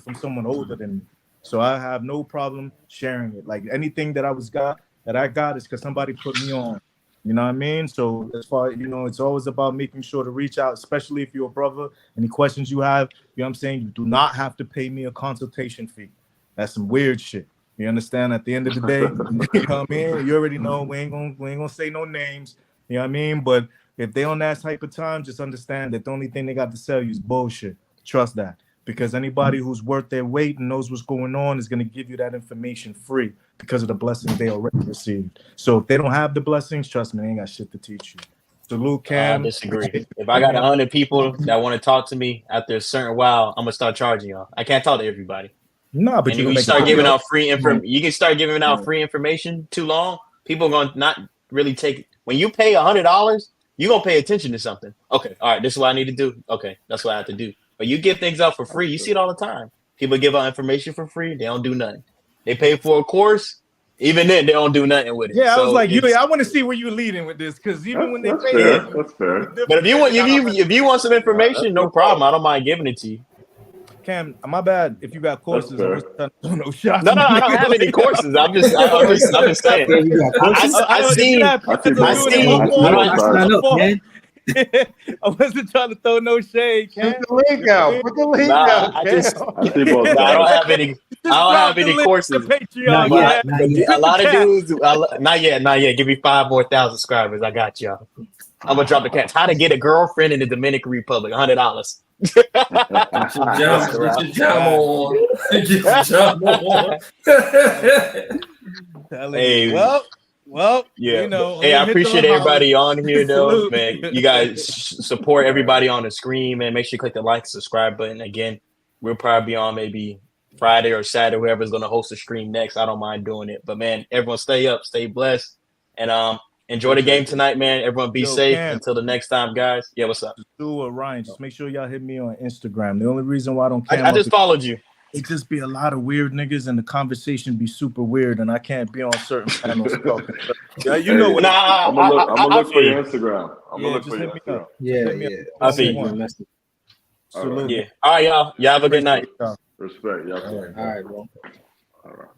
from someone older than me. So I have no problem sharing it. Like anything that I got is because somebody put me on. You know what I mean? So as far it's always about making sure to reach out, especially if you're a brother. Any questions you have, you know what I'm saying? You do not have to pay me a consultation fee. That's some weird shit. You understand? At the end of the day, you know what I mean? You already know we ain't gonna say no names. You know what I mean? But If they on that type of time, just understand that the only thing they got to sell you is bullshit. Trust that. Because anybody who's worth their weight and knows what's going on is going to give you that information free because of the blessings they already received. So if they don't have the blessings, trust me, they ain't got shit to teach you. Salute, Cam. I disagree. If I got 100 people that want to talk to me after a certain while, I'm gonna start charging y'all. I can't talk to everybody. No, but and you if can you start giving out free information, you can start giving out free information too long. People are gonna not really take it. When you pay $100, you're gonna pay attention to something. Okay, all right, this is what I need to do. Okay, that's what I have to do. But you give things out for free. You see it all the time. People give out information for free. They don't do nothing. They pay for a course. Even then, they don't do nothing with it. Yeah, so I was like, I want to see where you're leading with this, because even when they pay, fair. That's fair. But if you want some information, no problem. I don't mind giving it to you. Cam, my bad. If you got courses, I wasn't trying to throw no shots. No, I don't have any courses. I'm just saying. I seen. I wasn't trying to throw no shade. Cam. Put the link out. Put the link out. I don't have any. I don't have any courses. Not yet. A lot of dudes. Not yet. Give me 5 more thousand subscribers. I got y'all. I'm gonna drop the catch. How to get a girlfriend in the Dominican Republic? $100. Hey, well, yeah. You know, hey, I appreciate everybody on here, though, man. You guys support everybody on the screen, man. Make sure you click the like and subscribe button. Again, we'll probably be on maybe Friday or Saturday, whoever's gonna host the stream next. I don't mind doing it, but man, everyone stay up, stay blessed, and enjoy the game tonight, man. Everyone be safe until the next time, guys. Yeah, what's up? Sosua, Ryan, just make sure y'all hit me on Instagram. The only reason why I don't I just followed you. It just be a lot of weird niggas and the conversation be super weird, and I can't be on certain panels talking. Yeah, you know what? I'm gonna look for your Instagram. I'm gonna look just for hit your me Instagram. up. Yeah. I see you. Salute. Yeah. All right, y'all. Y'all have a good night. Respect. Y'all. All right, bro. All right.